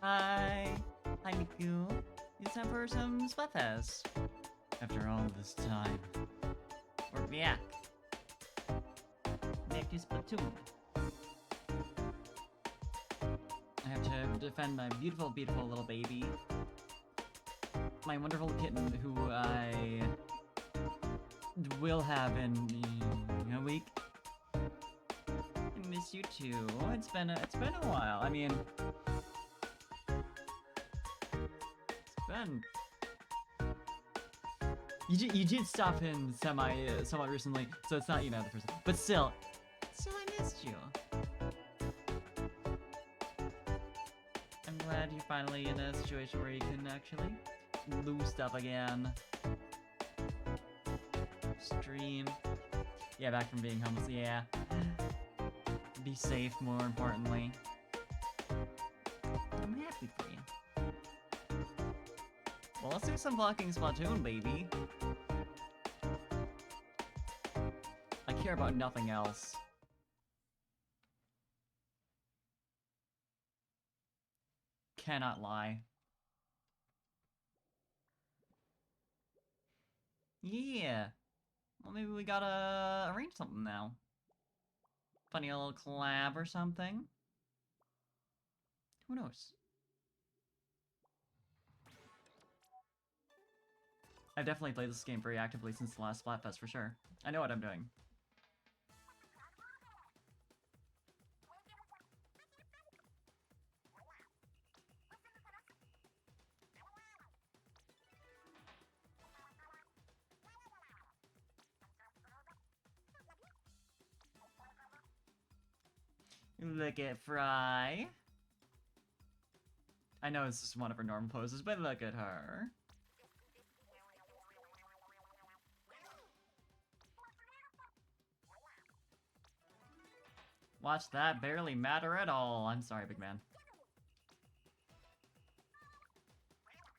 Hi. Hi, Miku. It's time for some Splatfest. After all this time. We're back. Back to Splatoon. I have to defend my beautiful, beautiful little baby. My wonderful kitten who I will have in a week. I miss you too. It's been a while. I mean, it's been. You did stop in somewhat recently, so it's not the first time. But still I missed you. I'm glad you're finally in a situation where you can actually do stuff again. Stream. Yeah, back from being homeless. Yeah. Be safe, more importantly. I'm happy for you. Well, let's do some blocking Splatoon, baby. I care about nothing else. Cannot lie. Yeah. Well, maybe we gotta arrange something now. Funny little collab or something. Who knows? I've definitely played this game very actively since the last Splatfest for sure. I know what I'm doing. Look at Fry. I know it's just one of her normal poses, but look at her. Watch that barely matter at all. I'm sorry, big man.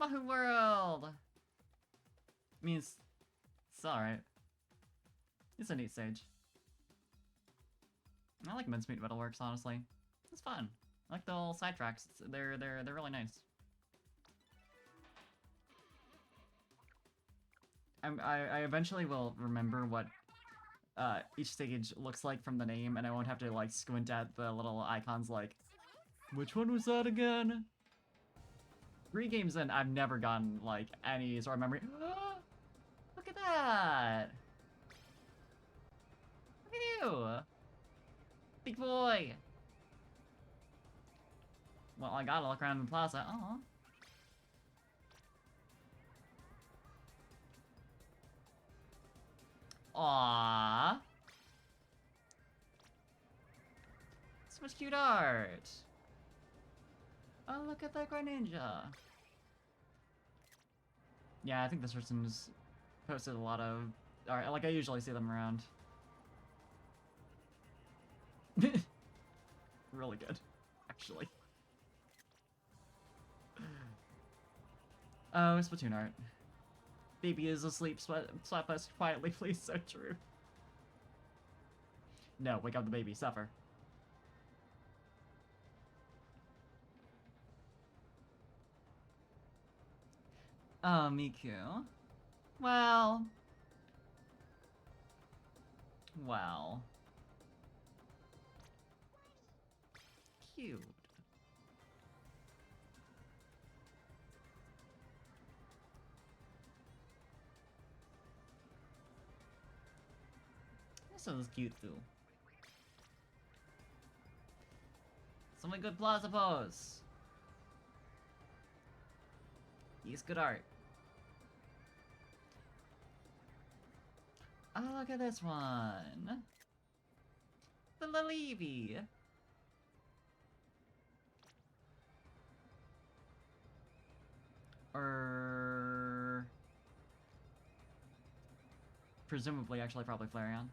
Wahoo World! I mean, it's alright. It's a neat stage. I like Mincemeat Metalworks, honestly. It's fun. I like the little side tracks. They're really nice. I eventually will remember what each stage looks like from the name, and I won't have to like squint at the little icons like, which one was that again? 3 games in, I've never gotten like any sort of memory. Look at that! Look at you! Big boy! Well, I gotta look around the plaza. Aw. Aww. So much cute art. Oh, look at that Greninja. Yeah, I think this person's posted a lot of art. Like, I usually see them around. Really good, actually. Oh, Splatoon art. Baby is asleep. Slap us quietly, please. So true. No, wake up the baby. Suffer. Oh, Miku. Well. Well. Cute. This one's cute too. So many good plaza pose. He's good art. Oh, look at this one. The Lalevi. Or presumably, actually, probably Flareon.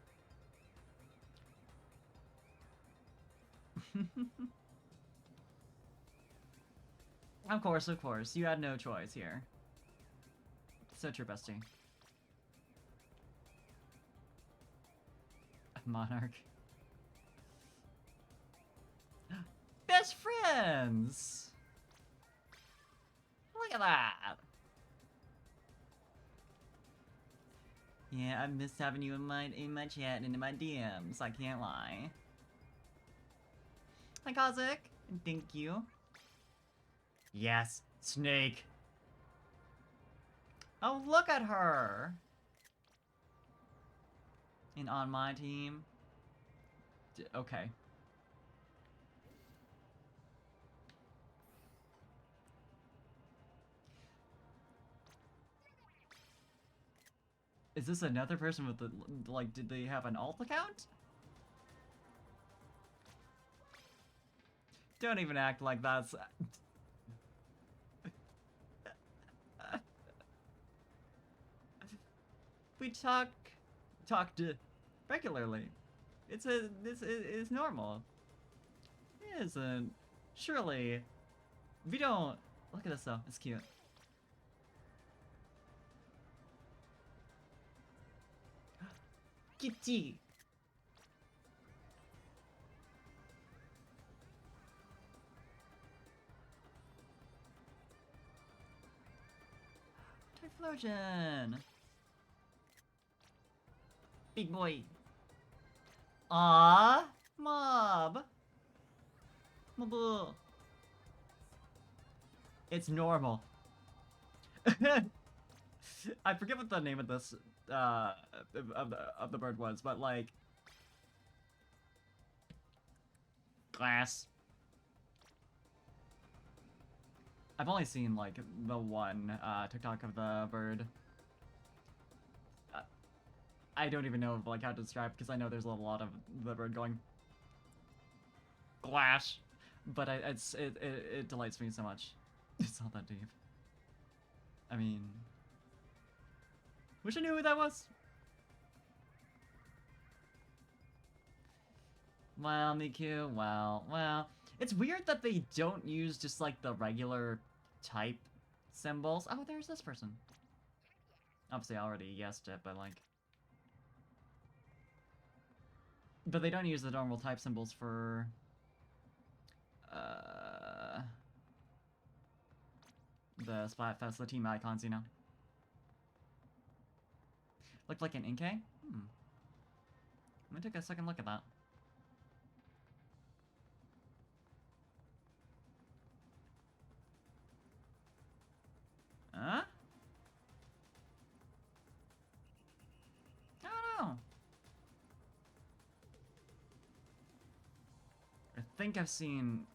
Of course, of course. You had no choice here. So true, bestie. Monarch. Best friends! at that! Yeah, I missed having you in my chat and in my DMs, I can't lie. Hi, Kazik. Thank you. Yes, Snake. Oh, look at her! And on my team. Okay. Is this another person with the, like, did they have an alt account? Don't even act like that's... We talked regularly. This is normal. It isn't. Surely, we don't... Look at this though, it's cute. Kitty! Typhlosion! Big boy! Ah, Mob! Mabu! It's normal. I forget what the name of this, of the bird was, but like... Glass. I've only seen, like, the one, TikTok of the bird. I don't even know, like, how to describe, because I know there's a lot of the bird going... Glass. But it delights me so much. It's not that deep. I mean... Wish I knew who that was! Well, Miku, well... It's weird that they don't use just, like, the regular type symbols. Oh, there's this person. Obviously, I already guessed it, but, like... But they don't use the normal type symbols for... the Splatfest, the team icons, you know? Looked like an Inkay? Let me take a second look at that. Huh? I don't know. I think I've seen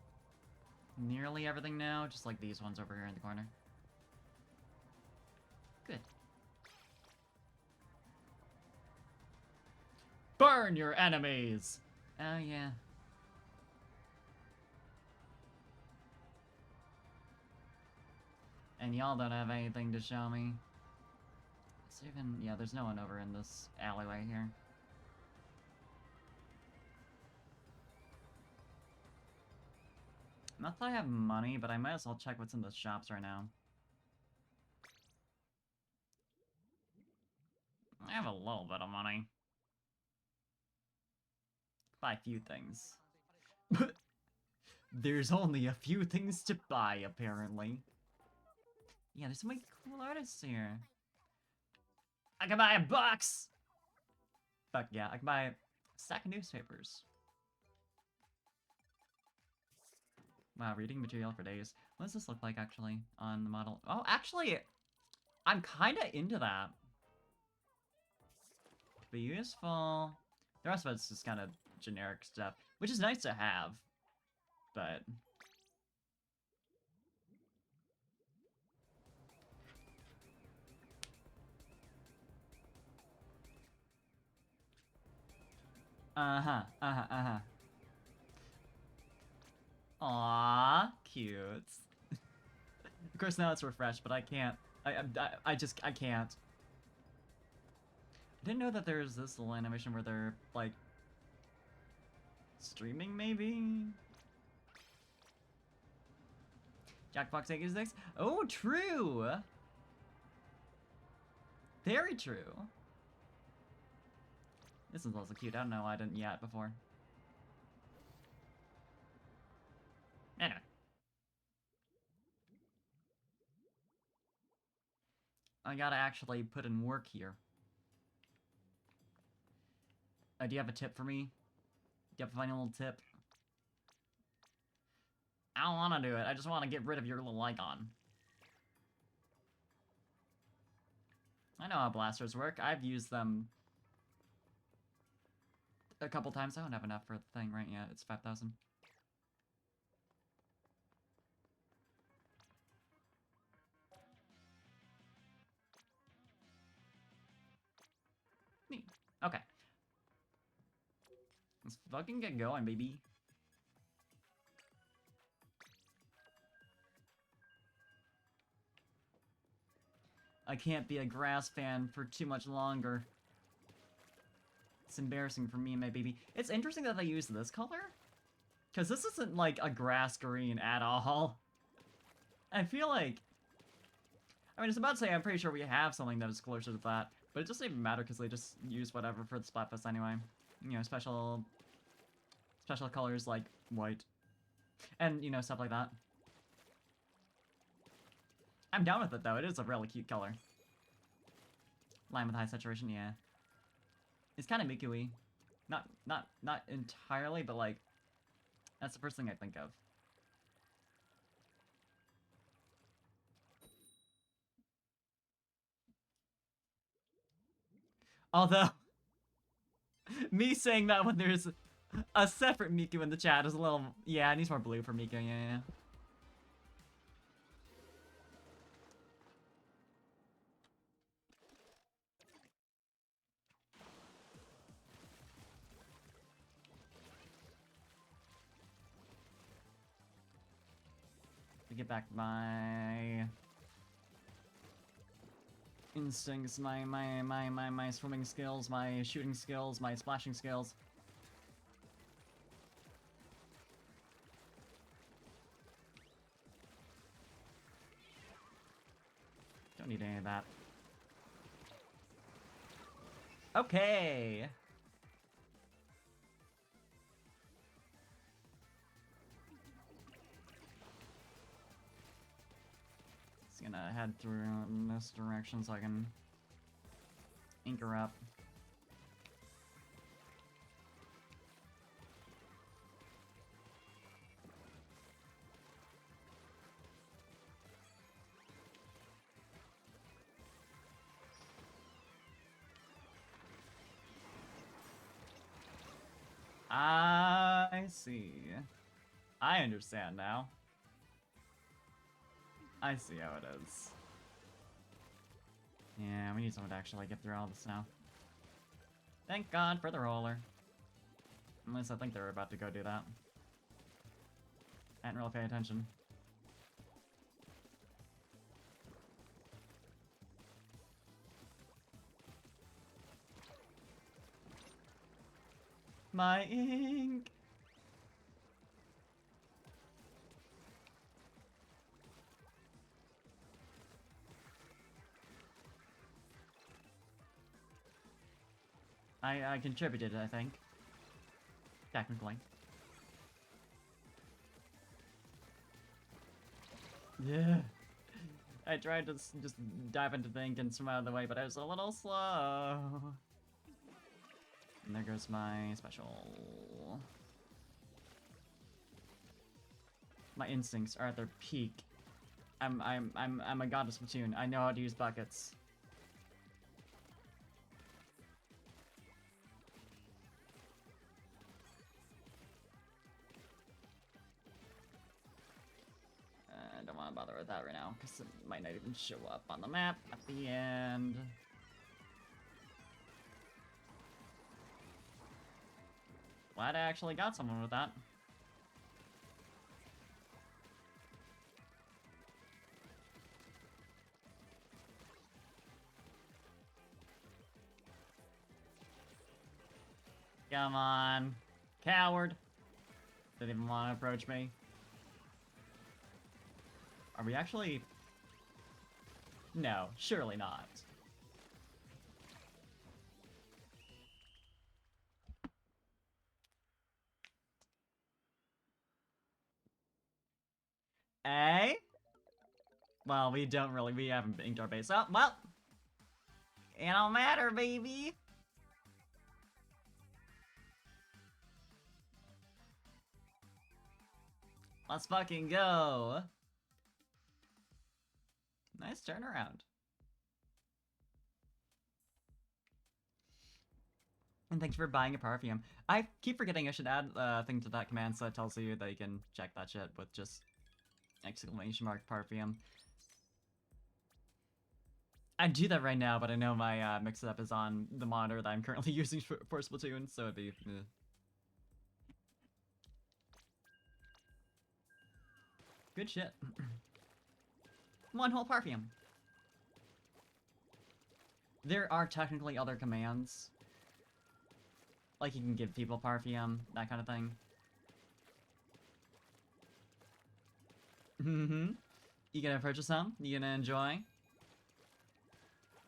nearly everything now, just like these ones over here in the corner. Good. Burn your enemies! Oh, yeah. And y'all don't have anything to show me. Is there even... Yeah, there's no one over in this alleyway here. Not that I have money, but I might as well check what's in the shops right now. I have a little bit of money. Buy a few things. There's only a few things to buy, apparently. Yeah, there's so many cool artists here. I can buy a box! Fuck yeah, I can buy a stack of newspapers. Wow, reading material for days. What does this look like, actually, on the model? Oh, actually, I'm kinda into that. Could be useful. The rest of it's just kind of generic stuff, which is nice to have, but... Aww, cute. Of course, now it's refreshed, but I can't. I can't. I didn't know that there's this little animation where they're, like, streaming, maybe? Jackbox 86? Oh, true! Very true. This is also cute. I don't know why I didn't yet before. Anyway. I gotta actually put in work here. Do you have a tip for me? Do you have a funny little tip? I don't want to do it. I just want to get rid of your little icon. I know how blasters work. I've used them a couple times. I don't have enough for the thing right yet. It's 5,000. Neat. Okay. Let's fucking get going, baby. I can't be a grass fan for too much longer. It's embarrassing for me and my baby. It's interesting that they use this color. Because this isn't like a grass green at all. I feel like... I mean, it's about to say I'm pretty sure we have something that is closer to that. But it doesn't even matter because they just use whatever for the Splatfest anyway. You know, special colors like white. And, you know, stuff like that. I'm down with it though, it is a really cute color. Lime with high saturation, yeah. It's kind of Miku-y. Not entirely, but like, that's the first thing I think of. Although, me saying that when there's a separate Miku in the chat is a little... Yeah, it needs more blue for Miku, yeah. To get back my... instincts, my swimming skills, my shooting skills, my splashing skills. Don't need any of that. Okay! Just gonna head through in this direction so I can ink her up. I see. I understand now. I see how it is. Yeah, we need someone to actually get through all this now. Thank God for the roller. At least I think they were about to go do that. I didn't really pay attention. My ink! I contributed, I think. Technically. Yeah. I tried to just dive into the ink and swim out of the way, but I was a little slow. And there goes my special. My instincts are at their peak. I'm a god of Splatoon. I know how to use buckets. I don't want to bother with that right now, because it might not even show up on the map at the end. Glad I actually got someone with that. Come on. Coward. Didn't even want to approach me. Are we actually... No, surely not. Eh? Well, we haven't inked our base up. Well, It don't matter, baby! Let's fucking go! Nice turnaround. And thanks for buying a perfume. I keep forgetting I should add a thing to that command so it tells you that you can check that shit with just exclamation mark perfume. I do that right now, but I know my mix-up is on the monitor that I'm currently using for Splatoon, so it'd be... Good shit. One whole perfume. There are technically other commands. Like you can give people perfume, that kind of thing. Mm-hmm. You gonna purchase some? You gonna enjoy?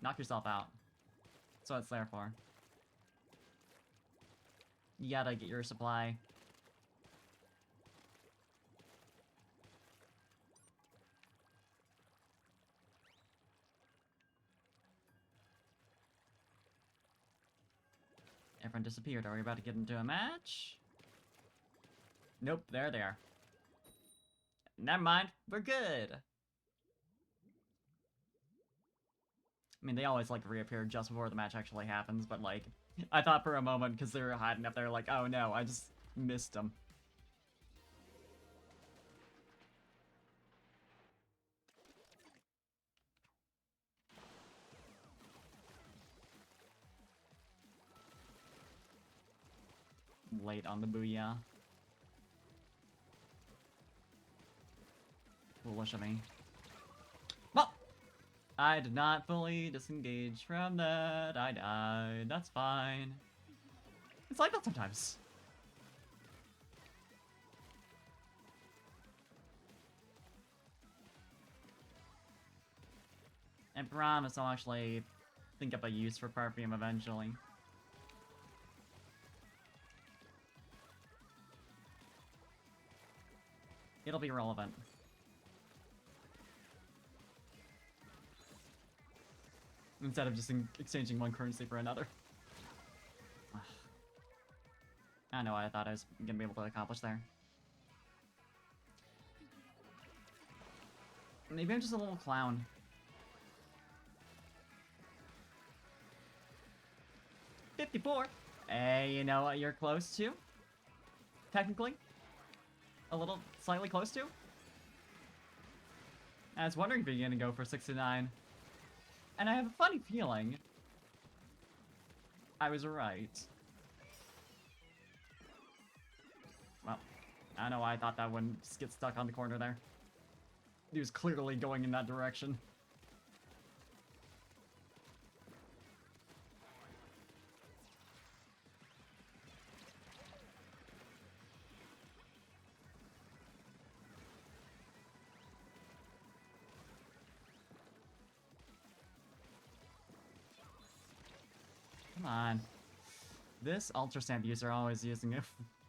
Knock yourself out. That's what it's there for. You gotta get your supply. Everyone disappeared. Are we about to get into a match? Nope, there they are. Never mind, we're good. I mean, they always, like, reappear just before the match actually happens, but, like, I thought for a moment, because they were hiding up there, like, oh no, I just missed them. Late on the booyah. Foolish of me. Well, I did not fully disengage from that. I died. That's fine. It's like that sometimes. I promise I'll actually think up a use for perfume eventually. It'll be relevant. Instead of just exchanging one currency for another. I know what I thought I was gonna be able to accomplish there. Maybe I'm just a little clown. $54. Hey, you know what you're close to? Technically. A little, slightly close to? I was wondering if you're gonna go for 69. And I have a funny feeling I was right. Well, I don't know why I thought that wouldn't just get stuck on the corner there. He was clearly going in that direction. Come on. This ultrasound user always using it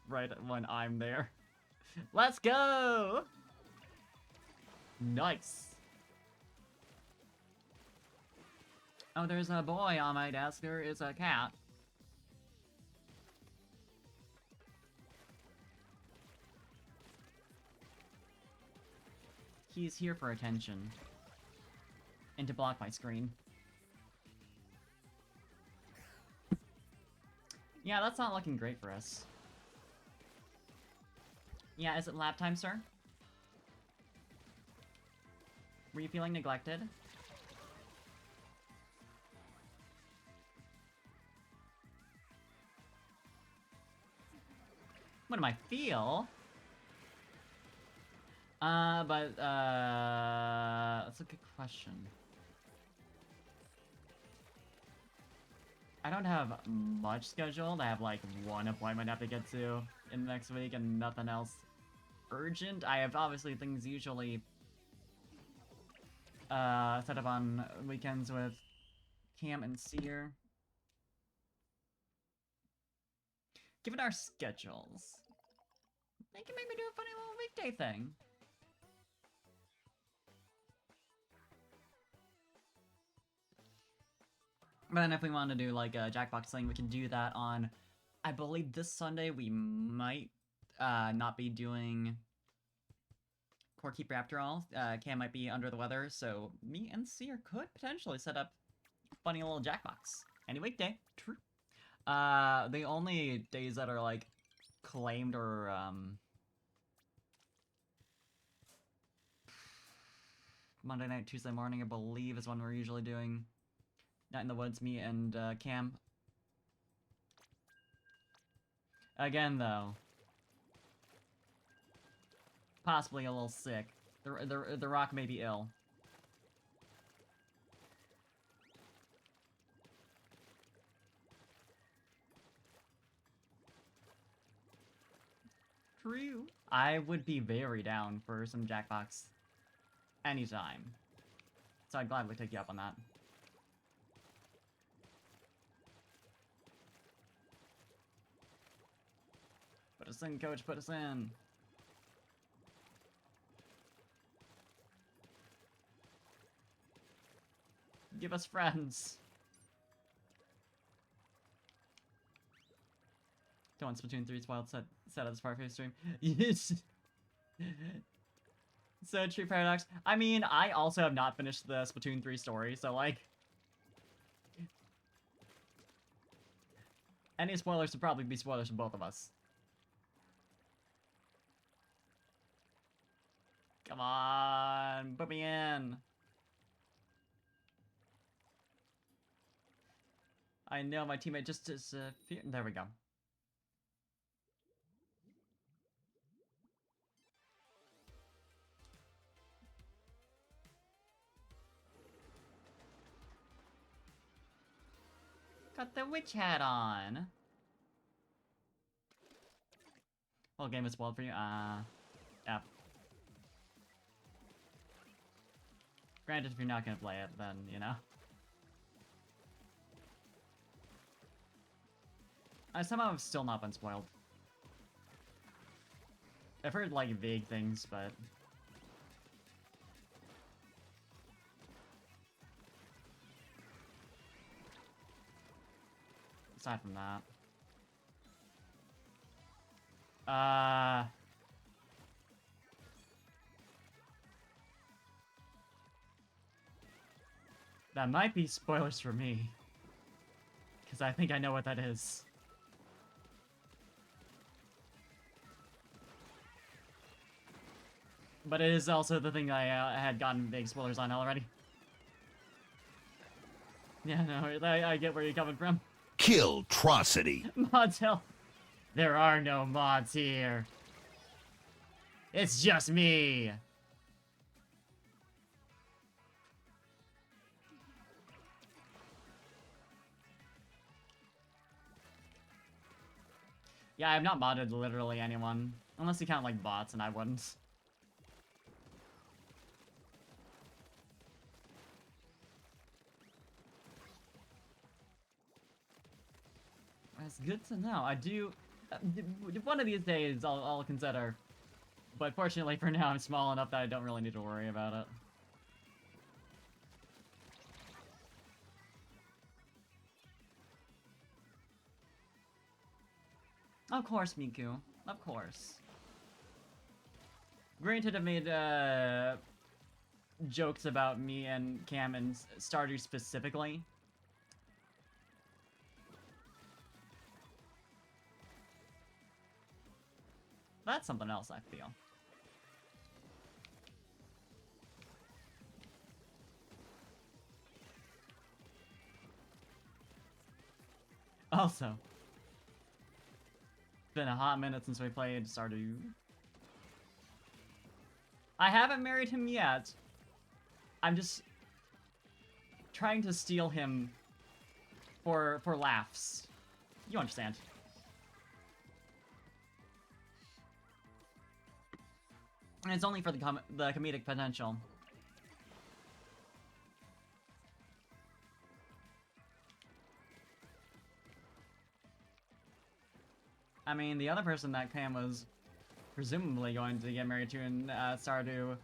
right when I'm there. Let's go! Nice. Oh, there's a boy on my desk. There is a cat. He's here for attention. And to block my screen. Yeah, that's not looking great for us. Yeah, is it lab time, sir? Were you feeling neglected? What do I feel? That's a good question. I don't have much scheduled. I have like one appointment I have to get to in the next week and nothing else urgent. I have obviously things usually set up on weekends with Cam and Seer. Given our schedules, they can maybe do a funny little weekday thing. But then if we want to do like a Jackbox thing, we can do that on, I believe this Sunday we might not be doing Core Keeper after all. Cam might be under the weather, so me and Seer could potentially set up a funny little Jackbox. Any weekday, true. The only days that are like claimed or Monday night, Tuesday morning, I believe, is when we're usually doing Night in the Woods, me and Cam. Again, though, possibly a little sick. The Rock may be ill. True. I would be very down for some Jackbox anytime. So I'd gladly take you up on that. Put us in, coach, put us in. Give us friends. Don't want Splatoon 3's wild set at this Farface stream. Yes. So true, Paradox. I mean, I also have not finished the Splatoon 3 story, so like... any spoilers would probably be spoilers for both of us. Come on, put me in. I know my teammate just disappeared. There we go. Got the witch hat on. Whole game is spoiled for you. Yeah. Granted, if you're not gonna play it, then, you know. I somehow have still not been spoiled. I've heard, like, vague things, but... aside from that... that might be spoilers for me. Because I think I know what that is. But it is also the thing I had gotten big spoilers on already. Yeah, no, I get where you're coming from. Killtrocity. Mods hell. There are no mods here. It's just me. Yeah, I have not modded literally anyone. Unless you count, like, bots, and I wouldn't. It's good to know. I do... one of these days, I'll consider. But fortunately for now, I'm small enough that I don't really need to worry about it. Of course, Miku. Of course. Granted, I've made, jokes about me and Cam and Stardew specifically. That's something else, I feel. Also, it's been a hot minute since we played Stardew. I haven't married him yet. I'm just trying to steal him for laughs. You understand. And it's only for the comedic potential. I mean, the other person that Cam was presumably going to get married to in Stardew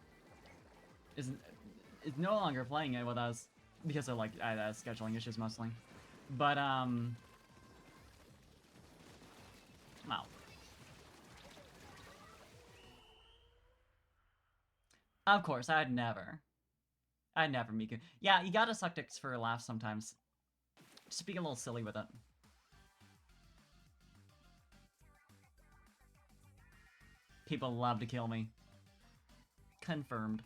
is no longer playing it with us because of, like, scheduling issues mostly. But, wow. Of course, I'd never, Miku. Yeah, you gotta suck dicks for a laugh sometimes. Just be a little silly with it. People love to kill me. Confirmed.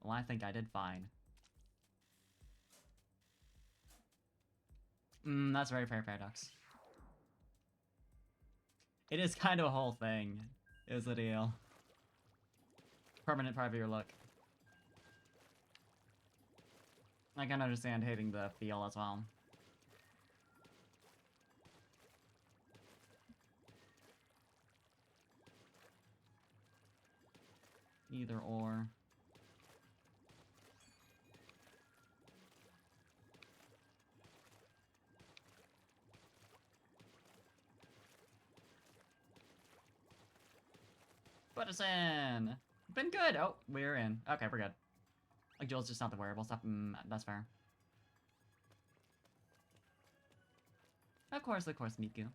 Well, I think I did fine. That's very fair, Paradox. It is kind of a whole thing, is the deal. Permanent part of your look. I can understand hating the feel as well. Either or. Put us in! Been good! Oh, we're in. Okay, we're good. Like, Joel's just not the wearable stuff. That's fair. Of course, Miku.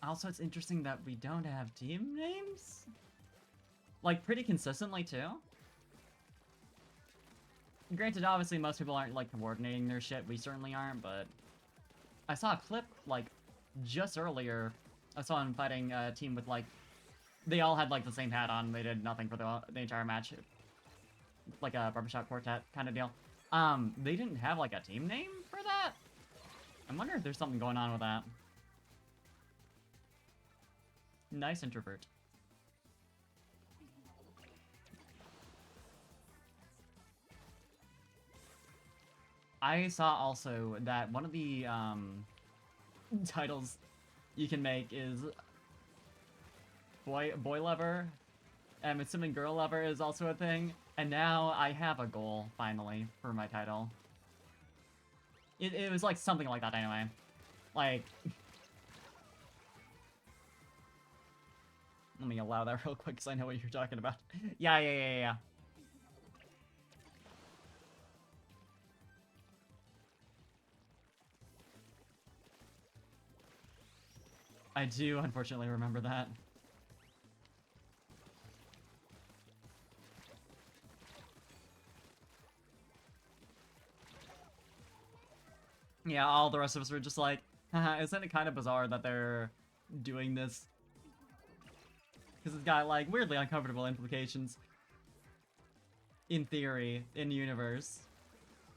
Also, it's interesting that we don't have team names? Like, pretty consistently, too? Granted, obviously, most people aren't, like, coordinating their shit. We certainly aren't, but... I saw a clip, like, just earlier. I saw him fighting a team with, like... They all had, like, the same hat on. They did nothing for the entire match. Like a barbershop quartet kind of deal. They didn't have, like, a team name for that? I wonder if there's something going on with that. Nice introvert. I saw also that one of the titles you can make is boy lover, and I'm assuming girl lover is also a thing. And now I have a goal finally for my title. It was like something like that anyway. Like, let me allow that real quick because I know what you're talking about. Yeah. I do unfortunately remember that. Yeah, all the rest of us were just like, haha, isn't it kind of bizarre that they're doing this? Because it's got, like, weirdly uncomfortable implications. In theory, in universe.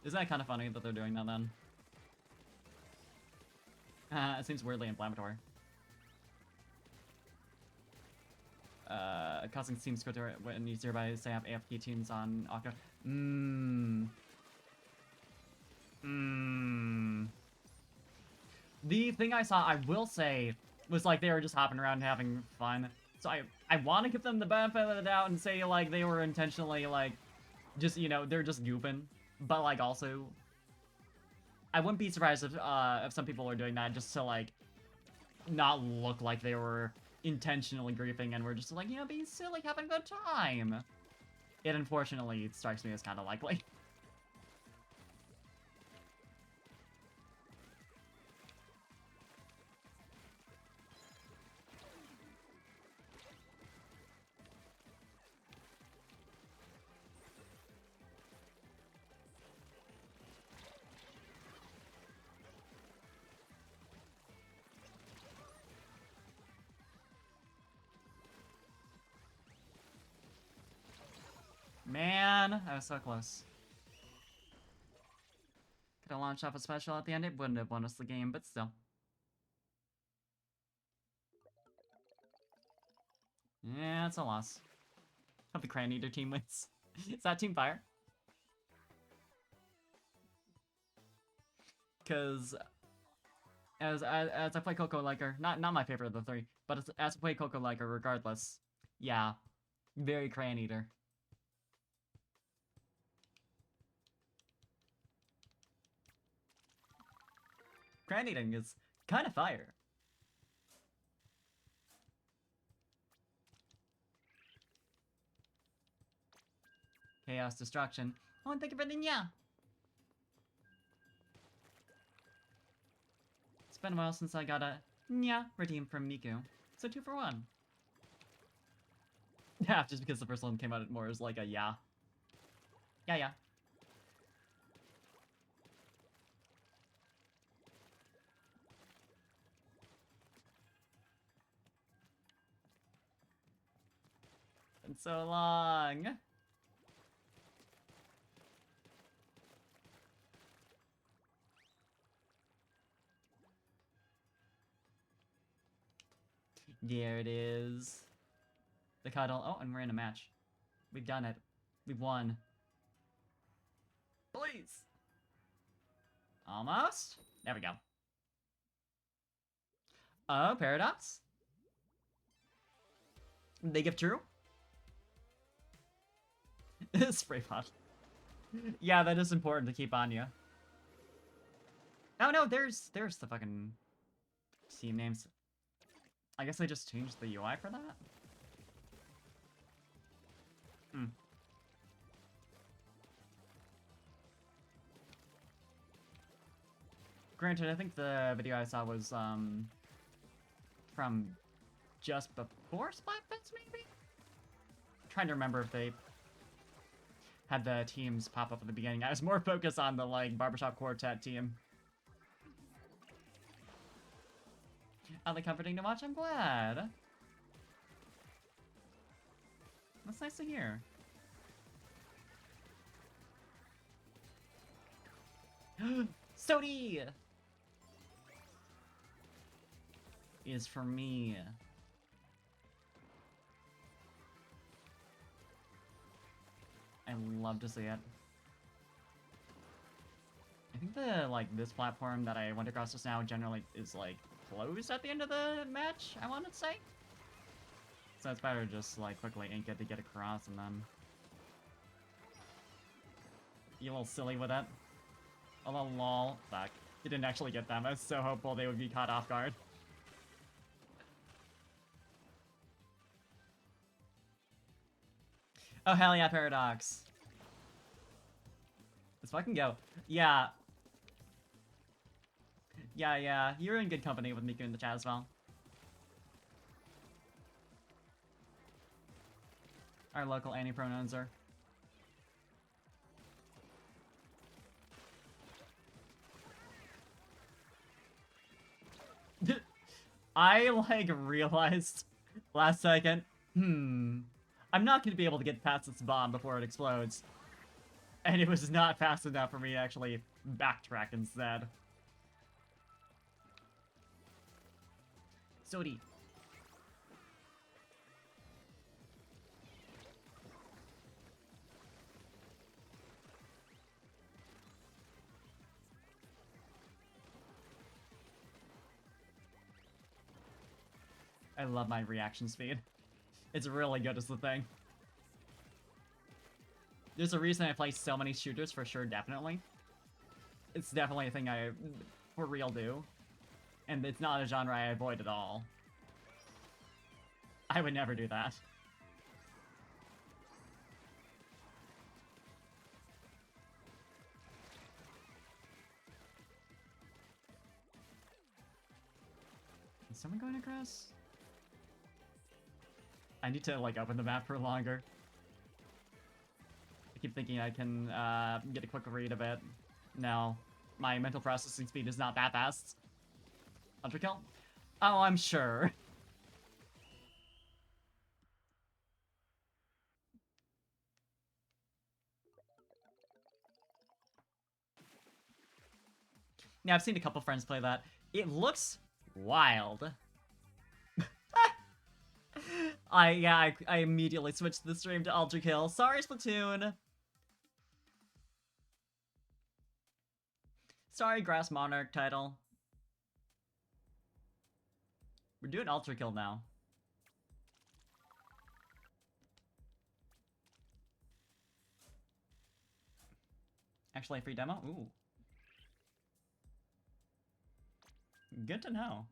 Isn't that kind of funny that they're doing that then? It seems weirdly inflammatory. Causing teams to go to when easier by say have AFK teams on Octo. The thing I saw, I will say, was like they were just hopping around and having fun. So I want to give them the benefit of the doubt and say like they were intentionally like, just, you know, they're just gooping. But like also, I wouldn't be surprised if some people are doing that just to like not look like they were intentionally griefing and we're just like, you know, being silly, having a good time. It unfortunately strikes me as kind of likely. Man, I was so close. Could have launched off a special at the end. It wouldn't have won us the game, but still. Yeah, it's a loss. Hope the Cran Eater team wins. Is that Team Fire? Because as I play Coco Liker, not my favorite of the three, but as I play Coco Liker regardless, yeah, very Cran Eater. Cran eating is kind of fire. Chaos Destruction. Oh, and thank you for the nya. It's been a while since I got a nya redeemed from Miku. So 2 for 1. Yeah, just because the first one came out more as like a yeah. Yeah. Been so long. There it is. The cuddle. Oh, and we're in a match. We've done it. We've won. Please. Almost. There we go. Oh, Paradox. They give true. Spray pot. Yeah, that is important to keep on you. Oh no, there's the fucking team names. I guess I just changed the UI for that? Hmm. Granted, I think the video I saw was, from just before Splatfest, maybe? I'm trying to remember if they had the teams pop up at the beginning. I was more focused on the, like, Barbershop Quartet team. Oddly comforting to watch, I'm glad. That's nice to hear. Sodi! Is for me. I love to see it. I think the, like, this platform that I went across just now generally is, like, closed at the end of the match, I want to say. So it's better to just, like, quickly ink it to get across and then... You a little silly with it. Although, lol. Fuck. You didn't actually get them. I was so hopeful they would be caught off guard. Oh, hell yeah, Paradox. Let's fucking go. Yeah. Yeah. You're in good company with Miku in the chat as well. Our local anti-pronouns are. I, like, realized last second, I'm not gonna be able to get past this bomb before it explodes. And it was not fast enough for me to actually backtrack instead. Sodi. I love my reaction speed. It's really good as the thing. There's a reason I play so many shooters for sure, definitely. It's definitely a thing I, for real, do. And it's not a genre I avoid at all. I would never do that. Is someone going across? I need to, like, open the map for longer. I keep thinking I can get a quick read of it. No. My mental processing speed is not that fast. Hunter kill? Oh, I'm sure. Yeah, I've seen a couple friends play that. It looks wild. I immediately switched the stream to Ultra Kill. Sorry, Splatoon. Sorry, Grass Monarch title. We're doing Ultra Kill now. Actually, a free demo? Ooh. Good to know.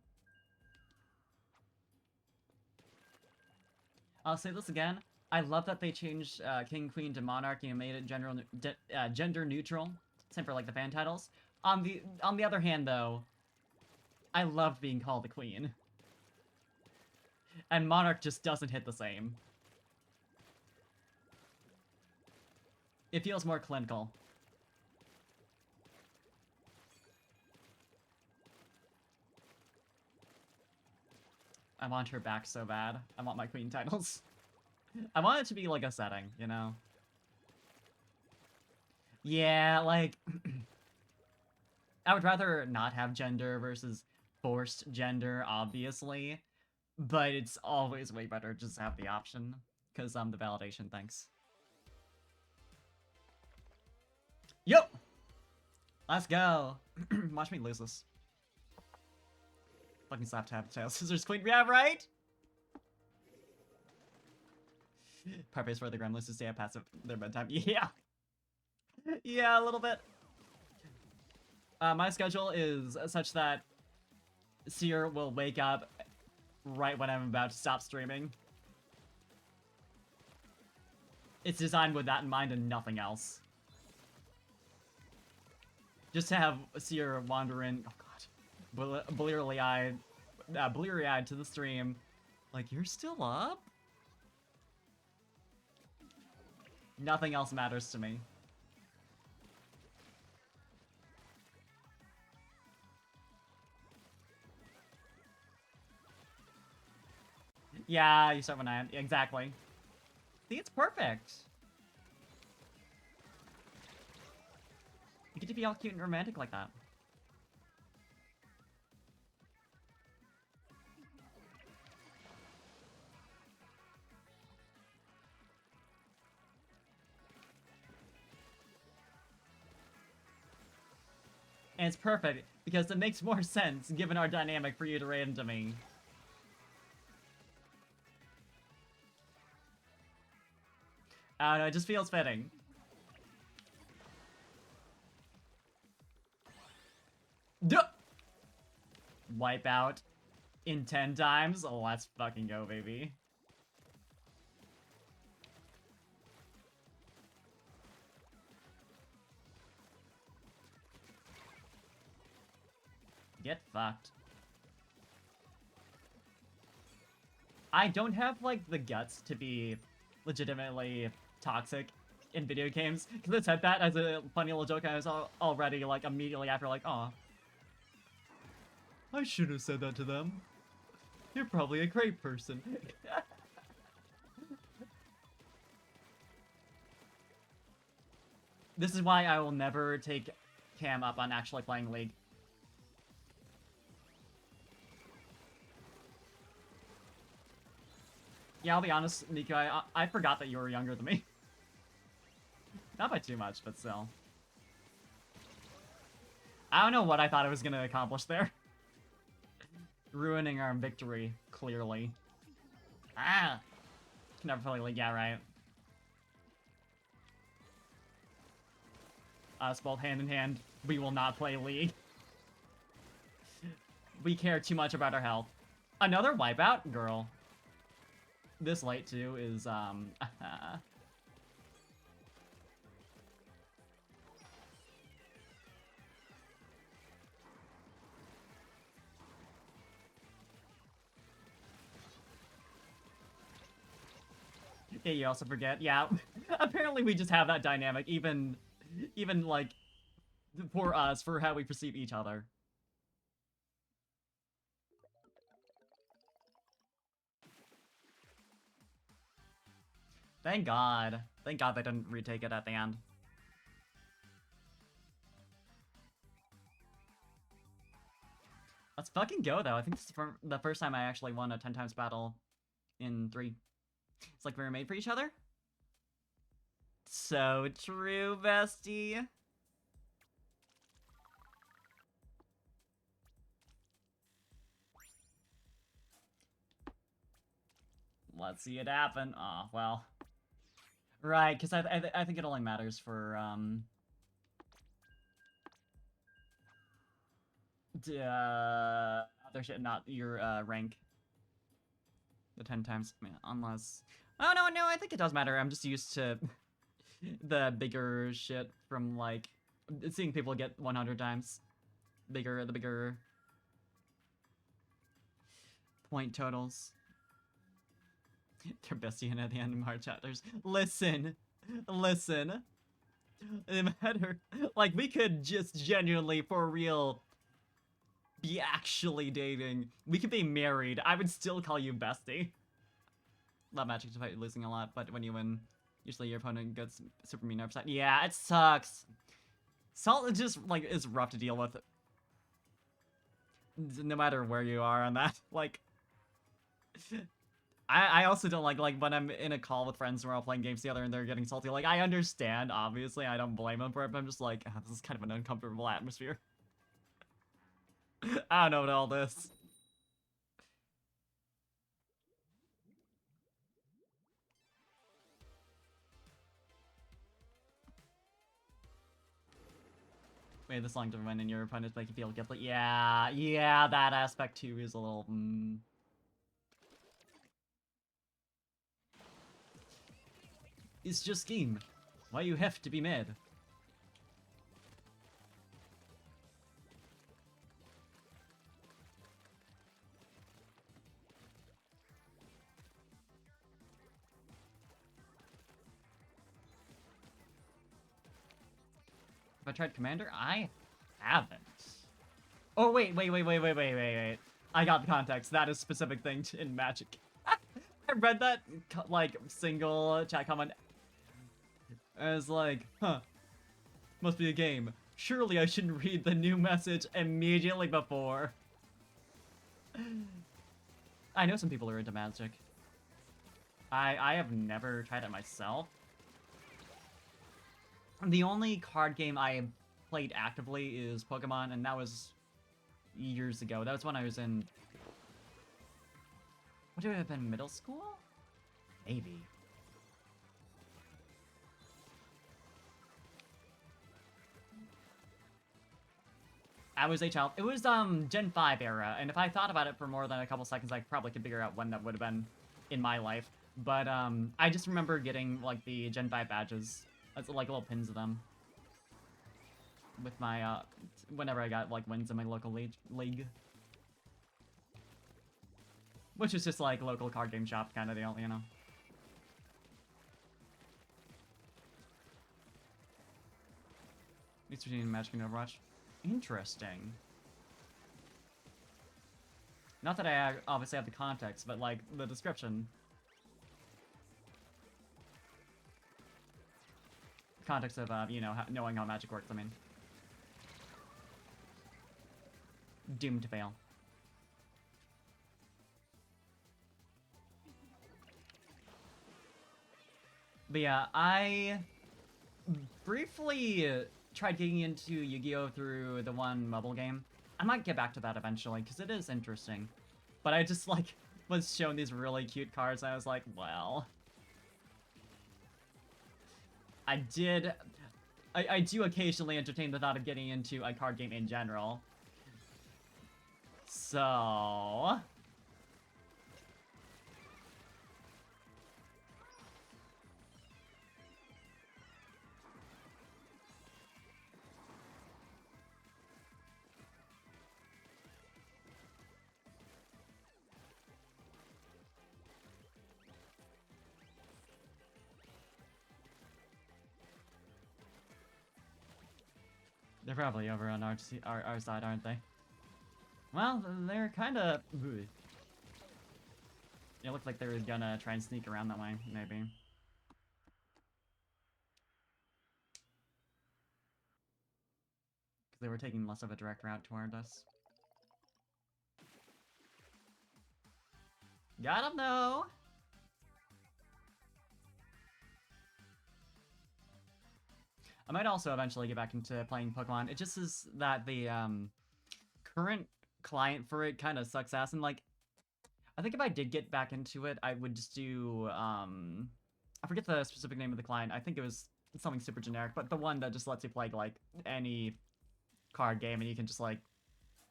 I'll say this again. I love that they changed King Queen to Monarchy and made it gender neutral. Same for like the fan titles. On the other hand, though, I loved being called the Queen, and Monarch just doesn't hit the same. It feels more clinical. I want her back so bad. I want my Queen titles. I want it to be like a setting, you know? Yeah, like... I would rather not have gender versus forced gender, obviously. But it's always way better to just have the option. Because, the validation, thanks. Yup! Let's go! Watch me lose this. Fucking slap tap tail scissors queen. Yeah, right? Purpose for the gremlins to stay at passive their bedtime. Yeah. Yeah, a little bit. My schedule is such that Seer will wake up right when I'm about to stop streaming. It's designed with that in mind and nothing else. Just to have Seer wander in, oh god, bleary-eyed to the stream. Like, you're still up? Nothing else matters to me. Yeah, you start when I am. Exactly. See, it's perfect. You get to be all cute and romantic like that. And it's perfect, because it makes more sense, given our dynamic, for you to raid into me. I don't know, it just feels fitting. Duh! Wipe out in 10 times? Oh, let's fucking go, baby. Get fucked. I don't have, like, the guts to be legitimately toxic in video games, because I said that as a funny little joke. I was already, like, immediately after, like, aw. I shouldn't have said that to them. You're probably a great person. This is why I will never take Cam up on actually playing League. Yeah, I'll be honest, Nico, I forgot that you were younger than me. Not by too much, but still. I don't know what I thought I was gonna accomplish there. Ruining our victory, clearly. Ah! Can never play League, yeah, right. Us both hand in hand, we will not play League. We care too much about our health. Another wipeout? Girl. This late, too, is, Yeah, you also forget. Yeah, apparently we just have that dynamic, even, like, for us, for how we perceive each other. Thank God. Thank God they didn't retake it at the end. Let's fucking go, though. I think this is the first time I actually won a 10 times battle in 3. It's like we were made for each other. So true, bestie. Let's see it happen. Oh, well. Right, because I think it only matters for, other shit, not your, rank. The 10 times, I mean, unless... Oh, no, I think it does matter. I'm just used to the bigger shit from, like, seeing people get 100 times. The bigger point totals. They're bestie at the end of hard chapters. Listen. It matter. Like, we could just genuinely, for real, be actually dating. We could be married. I would still call you bestie. Love Magic despite losing a lot, but when you win, usually your opponent gets super mean upset. Yeah, it sucks. Salt just, like, is rough to deal with. No matter where you are on that. Like... I also don't like when I'm in a call with friends and we're all playing games together and they're getting salty. Like, I understand, obviously. I don't blame them for it, but I'm just like, oh, this is kind of an uncomfortable atmosphere. I don't know what all this. Wait this long to win and your opponents make you feel guilty. Yeah, that aspect too is a little, It's just game. Why you have to be mad? Have I tried Commander? I haven't. Oh, wait. I got the context. That is a specific thing in Magic. I read that, like, single chat comment as like, huh, must be a game. Surely I shouldn't read the new message immediately before. I know some people are into Magic. I have never tried it myself. The only card game I played actively is Pokemon, and that was years ago. That was when I was in... What would it have been, middle school? Maybe. I was a child. It was, Gen 5 era, and if I thought about it for more than a couple seconds, I probably could figure out when that would have been in my life. But, I just remember getting, like, the Gen 5 badges. That's, like, little pins of them. With my, whenever I got, like, wins in my local league. Which is just, like, local card game shop kind of deal, you know? It's between Magic and Overwatch. Interesting. Not that I obviously have the context, but, like, the description. Context of, you know, knowing how Magic works, I mean. Doomed to fail. But yeah, I briefly tried getting into Yu-Gi-Oh! Through the one mobile game. I might get back to that eventually, because it is interesting. But I just, like, was shown these really cute cards, and I was like, well... I do occasionally entertain the thought of getting into a card game in general. So... They're probably over on our side, aren't they? Well, they're kind of... It looked like they were gonna try and sneak around that way, maybe. Because they were taking less of a direct route toward us. Got him, though! I might also eventually get back into playing Pokemon. It just is that the current client for it kind of sucks ass, and like, I think if I did get back into it, I would just do I forget the specific name of the client. I think it was something super generic, but the one that just lets you play like any card game and you can just like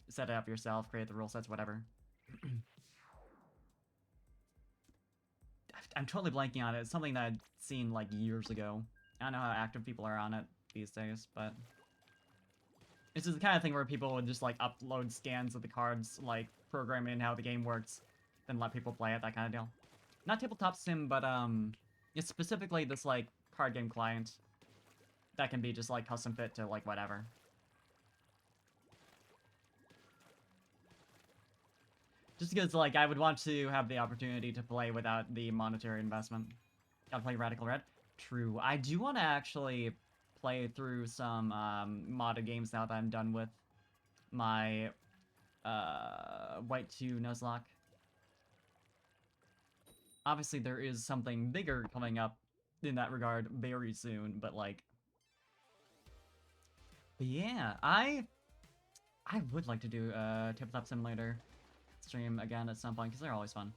set it up yourself, create the rule sets, whatever. I'm totally blanking on it. It's something that I'd seen like years ago. I don't know how active people are on it these days, but it's just the kind of thing where people would just like upload scans of the cards, like program in how the game works, then let people play it, that kind of deal. Not tabletop sim, but it's specifically this like card game client that can be just like custom fit to like whatever. Just because like I would want to have the opportunity to play without the monetary investment. Gotta play Radical Red. True. I do want to actually play through some modded games now that I'm done with my White 2 Nuzlocke. Obviously, there is something bigger coming up in that regard very soon, but like... But yeah, I would like to do a Tabletop Simulator stream again at some point, because they're always fun.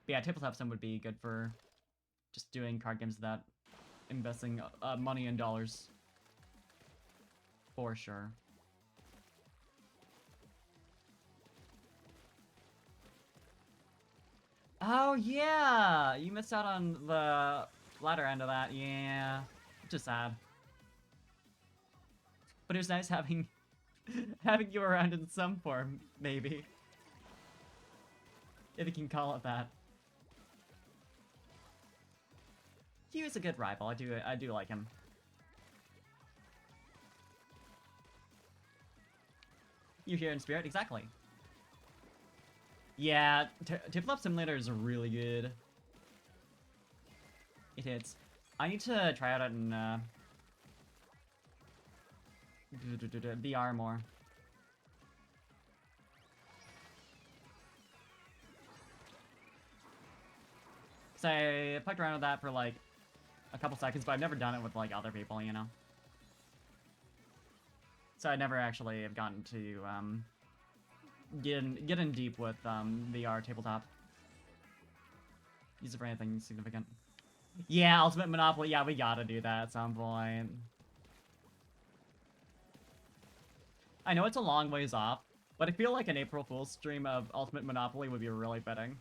But yeah, Tabletop Sim would be good for just doing card games without investing money and dollars. For sure. Oh yeah! You missed out on the latter end of that, yeah. Just sad. But it was nice having having you around in some form, maybe. If you can call it that. He was a good rival, I do like him. You're here in spirit, exactly. Yeah, Tabletop Simulator is really good. It hits. I need to try out it in VR more. So I played around with that for like a couple seconds, but I've never done it with like other people, you know? So I never actually have gotten to get in deep with VR tabletop. Use it for anything significant. Yeah, Ultimate Monopoly. Yeah, we gotta do that at some point. I know it's a long ways off, but I feel like an April Fool's stream of Ultimate Monopoly would be really fitting.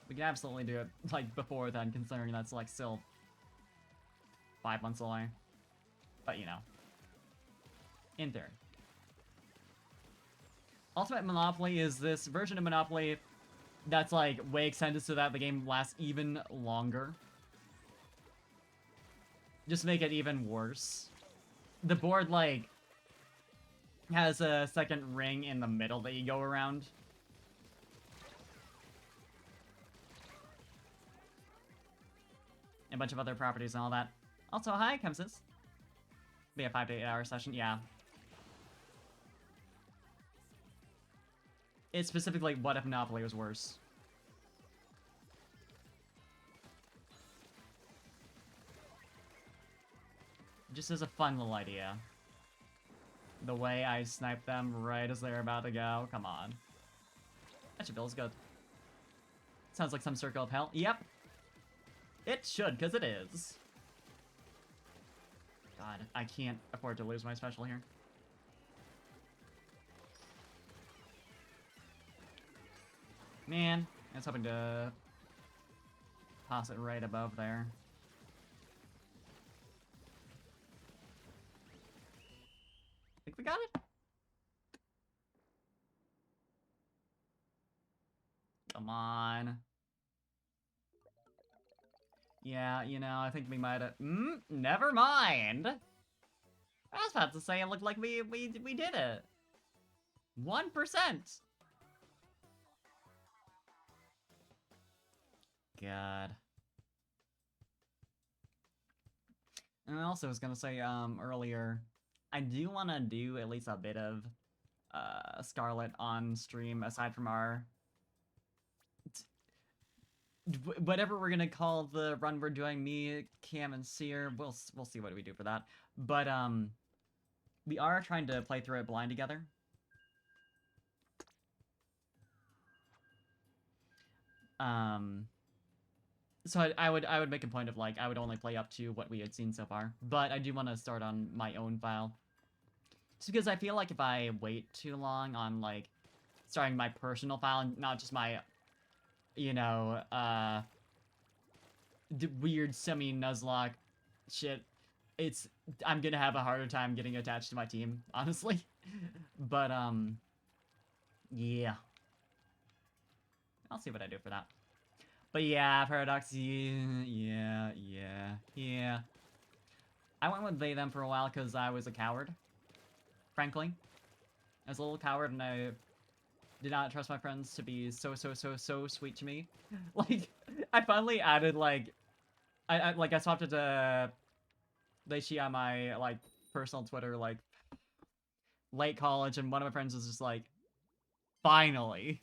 We can absolutely do it, like, before then, considering that's, like, still 5 months away. But, you know. In theory. Ultimate Monopoly is this version of Monopoly that's, like, way extended so that the game lasts even longer. Just to make it even worse. The board, like, has a second ring in the middle that you go around. And a bunch of other properties and all that. Also, hi, Kemsis. Be a 5 to 8 hour session, yeah. It's specifically what if Monopoly was worse. Just as a fun little idea. The way I snipe them right as they're about to go. Come on. That should feel as good. Sounds like some circle of hell. Yep. It should, because it is. God, I can't afford to lose my special here. Man, I was hoping to toss it right above there. Think we got it? Come on. Yeah, you know, I think we might have... never mind! I was about to say it looked like we did it. 1%! God. And I also was gonna say, earlier, I do want to do at least a bit of Scarlet on stream aside from our whatever we're gonna call the run we're doing. Me, Cam, and Seer. We'll see what we do for that. But we are trying to play through it blind together. So I would make a point of like I would only play up to what we had seen so far, but I do want to start on my own file, just because I feel like if I wait too long on like starting my personal file and not just my, you know, weird semi-Nuzlocke shit, I'm gonna have a harder time getting attached to my team, honestly. But yeah, I'll see what I do for that. But yeah, Paradox, yeah. I went with they, them for a while because I was a coward, frankly. I was a little coward and I did not trust my friends to be so sweet to me. Like, I finally added, like, I swapped it to Leishi on my, like, personal Twitter, like, late college, and one of my friends was just like, finally.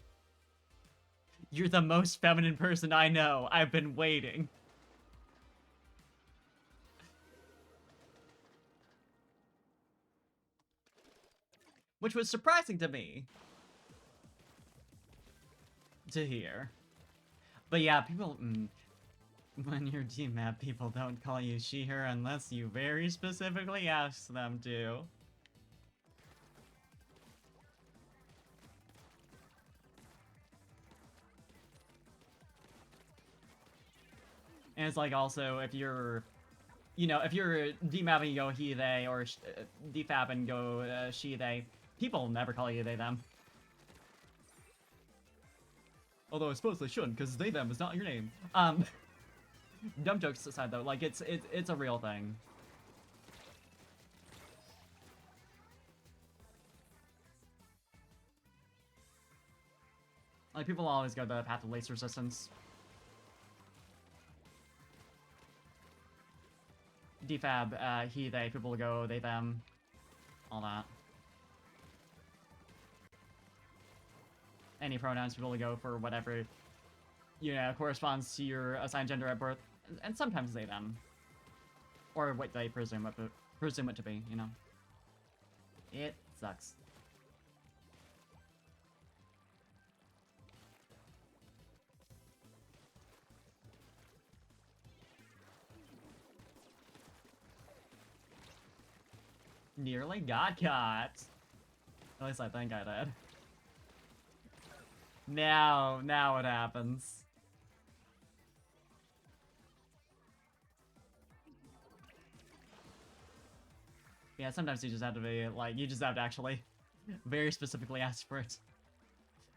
You're the most feminine person I know. I've been waiting. Which was surprising to me to hear. But yeah, people, when you're DMAP, people don't call you she, her unless you very specifically ask them to. And it's like also, if you're, you know, if you're DMAP and go he, they, or DFAP and go she, they, people never call you they, them. Although I suppose they shouldn't, because they, them is not your name. Dumb jokes aside though, like, it's a real thing. Like, people always go the path of least resistance. DFAB, he, they, people go they, them. All that. Any pronouns, people to go for whatever, you know, corresponds to your assigned gender at birth. And sometimes they, them. Or what they presume it to be, you know. It sucks. Nearly got caught. At least I think I did. Now it happens. Yeah, sometimes you just have to be, like, you just have to actually very specifically ask for it.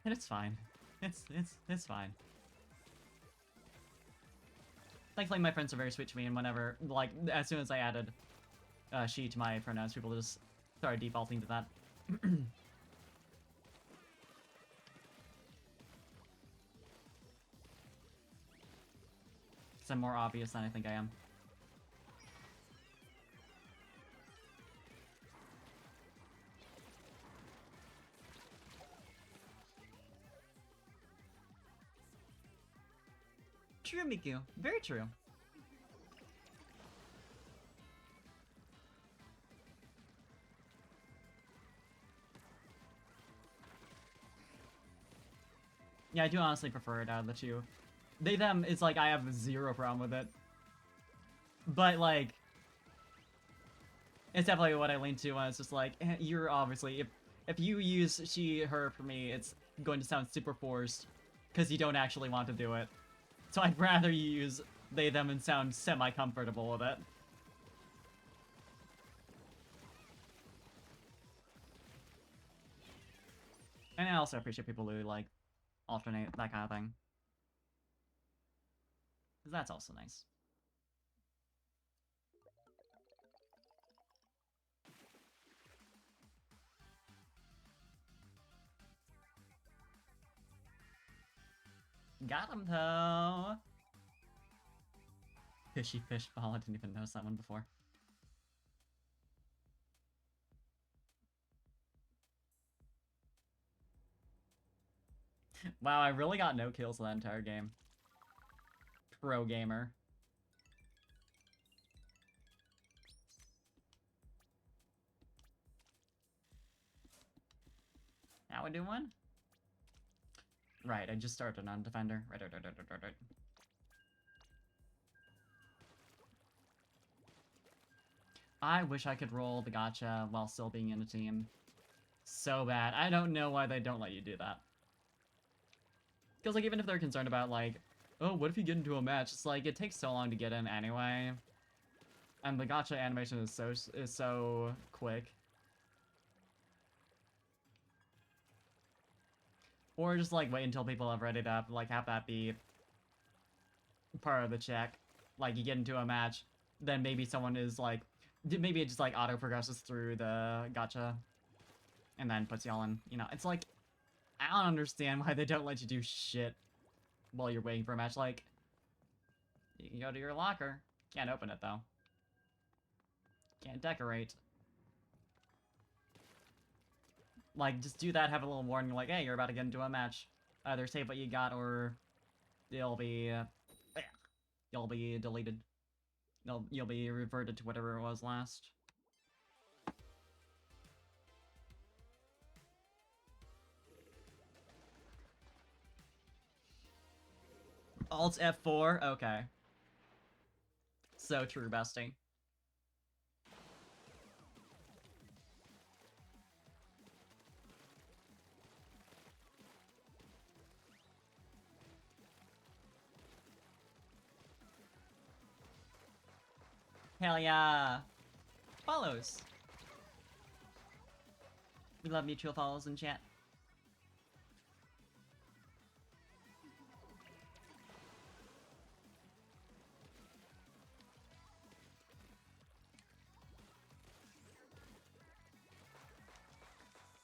And it's fine. It's fine. Thankfully, my friends are very sweet to me, and whenever, like, as soon as I added she to my pronouns, people just started defaulting to that. Because I'm more obvious than I think I am. True, Miku. Very true. Yeah, I do honestly prefer it out of the two. They, them, it's like I have zero problem with it. But, like, it's definitely what I lean to when it's just like, you're obviously, if you use she, her for me, it's going to sound super forced, because you don't actually want to do it. So I'd rather you use they, them, and sound semi-comfortable with it. And I also appreciate people who, like, alternate, that kind of thing. Because that's also nice. Got him, though! Fishy fish ball, I didn't even notice that one before. Wow, I really got no kills that entire game. Pro gamer. How we doing? Right, I just started on defender. Right. I wish I could roll the gacha while still being in a team. So bad. I don't know why they don't let you do that. Because, like, even if they're concerned about, like, oh, what if you get into a match? It's like, it takes so long to get in anyway. And the gacha animation is so quick. Or just, like, wait until people have readied up, like, have that be part of the check. Like, you get into a match, then maybe someone is, like, maybe it just, like, auto-progresses through the gacha. And then puts y'all in, you know, it's like, I don't understand why they don't let you do shit while you're waiting for a match. Like, you can go to your locker. Can't open it, though. Can't decorate. Like, just do that, have a little warning, like, hey, you're about to get into a match. Either save what you got, or you'll be deleted. You'll be reverted to whatever it was last. Alt F4? Okay. So true, bestie. Hell yeah! Follows! We love mutual follows in chat.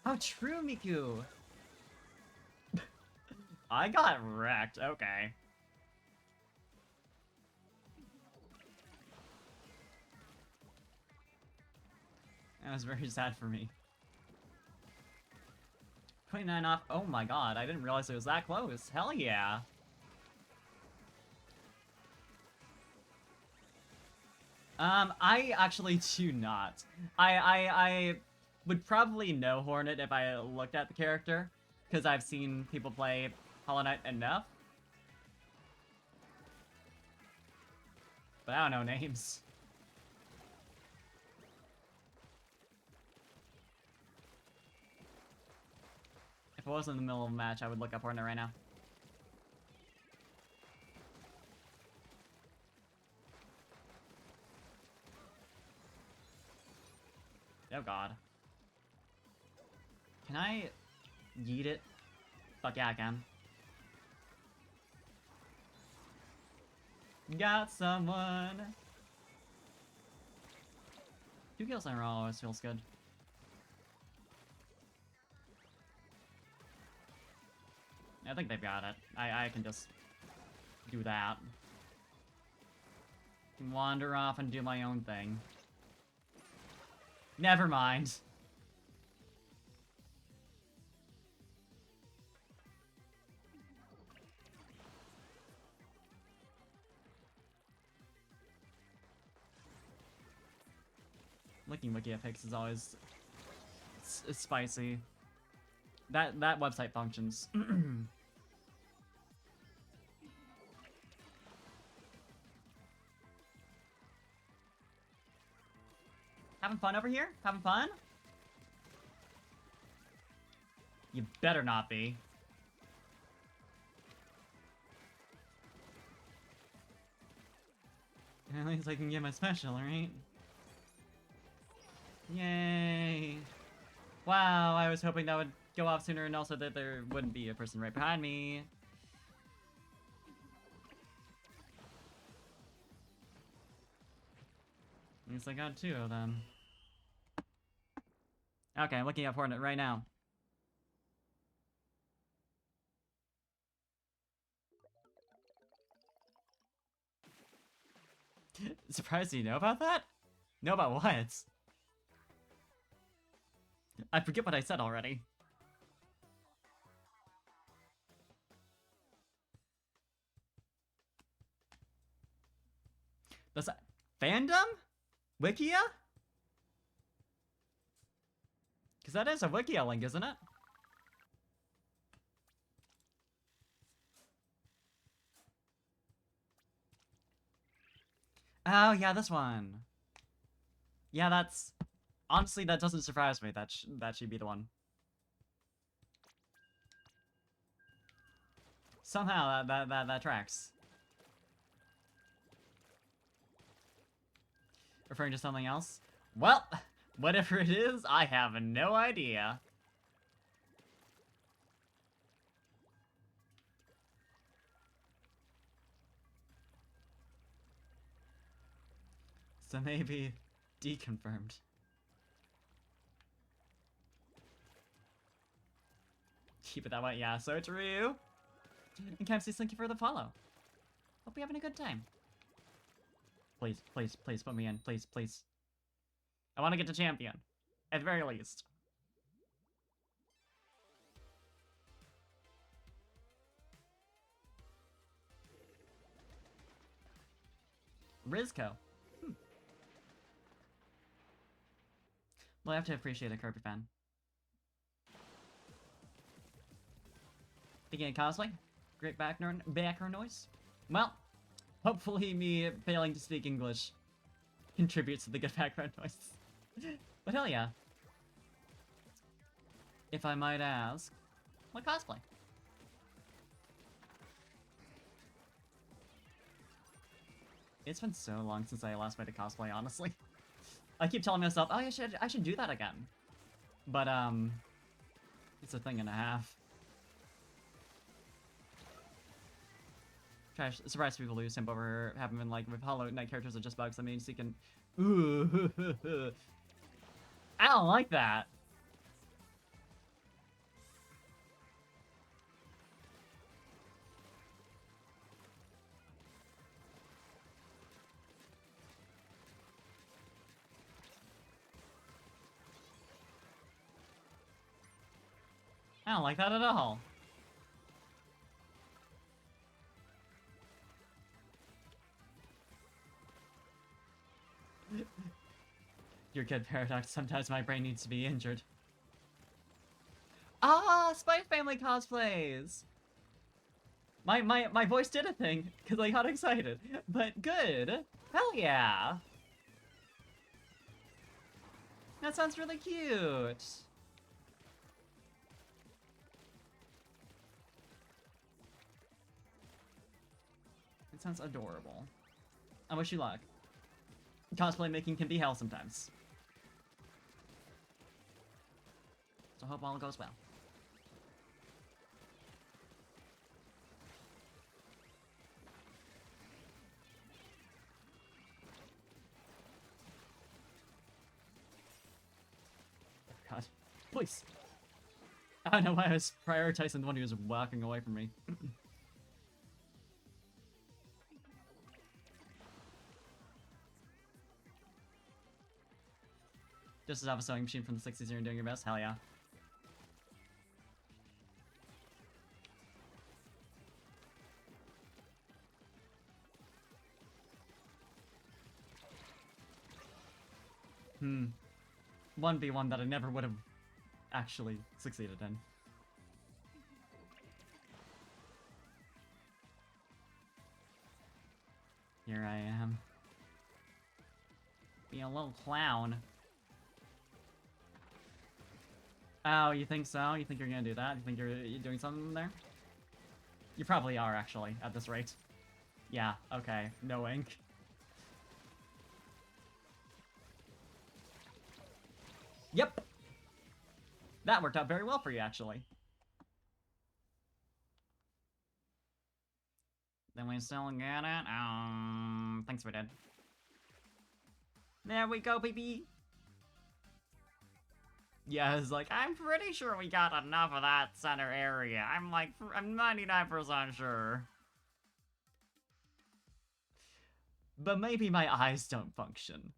How true, Miku! I got wrecked, okay. That was very sad for me. 29 off, oh my god, I didn't realize it was that close. Hell yeah! I actually do not. I would probably know Hornet if I looked at the character, because I've seen people play Hollow Knight enough. But I don't know names. If I was in the middle of a match, I would look up Hornet right now. Oh god. Can I yeet it? Fuck yeah, I can. Got someone! 2 kills in a row always feels good. I think they've got it. I can just do that. Wander off and do my own thing. Never mind. Looking wiki at pics is always it's spicy. That website functions. Having fun over here? Having fun? You better not be. At least I can get my special, right? Yay! Wow, I was hoping that would go off sooner and also that there wouldn't be a person right behind me. At least I got 2 of them. Okay, I'm looking at Hornet right now. Surprised you know about that? Know about what? I forget what I said already. That's a fandom? Wikia? Because that is a Wikia link, isn't it? Oh, yeah, this one. Yeah, that's... Honestly, that doesn't surprise me. That should be the one. Somehow, that tracks. Referring to something else? Well, whatever it is, I have no idea. So maybe deconfirmed. Keep it that way, yeah, so true. And Campsies, thank you for the follow. Hope you're having a good time. Please, please, please put me in. Please, please. I want to get to champion. At the very least. Rizco. Well, I have to appreciate a Kirby fan. Thinking of cosplay? Great background noise? Well, hopefully me failing to speak English contributes to the good background noise. But hell yeah. If I might ask, what cosplay? It's been so long since I last made a cosplay, honestly. I keep telling myself, oh, I should do that again. But, it's a thing and a half. Trash, surprised people lose him over having been like with Hollow Knight characters are just bugs. That means he can. Ooh, I don't like that. I don't like that at all. Your good paradox. Sometimes my brain needs to be injured. Ah, Spy Family cosplays. My voice did a thing because I got excited. But good. Hell yeah. That sounds really cute. It sounds adorable. I wish you luck. Cosplay making can be hell sometimes. So hope all goes well. God. Please. I don't know why I was prioritizing the one who was walking away from me. Just as I have a sewing machine from the 60s, you're doing your best? Hell yeah. Hmm. 1v1 that I never would have actually succeeded in. Here I am. Being a little clown. Oh, you think so? You think you're gonna do that? You think you're doing something there? You probably are, actually, at this rate. Yeah, okay. No ink. Yep! That worked out very well for you, actually. Then we still get it? Thanks we did. There we go, baby! Yeah, it's like, I'm pretty sure we got enough of that center area. I'm 99% sure. But maybe my eyes don't function.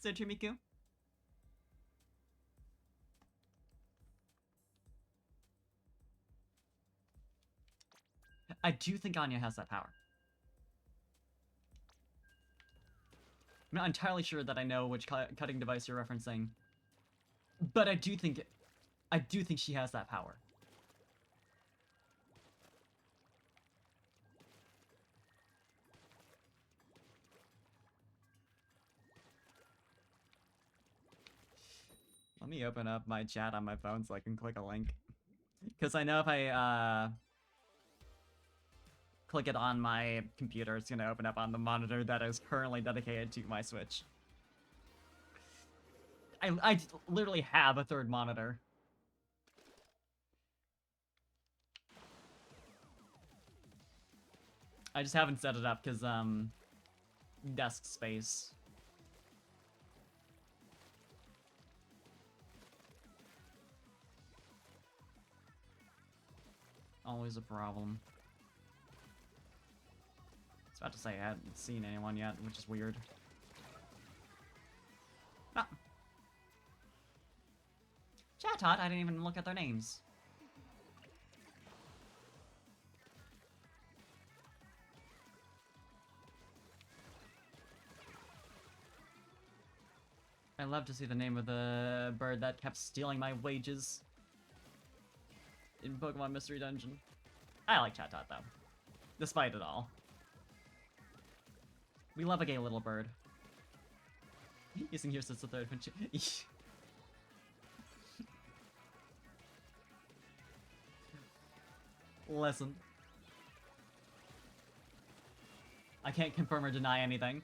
Kitsune Miku. I do think Anya has that power. I'm not entirely sure that I know which cutting device you're referencing, but I do think she has that power. Let me open up my chat on my phone so I can click a link. Because I know if I click it on my computer, it's going to open up on the monitor that is currently dedicated to my Switch. I literally have a third monitor. I just haven't set it up because, desk space. Always a problem. I was about to say I hadn't seen anyone yet, which is weird. Ah. Chatot, I didn't even look at their names. I'd love to see the name of the bird that kept stealing my wages in Pokemon Mystery Dungeon. I like Chatot, though. Despite it all. We love a gay little bird. Using here since the third one. Listen. I can't confirm or deny anything.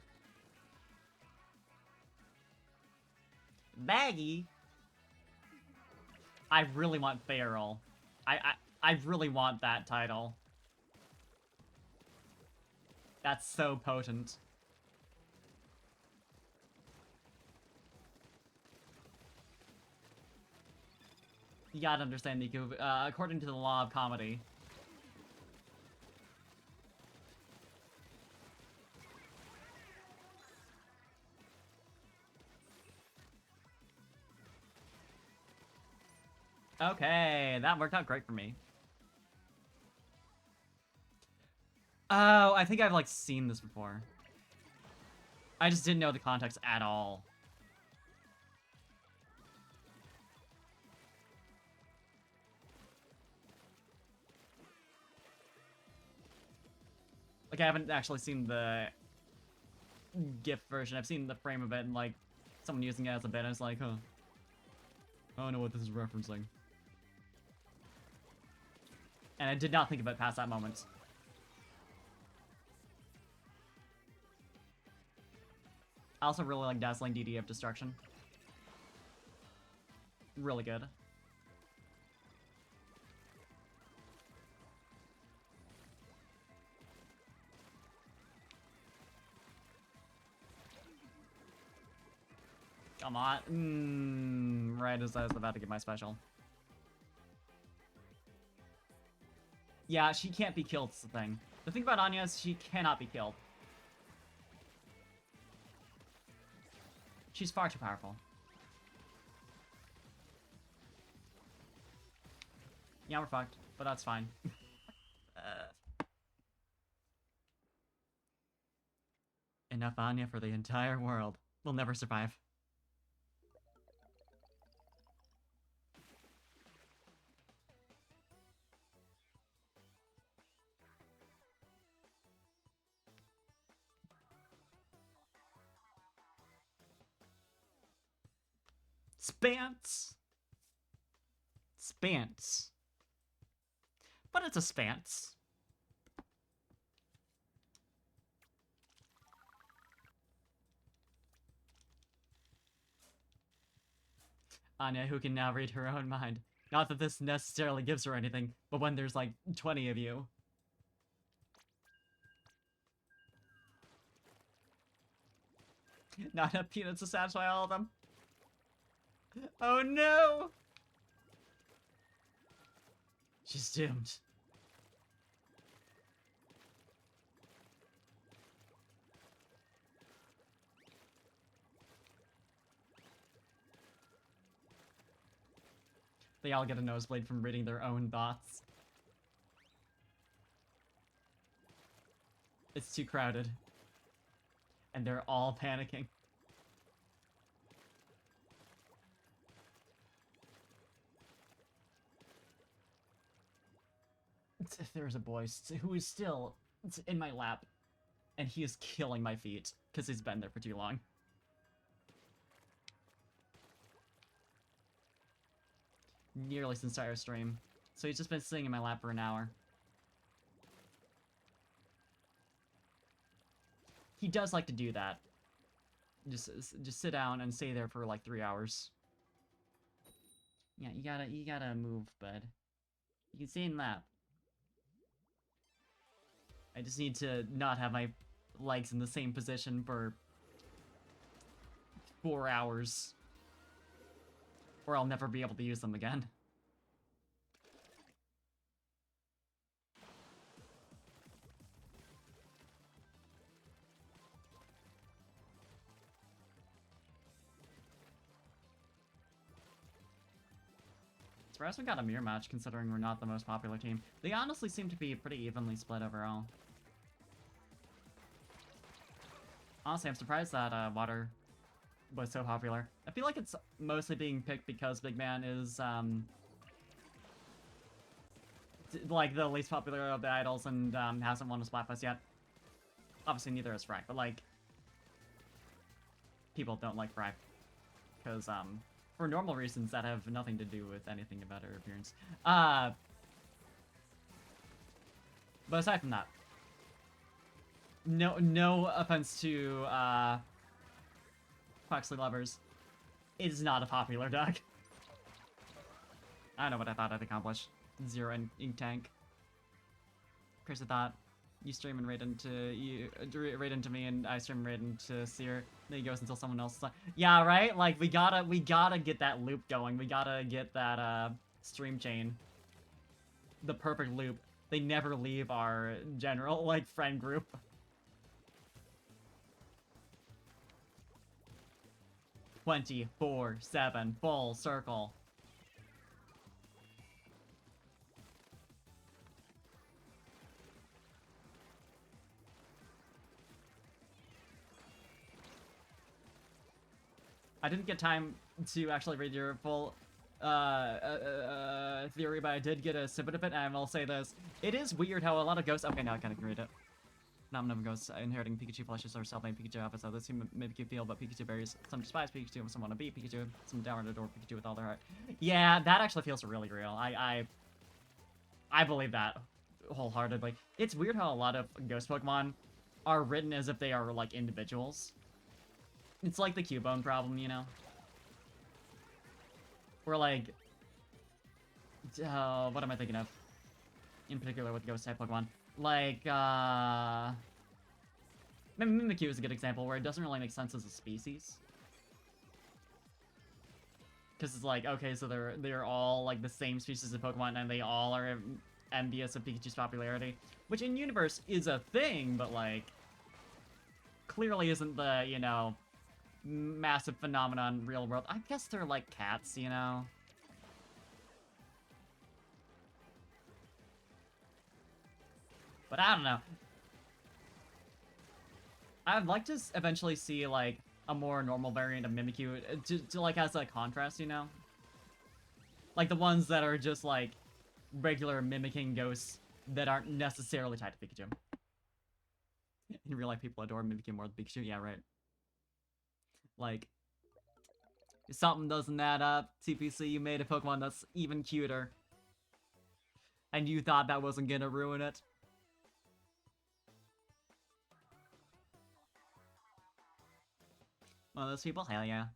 Baggy? I really want Feral. I really want that title. That's so potent. You gotta understand, Niku, according to the law of comedy. Okay, that worked out great for me. Oh, I think I've, like, seen this before. I just didn't know the context at all. Like, I haven't actually seen the GIF version. I've seen the frame of it and, like, someone using it as a bit, and it's like, huh. I don't know what this is referencing. And I did not think of it past that moment. I also really like Dazzling DD of Destruction. Really good. Come on. Right as I was about to get my special. Yeah, she can't be killed, is the thing. The thing about Anya is she cannot be killed. She's far too powerful. Yeah, we're fucked, but that's fine. Enough Anya for the entire world. We'll never survive. Spance! Spance. But it's a Spance. Anya, who can now read her own mind. Not that this necessarily gives her anything, but when there's like 20 of you. Not enough peanuts to satisfy all of them. Oh no! She's doomed. They all get a nosebleed from reading their own thoughts. It's too crowded. And they're all panicking. If there's a boy who is still in my lap, and he is killing my feet, because he's been there for too long. Nearly since our stream. So he's just been sitting in my lap for an hour. He does like to do that. Just sit down and stay there for like 3 hours. Yeah, you gotta move, bud. You can stay in lap. I just need to not have my legs in the same position for 4 hours. Or I'll never be able to use them again. Surprised we got a mirror match considering we're not the most popular team. They honestly seem to be pretty evenly split overall. Honestly, I'm surprised that water was so popular. I feel like it's mostly being picked because Big Man is, like, the least popular of the idols and, hasn't won a Splatfest yet. Obviously, neither is Frag, but, like, people don't like Frag. Because, for normal reasons that have nothing to do with anything about her appearance. But aside from that, no offense to, Quaxley lovers, it is not a popular deck. I don't know what I thought I'd accomplish. 0 ink tank. Crazy thought. You stream and raid into me, and I stream and raid into Seer. Then he goes until someone else is like, yeah, right? Like, we gotta get that loop going. We gotta get that, stream chain. The perfect loop. They never leave our general, like, friend group. "24/7 full circle." I didn't get time to actually read your full theory, but I did get a snippet of it, and I will say this. It is weird how a lot of ghosts... Okay, now I kind of read it. Not enough ghosts inheriting Pikachu flushes or self-made Pikachu outfits. So this seem make you feel, but Pikachu berries. Some despise Pikachu, some want to be Pikachu, some down adore Pikachu with all their heart. Yeah, that actually feels really real. I believe that wholeheartedly. It's weird how a lot of ghost Pokemon are written as if they are, like, individuals. It's like the Cubone problem, you know? We're like... what am I thinking of? In particular with ghost-type Pokemon. Like, Mimikyu is a good example where it doesn't really make sense as a species. Because it's like, okay, so they're all, like, the same species of Pokemon, and they all are envious of Pikachu's popularity. Which in universe is a thing, but, like... clearly isn't the, you know... massive phenomenon in real world. I guess they're like cats, you know? But I don't know. I'd like to eventually see, like, a more normal variant of Mimikyu to like, as a contrast, you know? Like, the ones that are just, like, regular mimicking ghosts that aren't necessarily tied to Pikachu. In real life, people adore Mimikyu more than Pikachu. Yeah, right. Like, if something doesn't add up, TPC, you made a Pokemon that's even cuter. And you thought that wasn't gonna ruin it? One of those people? Hell yeah.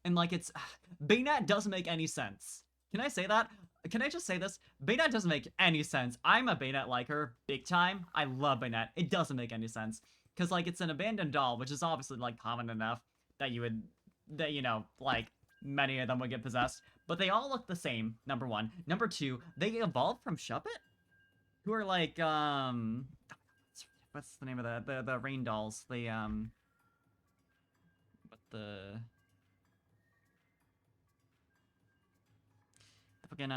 And, like, it's... Banette doesn't make any sense. Can I say that? Can I just say this? Banette doesn't make any sense. I'm a Banette liker, big time. I love Banette. It doesn't make any sense. Because, like, it's an abandoned doll, which is obviously, like, common enough that you would... that, you know, like, many of them would get possessed. But they all look the same, number one. Number two, they evolved from Shuppet? Who are, like, what's the name of the rain dolls? The, fucking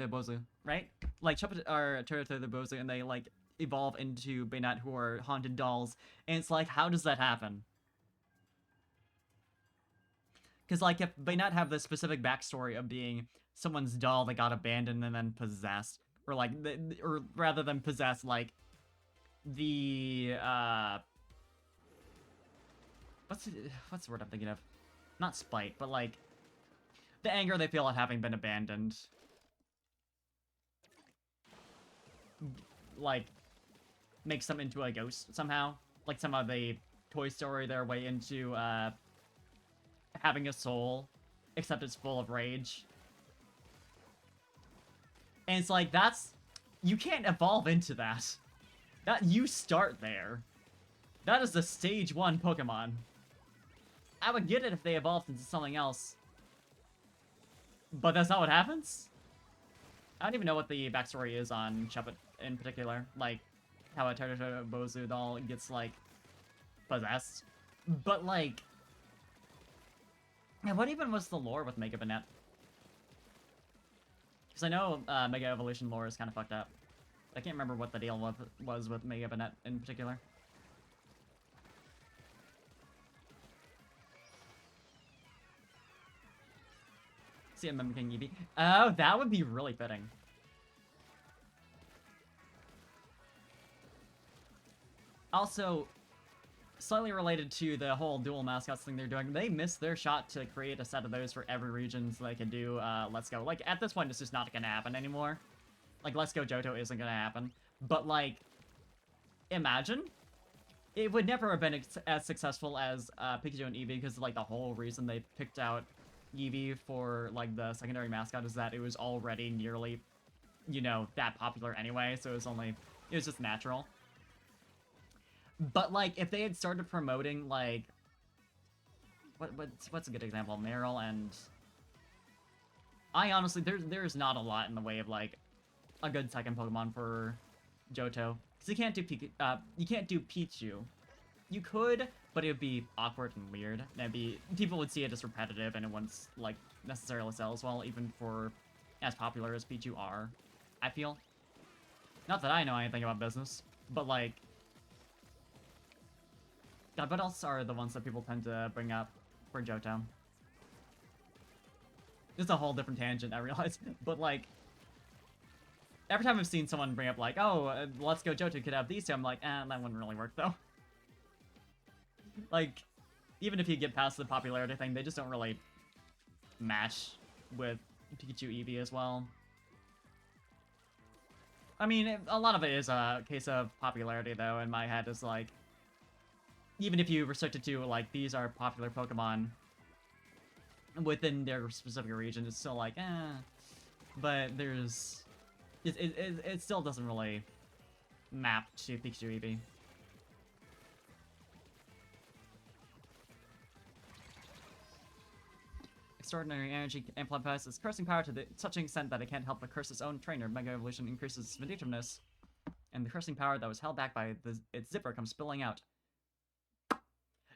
Bozu, right? Like Chupa are Bozu, and they like evolve into Bayonet, who are haunted dolls, and it's like, how does that happen? Because like if Bayonet have the specific backstory of being someone's doll that got abandoned and then possessed, or like, or rather than possessed, like the what's the word I'm thinking of? Not spite, but like the anger they feel at having been abandoned. Like, makes them into a ghost somehow. Like somehow they Toy Story their way into having a soul, except it's full of rage. And it's like, you can't evolve into that. You start there. That is the stage 1 Pokemon. I would get it if they evolved into something else. But that's not what happens? I don't even know what the backstory is on Chupa in particular. Like, how a Bozu doll gets, like, possessed. But, like... yeah, what even was the lore with Mega Banette? Because I know Mega Evolution lore is kind of fucked up. I can't remember what the deal was with Mega Banette in particular. See him mimicking Eevee. Oh, that would be really fitting. Also, slightly related to the whole dual mascots thing they're doing, they missed their shot to create a set of those for every region so they could do Let's Go. Like, at this point, it's just not gonna happen anymore. Like, Let's Go Johto isn't gonna happen. But, like, imagine. It would never have been as successful as Pikachu and Eevee, because, like, the whole reason they picked out Eevee for, like, the secondary mascot is that it was already nearly, you know, that popular anyway, so it was just natural. But, like, if they had started promoting, like... What's a good example? Meryl and... I honestly... There's not a lot in the way of, like, a good second Pokemon for Johto. Because you can't do Pichu. You could, but it would be awkward and weird. People would see it as repetitive, and it wouldn't, like, necessarily sell as well, even for as popular as Pichu are, I feel. Not that I know anything about business, but, like... God, what else are the ones that people tend to bring up for Johto? It's a whole different tangent, I realize. But, like, every time I've seen someone bring up, like, oh, Let's Go Johto could have these two, I'm like, that wouldn't really work, though. Like, even if you get past the popularity thing, they just don't really match with Pikachu Eevee as well. I mean, a lot of it is a case of popularity, though, in my head, is like, even if you restrict it to, like, these are popular Pokemon within their specific region, it's still like, but there's... It still doesn't really map to Pikachu Eevee. Extraordinary energy amplifies its cursing power to such an extent that it can't help but curse its own trainer. Mega Evolution increases its vindictiveness, and the cursing power that was held back by its zipper comes spilling out.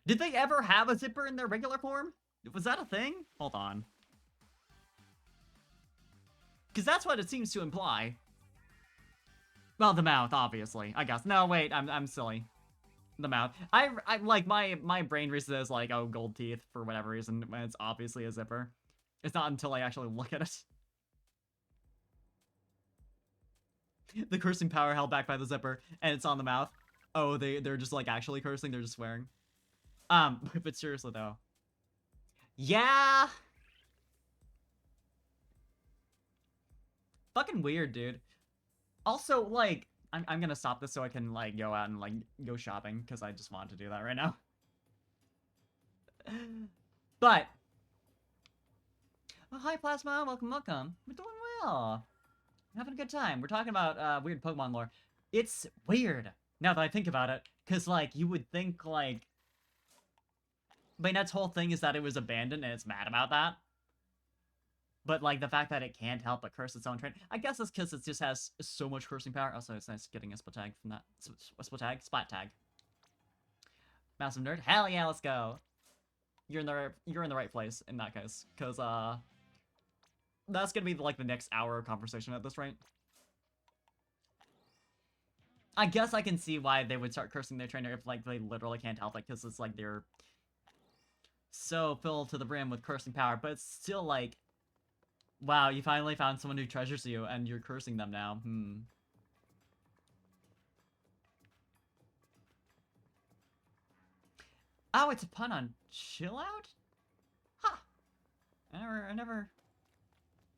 Did they ever have a zipper in their regular form? Was that a thing? Hold on. Because that's what it seems to imply. Well, the mouth, obviously, I guess. No, wait, I'm silly. The mouth. I like, my brain reads it as, like, oh, gold teeth, for whatever reason, when it's obviously a zipper. It's not until I actually look at it. The cursing power held back by the zipper, and it's on the mouth. Oh, they're just, like, actually cursing, they're just swearing. But seriously, though. Yeah! Fucking weird, dude. Also, like, I'm gonna stop this so I can, like, go out and, like, go shopping, because I just want to do that right now. But... oh, hi, Plasma. Welcome, welcome. We're doing well. Having a good time. We're talking about, weird Pokemon lore. It's weird, now that I think about it, because, like, you would think, like... Bayonet's whole thing is that it was abandoned, and it's mad about that. But, like, the fact that it can't help but curse its own train, I guess it's because it just has so much cursing power. Also, it's nice getting a split tag from that. A split tag? Splat tag. Massive nerd? Hell yeah, let's go. You're in the right place in that case. Because, That's gonna be like the next hour of conversation at this rate. I guess I can see why they would start cursing their trainer if like they literally can't help it, because it's like they're so filled to the brim with cursing power, but it's still like, wow, you finally found someone who treasures you and you're cursing them now. Oh, it's a pun on chill out? Huh. I never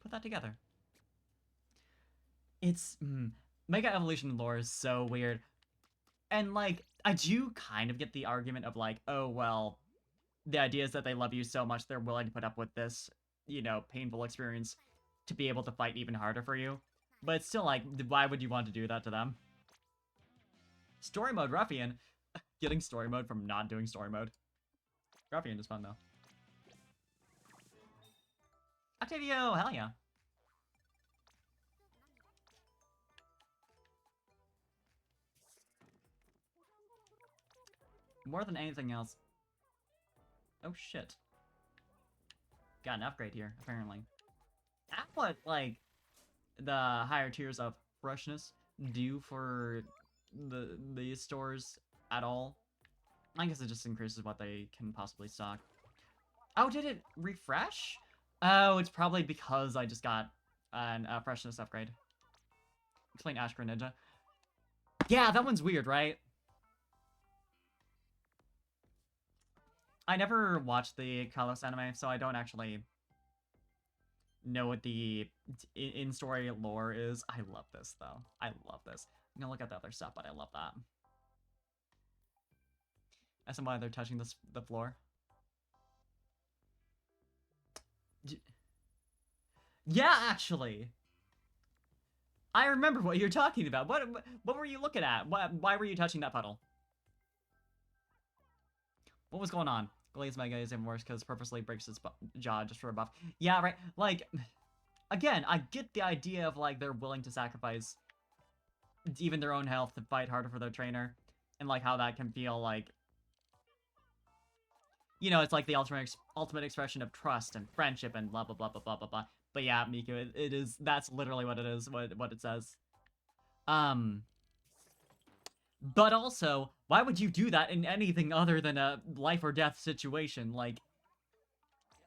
put that together. It's, Mega Evolution lore is so weird. And, like, I do kind of get the argument of, like, oh, well, the idea is that they love you so much they're willing to put up with this, you know, painful experience to be able to fight even harder for you. But it's still, like, why would you want to do that to them? Story mode Ruffian. Getting story mode from not doing story mode. Ruffian is fun, though. Octavio, hell yeah. More than anything else. Oh shit. Got an upgrade here, apparently. That's what, like, the higher tiers of freshness do for these stores at all. I guess it just increases what they can possibly stock. Oh, did it refresh? Oh, it's probably because I just got a freshness upgrade. Explain Ash Greninja. Yeah, that one's weird, right? I never watched the Kalos anime, so I don't actually know what the in-story lore is. I love this, though. I love this. I'm gonna look at the other stuff, but I love that. As and why they're touching the floor. Yeah, actually. I remember what you're talking about. What were you looking at? Why were you touching that puddle? What was going on? Glaze Mega is even worse because purposely breaks its jaw just for a buff. Yeah, right. Like, again, I get the idea of, like, they're willing to sacrifice even their own health to fight harder for their trainer. And, like, how that can feel like... You know, it's like the ultimate expression of trust and friendship and blah, blah, blah, blah, blah, blah, blah. But yeah, Miku, it is... That's literally what it is, what it says. But also, why would you do that in anything other than a life or death situation? Like,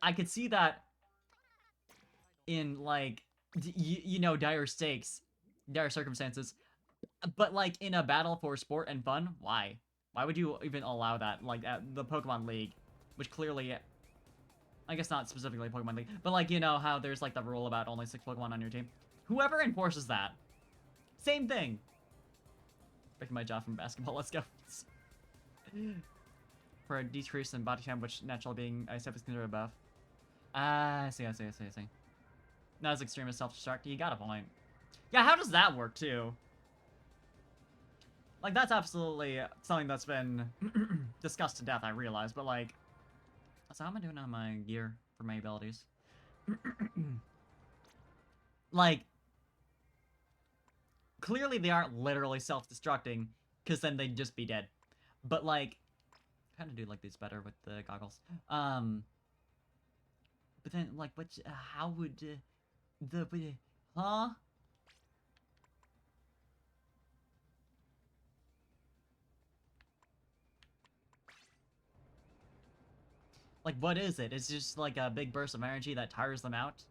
I could see that in, like, you know, dire stakes, dire circumstances. But, like, in a battle for sport and fun, why? Why would you even allow that? Like, at the Pokemon League, which clearly... I guess not specifically Pokemon League, but, like, you know how there's, like, the rule about only 6 Pokemon on your team? Whoever enforces that, same thing. Breaking my jaw from basketball, let's go. For a decrease in body temp, which natural being Ice type is considered a buff. I see. Not as extreme as self-destruct. You got a point. Yeah, how does that work, too? Like, that's absolutely something that's been discussed to death, I realize, but, like... So how am I doing on my gear for my abilities? Like... Clearly they aren't literally self-destructing, because then they'd just be dead. But, like... I kind of do like these better with the goggles. But then, like, what... how would... huh? Like, what is it? It's just, like, a big burst of energy that tires them out?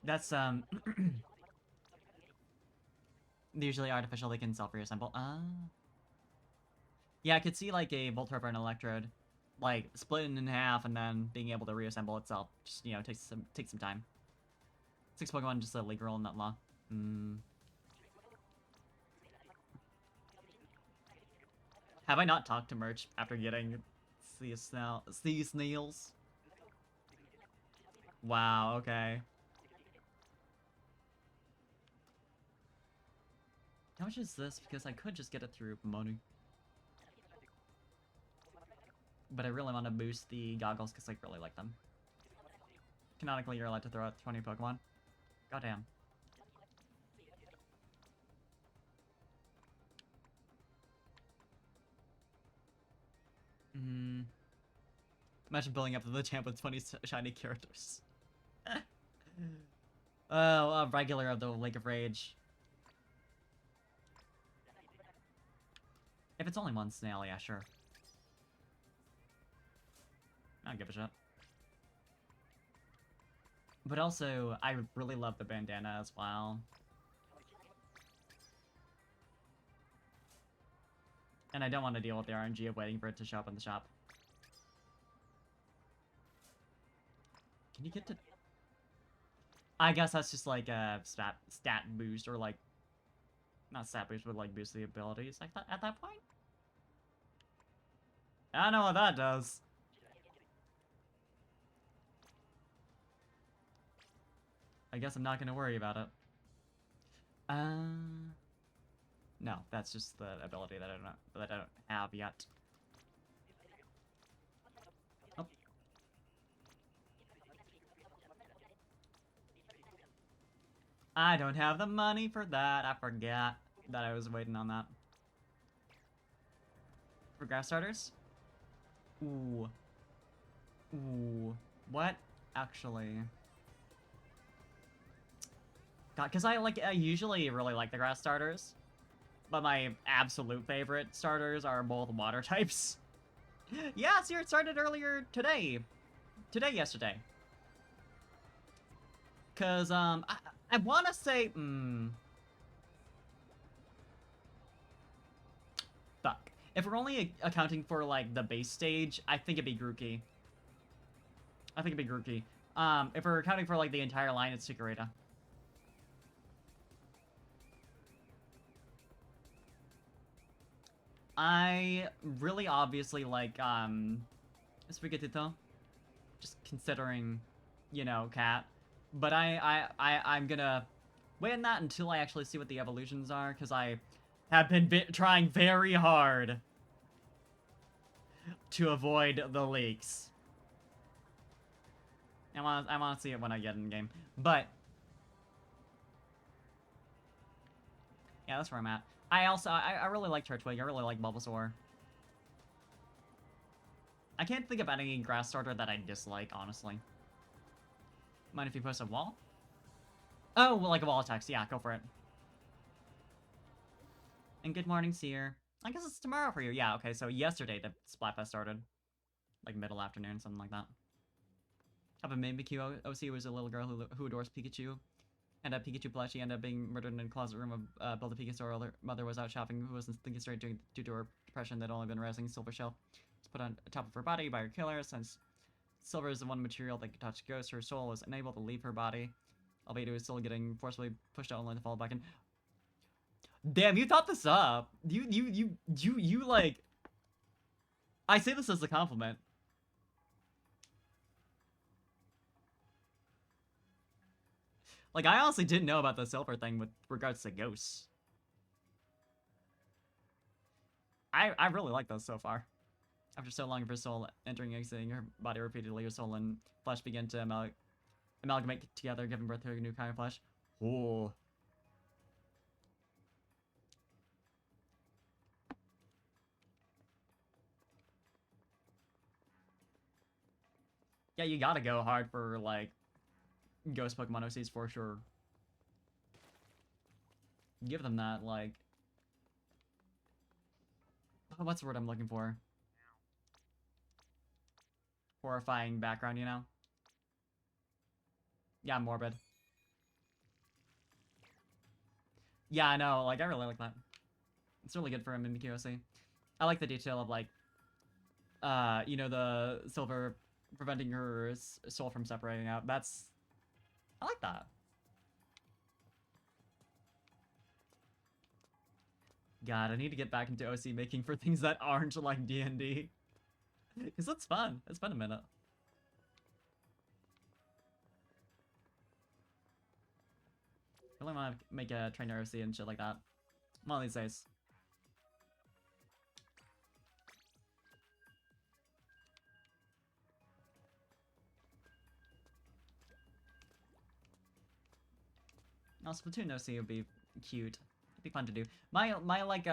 That's, usually artificial, they can self-reassemble. Yeah, I could see, like, a Voltorb and Electrode, like, splitting in half and then being able to reassemble itself. Just, you know, takes some time. 6 Pokemon, just a league rule, not law. Have I not talked to Merch after getting sea snails? Wow, okay. How much is this? Because I could just get it through money. But I really want to boost the goggles because I really like them. Canonically, you're allowed to throw out 20 Pokemon. Goddamn. Imagine building up to the champ with 20 shiny characters. Oh, a regular of the Lake of Rage. If it's only one snail, yeah, sure. I don't give a shit. But also, I really love the bandana as well. And I don't want to deal with the RNG of waiting for it to show up in the shop. Can you get to... I guess that's just like a stat boost, or like... Not stat boost, but like boost the abilities like that at that point? I don't know what that does. I guess I'm not gonna worry about it. No, that's just the ability that I don't have yet. Oh. I don't have the money for that. I forgot that I was waiting on that. For grass starters? Ooh. Ooh. What? Actually... God, because I usually really like the grass starters. But my absolute favorite starters are both water types. Yeah, see, it started earlier today. Yesterday. Because, I want to say, fuck. If we're only accounting for, like, the base stage, I think it'd be Grookey. If we're accounting for, like, the entire line, it's Chikorita. I really obviously like, sprigatito. Just considering, you know, cat. But I'm gonna wait on that until I actually see what the evolutions are, because I have been trying very hard to avoid the leaks. I wanna see it when I get in game. But yeah, that's where I'm at. I really like Turtwig. I really like Bulbasaur. I can't think of any grass starter that I dislike, honestly. Mind if you post a wall? Oh, well, like a wall text. Yeah, go for it. And good morning, Seer. I guess it's tomorrow for you. Yeah, okay, so yesterday the Splatfest started. Like middle afternoon, something like that. Up in Mimikyu OC was a little girl who adores Pikachu. And a Pikachu plushie ended up being murdered in a closet room of Build a Pikachu store. Her mother was out shopping, who wasn't thinking straight due to her depression that had only been rising. Silver shell was put on top of her body by her killer. Since silver is the one material that could touch ghosts, her soul was unable to leave her body. Albeit it was still getting forcibly pushed out only to fall back in. Damn, you thought this up. You like... I say this as a compliment. Like, I honestly didn't know about the silver thing with regards to ghosts. I really like those so far. After so long of her soul entering and exiting her body repeatedly, her soul and flesh began to amalgamate together, giving birth to a new kind of flesh. Ooh. Yeah, you gotta go hard for, like, ghost Pokemon OCs for sure. Give them that, like... What's the word I'm looking for? Horrifying background, you know? Yeah, morbid. Yeah, I know, like, I really like that. It's really good for a Mimikyu OC. I like the detail of, like, you know, the silver preventing her soul from separating out. That's... I like that. God, I need to get back into OC making for things that aren't like D&D. Because it's fun. It's been a minute. I really want to make a trainer OC and shit like that. One of these days. No, Splatoon OC would be cute. It'd be fun to do. My like,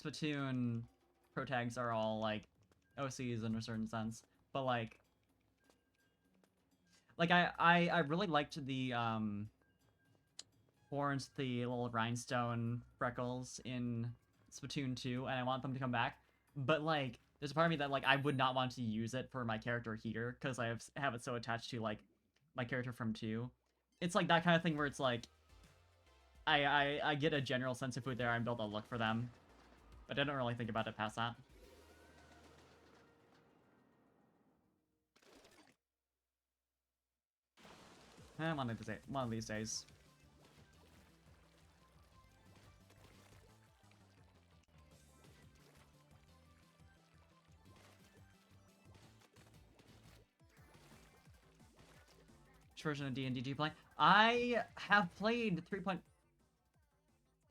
Splatoon pro tags are all, like, OCs in a certain sense. But like I really liked the horns, the little rhinestone freckles in Splatoon 2, and I want them to come back. But like, there's a part of me that like I would not want to use it for my character here because I have it so attached to like my character from 2. It's like that kind of thing where it's like I get a general sense of who they are and build a look for them, but I don't really think about it past that. One of these days. Which version of D&D do you play? I have played 3.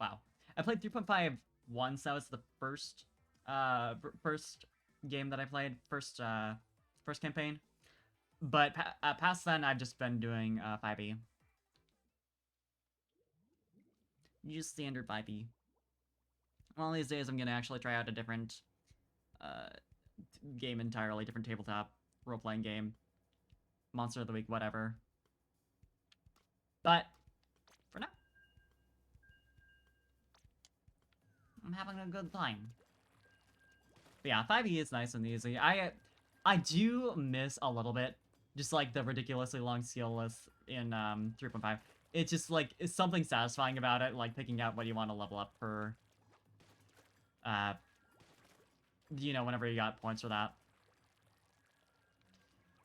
Wow. I played 3.5 once. That was the first game that I played. First campaign. But past then, I've just been doing 5e. Just standard 5e. One of these days, I'm gonna actually try out a different game entirely, different tabletop role-playing game. Monster of the Week, whatever. But for now, I'm having a good time. But yeah, 5e is nice and easy. I do miss a little bit just like the ridiculously long skill list in 3.5. It's just like it's something satisfying about it, like picking out what you want to level up for. You know, whenever you got points for that.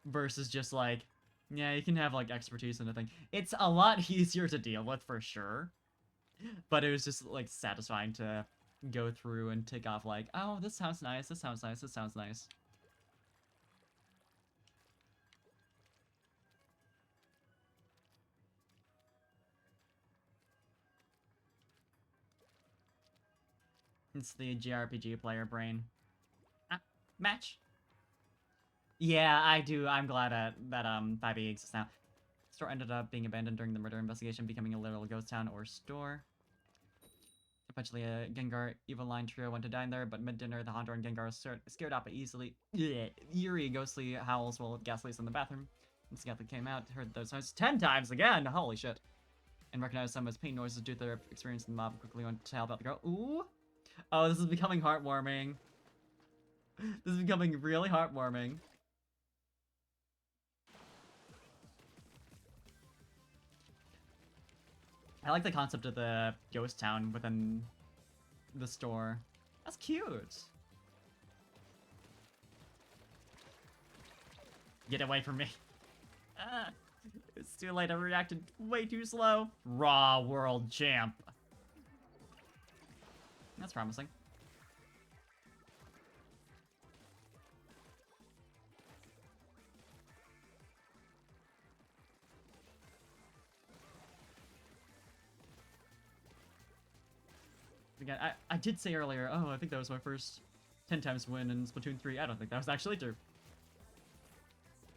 Versus just like, yeah, you can have like expertise in a thing. It's a lot easier to deal with for sure. But it was just like satisfying to go through and tick off like, oh, this sounds nice, this sounds nice, this sounds nice. It's the JRPG player brain. Match? Yeah, I do. I'm glad that 5e exists now. Store ended up being abandoned during the murder investigation, becoming a literal ghost town or store. Eventually, a Gengar Evil-Line trio went to dine there, but mid-dinner, the Honda and Gengar were scared off by eerie, ghostly howls while Ghastly's in the bathroom. Once Ghastly came out, heard those noises 10 times again! Holy shit. And recognized some as pain noises due to their experience in the mob, quickly went to tell about the girl. Ooh! Oh, this is becoming heartwarming. This is becoming really heartwarming. I like the concept of the ghost town within the store. That's cute. Get away from me. It's too late. I reacted way too slow. Raw world champ. That's promising. Again, I did say earlier, oh, I think that was my first 10 times win in Splatoon 3. I don't think that was actually true.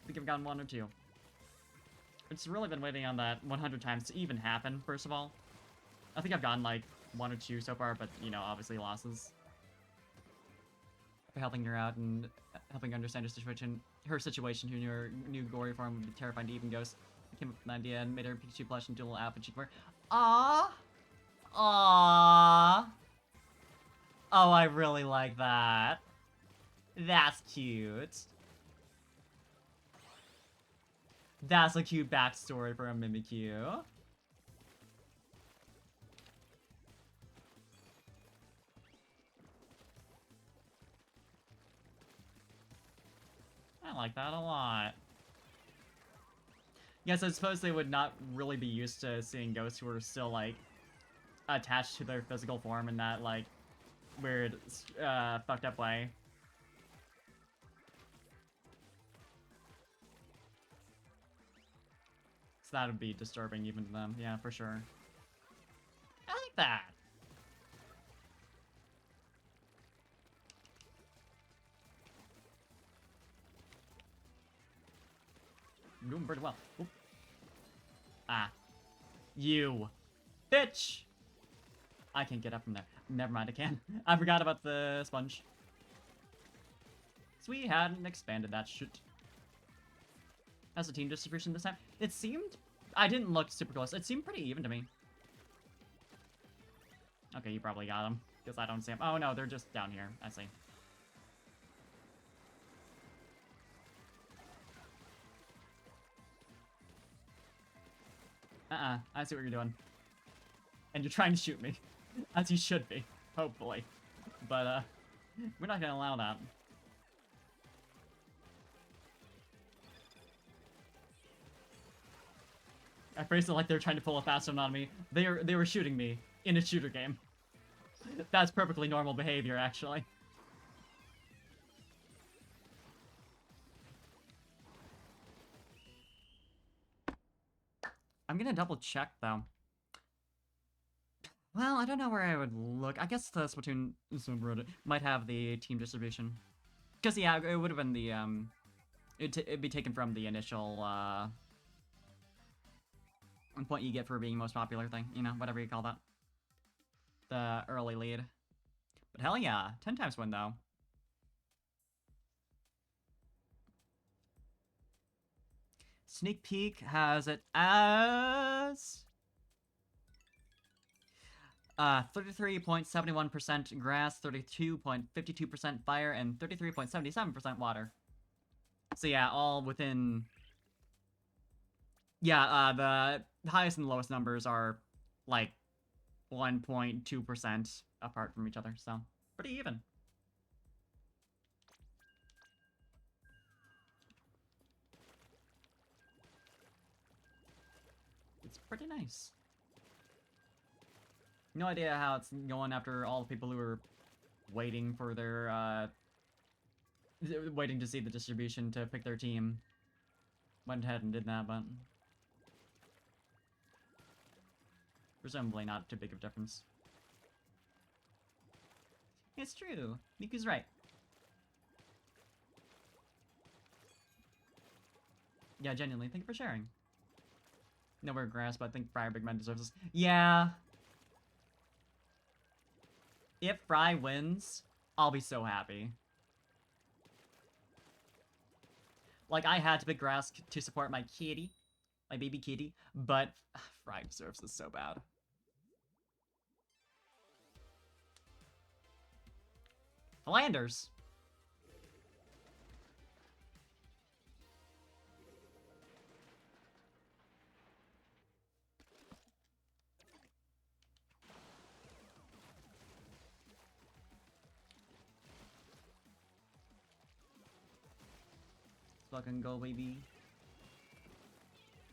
I think I've gotten 1 or 2. It's really been waiting on that 100 times to even happen, first of all. I think I've gotten like 1 or 2 so far, but, you know, obviously losses. For helping her out and helping her understand her situation, who knew her new gory form would be terrifying to even ghosts. I came up with an idea and made her Pikachu plush into a little outfit she'd wear. Aww! Aww. Oh, I really like that. That's cute. That's a cute backstory for a Mimikyu. I like that a lot. Yes, I suppose they would not really be used to seeing ghosts who are still, like, attached to their physical form in that, like, weird, fucked up way. So that would be disturbing even to them. Yeah, for sure. I like that. I'm doing pretty well. Oop. Ah. You. Bitch! I can't get up from there. Never mind, I can. I forgot about the sponge. So we hadn't expanded that shit. As a team distribution this time. It seemed... I didn't look super close. It seemed pretty even to me. Okay, you probably got them. Because I don't see them. Oh no, they're just down here. I see. I see what you're doing. And you're trying to shoot me. As you should be. Hopefully. But, we're not gonna allow that. I phrased it like they're trying to pull a fast one on me. They were shooting me in a shooter game. That's perfectly normal behavior, actually. I'm gonna double check, though. Well, I don't know where I would look. I guess the Splatoon subreddit might have the team distribution. Because, yeah, it would have been the, it'd be taken from the initial, point you get for being most popular thing. You know, whatever you call that. The early lead. But hell yeah, 10 times win, though. Sneak Peek has it as... 33.71% grass, 32.52% fire, and 33.77% water. So yeah, all within... Yeah, the highest and lowest numbers are, like, 1.2% apart from each other, so pretty even. It's pretty nice. No idea how it's going after all the people who are waiting for their, waiting to see the distribution to pick their team. Went ahead and did that, but... presumably not too big of a difference. It's true. Miku's right. Yeah, genuinely, thank you for sharing. Nowhere grass, but I think Friar Big Man deserves this. Yeah. If Fry wins, I'll be so happy. Like, I had to pick grass to support my kitty. My baby kitty. But Fry deserves this so bad. Flanders. Fucking go, baby.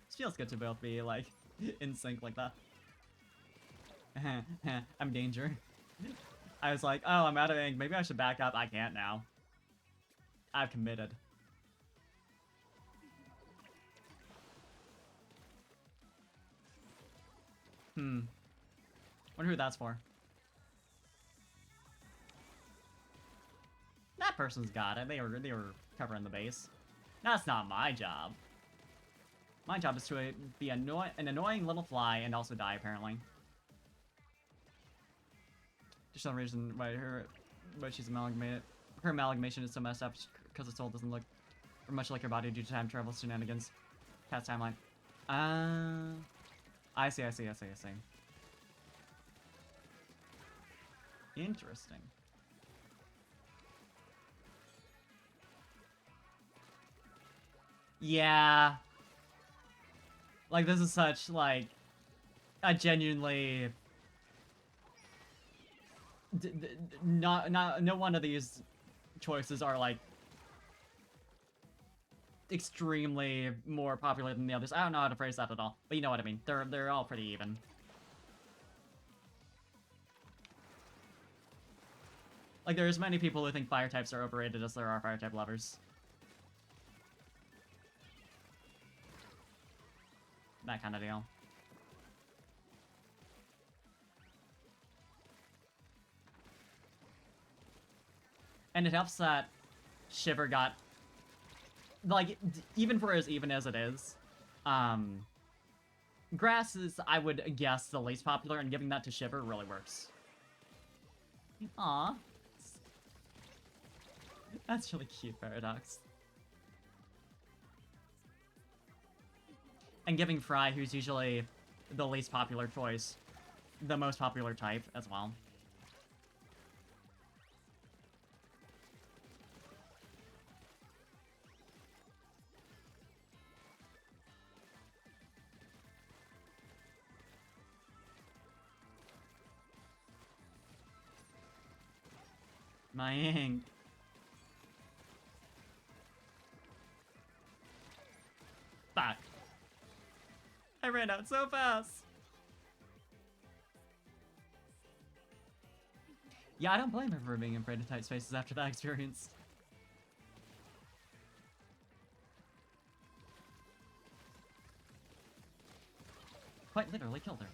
This feels good to both be, like, in sync like that. I'm danger. I was like, oh, I'm out of ink. Maybe I should back up. I can't now. I've committed. Wonder who that's for. That person's got it. They were covering the base. That's not my job. My job is to be an annoying little fly and also die, apparently. For some reason, why she's amalgamated. Her amalgamation is so messed up because the soul doesn't look much like her body due to time travel shenanigans. Past timeline. I see. Interesting. Yeah. Like, this is such, like, a genuinely... no one of these choices are, like, extremely more popular than the others. I don't know how to phrase that at all, but you know what I mean. They're all pretty even. Like, there's many people who think fire types are overrated as there are fire type lovers. That kind of deal. And it helps that Shiver got, like, even for as even as it is, grass is, I would guess, the least popular, and giving that to Shiver really works. Aww. That's really cute, Paradox. And giving Fry, who's usually the least popular choice, the most popular type as well. My ink. Fuck. I ran out so fast. Yeah, I don't blame her for being afraid of tight spaces after that experience. Quite literally killed her.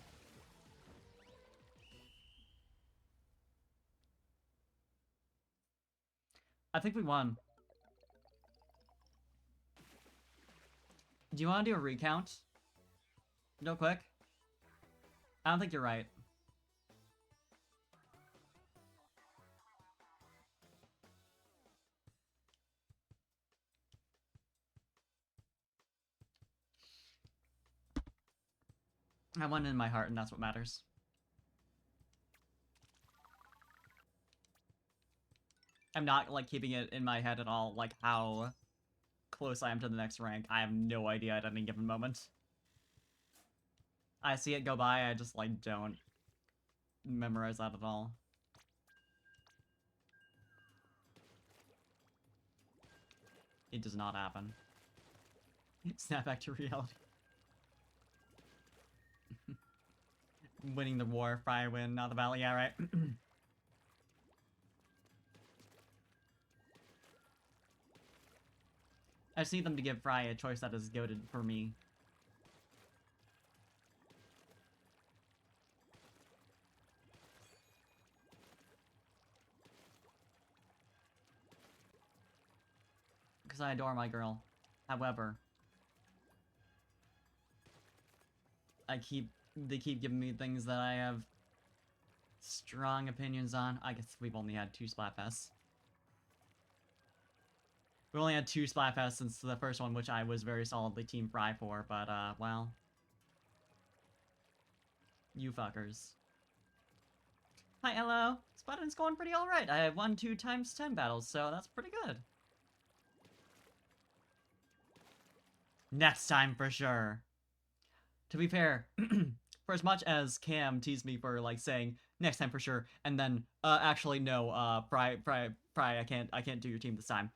I think we won. Do you want to do a recount? Real quick? I don't think you're right. I won in my heart, and that's what matters. I'm not, like, keeping it in my head at all, like, how close I am to the next rank. I have no idea at any given moment. I see it go by, I just, like, don't memorize that at all. It does not happen. Snap back to reality. Winning the war, Fry win, not the battle. Yeah, right. I just need them to give Fry a choice that is goated for me. Because I adore my girl. However, they keep giving me things that I have strong opinions on. I guess we've only had 2 Splatfests. We only had 2 Splatfests since the first one, which I was very solidly Team Fry for, but, well. You fuckers. Hi, hello. This button's going pretty alright. I have won 2 times 10 battles, so that's pretty good. Next time for sure. To be fair, for as much as Cam teased me for, like, saying next time for sure, and then, actually no, Fry, I can't do your team this time.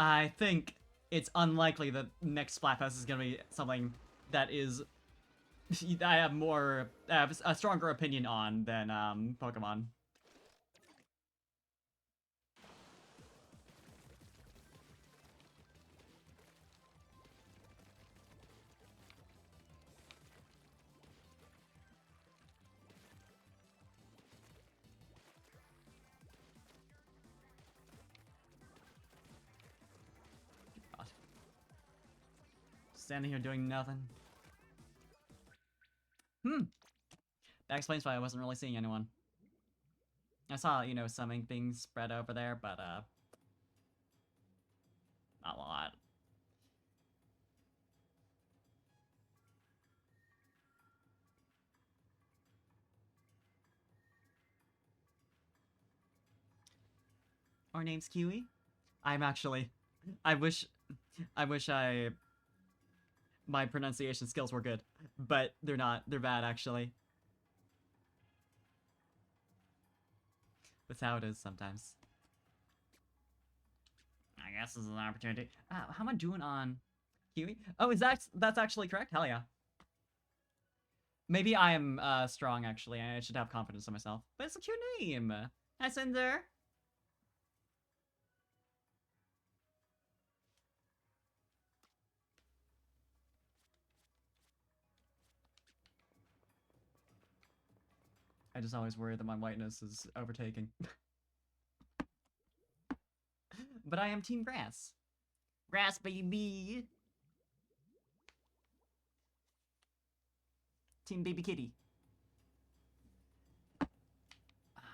I think it's unlikely that next Splatfest is gonna be something that is I have a stronger opinion on than Pokemon. God. Standing here doing nothing. That explains why I wasn't really seeing anyone. I saw, you know, some ink being spread over there, but, not a lot. Our name's Kiwi? I'm actually... I wish my pronunciation skills were good, but they're not. They're bad, actually. That's how it is sometimes. I guess this is an opportunity. How am I doing on Kiwi? Oh, that's actually correct? Hell yeah. Maybe I am strong, actually. I should have confidence in myself. But it's a cute name. Hi, Cinder. I just always worry that my whiteness is overtaking. But I am Team Grass. Grass, baby! Team Baby Kitty.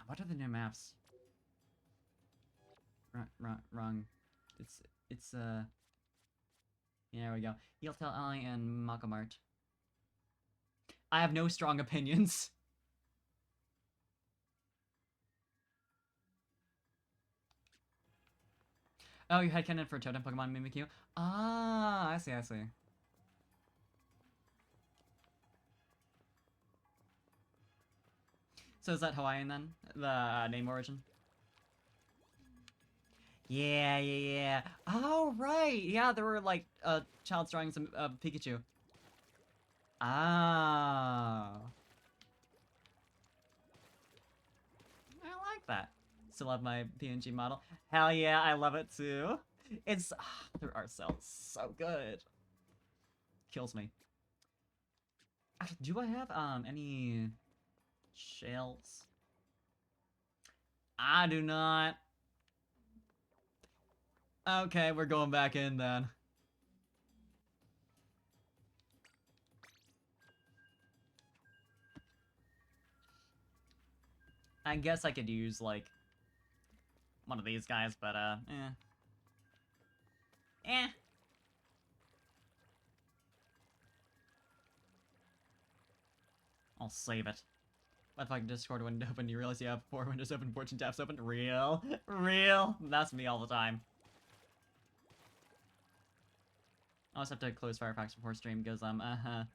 What are the new maps? Wrong. It's there we go. You'll tell I and Makamart. I have no strong opinions. Oh, you had Kennen for Totem Pokemon Mimikyu? Ah, I see. So is that Hawaiian then? The name origin? Yeah. Oh, right. Yeah, there were like child's drawings of Pikachu. Ah. I like that. Still have my PNG model. Hell yeah, I love it too. It's their art style is so good. Kills me. Do I have any shells? I do not. Okay, we're going back in then. I guess I could use like one of these guys, but eh. I'll save it. What if I can Discord window open, you realize you have 4 windows open, 14 tabs open? Real? That's me all the time. I always have to close Firefox before stream because my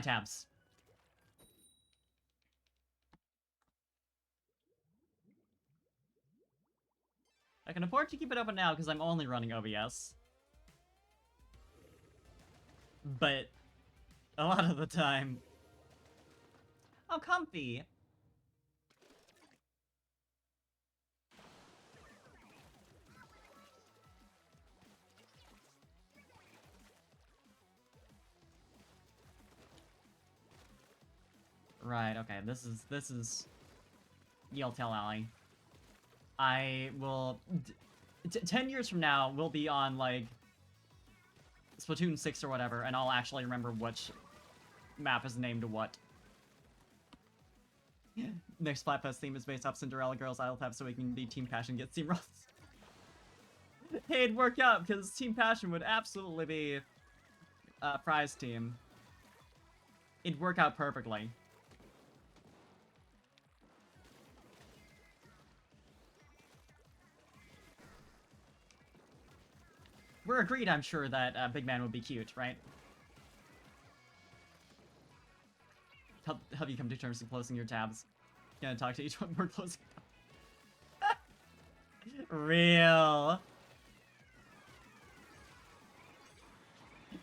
tabs. I can afford to keep it open now because I'm only running OBS. But a lot of the time... Oh, comfy! Right, okay, this is Yell Tell Alley. I will... 10 years from now, we'll be on, like, Splatoon 6 or whatever, and I'll actually remember which map is named what. Next Splatfest theme is based off Cinderella Girls I'll have so we can be Team Passion get Team Ross. Hey, it'd work out, because Team Passion would absolutely be a prize team. It'd work out perfectly. We're agreed, I'm sure, that Big Man would be cute, right? Help you come to terms with closing your tabs. Gonna talk to each one more closing. Real.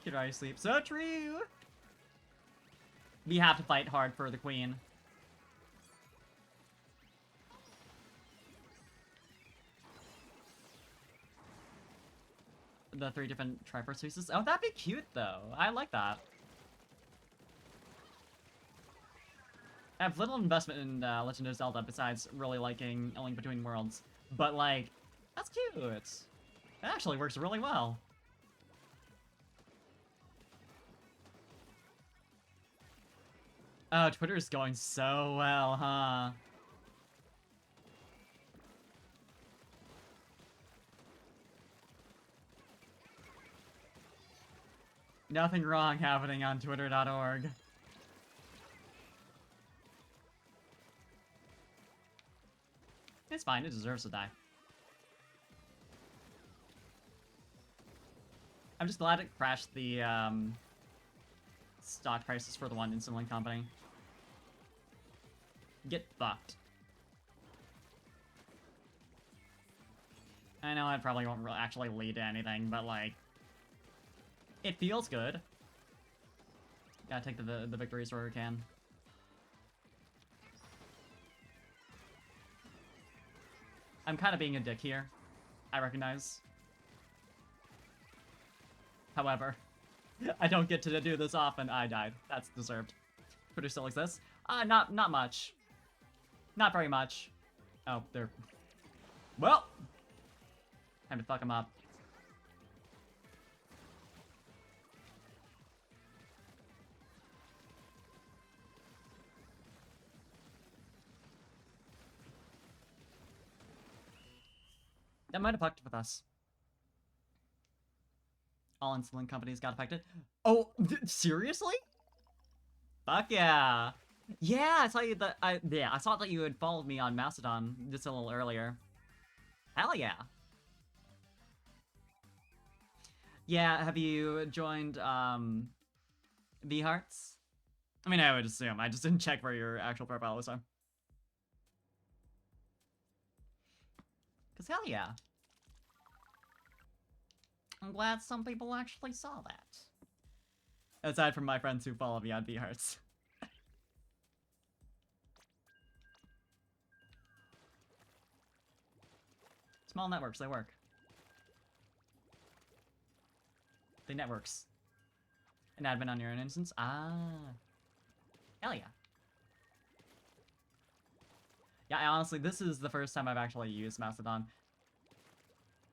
Get ready to sleep. So true. We have to fight hard for the queen. The 3 different Triforce pieces. Oh, that'd be cute though. I like that. I have little investment in Legend of Zelda besides really liking A Link Between Worlds. But, like, that's cute. It actually works really well. Oh, Twitter's going so well, huh? Nothing wrong happening on Twitter.org. It's fine, it deserves to die. I'm just glad it crashed the stock prices for the one Insulin company. Get fucked. I know it probably won't actually lead to anything, but like, it feels good. Gotta take the victories where we can. I'm kind of being a dick here. I recognize. However, I don't get to do this often. I died. That's deserved. Twitter still exists? Not much. Not very much. Oh, they're... Well! Time to fuck them up. That might have fucked with us. All insulin companies got affected. Oh, seriously? Fuck yeah. Yeah, I saw you that I saw that you had followed me on Mastodon just a little earlier. Hell yeah. Yeah, have you joined V Hearts? I mean, I would assume. I just didn't check where your actual profile was on. Cause hell yeah. I'm glad some people actually saw that. Aside from my friends who follow me on V Hearts. Small networks, they work. They networks. An admin on your own instance? Ah. Hell yeah. Yeah, honestly, this is the first time I've actually used Mastodon.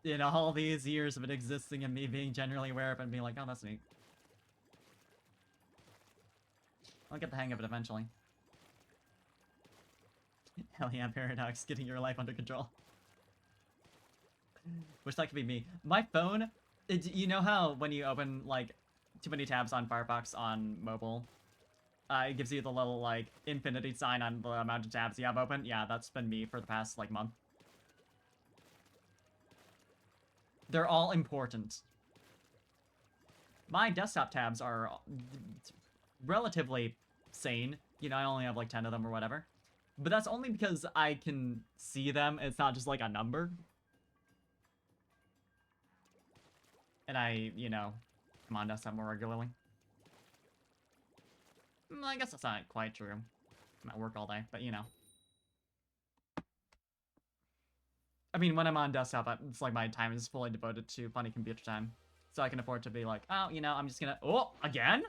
In all these years of it existing and me being generally aware of it and being like, oh, that's neat. I'll get the hang of it eventually. Hell yeah, Paradox, getting your life under control. Wish that could be me. My phone, you know how when you open, like, too many tabs on Firefox on mobile, it gives you the little, like, infinity sign on the amount of tabs you have open? Yeah, that's been me for the past, like, month. They're all important. My desktop tabs are relatively sane. You know, I only have, like, 10 of them or whatever. But that's only because I can see them. It's not just, like, a number. And I, you know, come on desktop more regularly. I guess that's not quite true. I'm at work all day, but you know. I mean, when I'm on desktop, it's like my time is fully devoted to funny computer time. So I can afford to be like, oh, you know, I'm just gonna... Oh, again?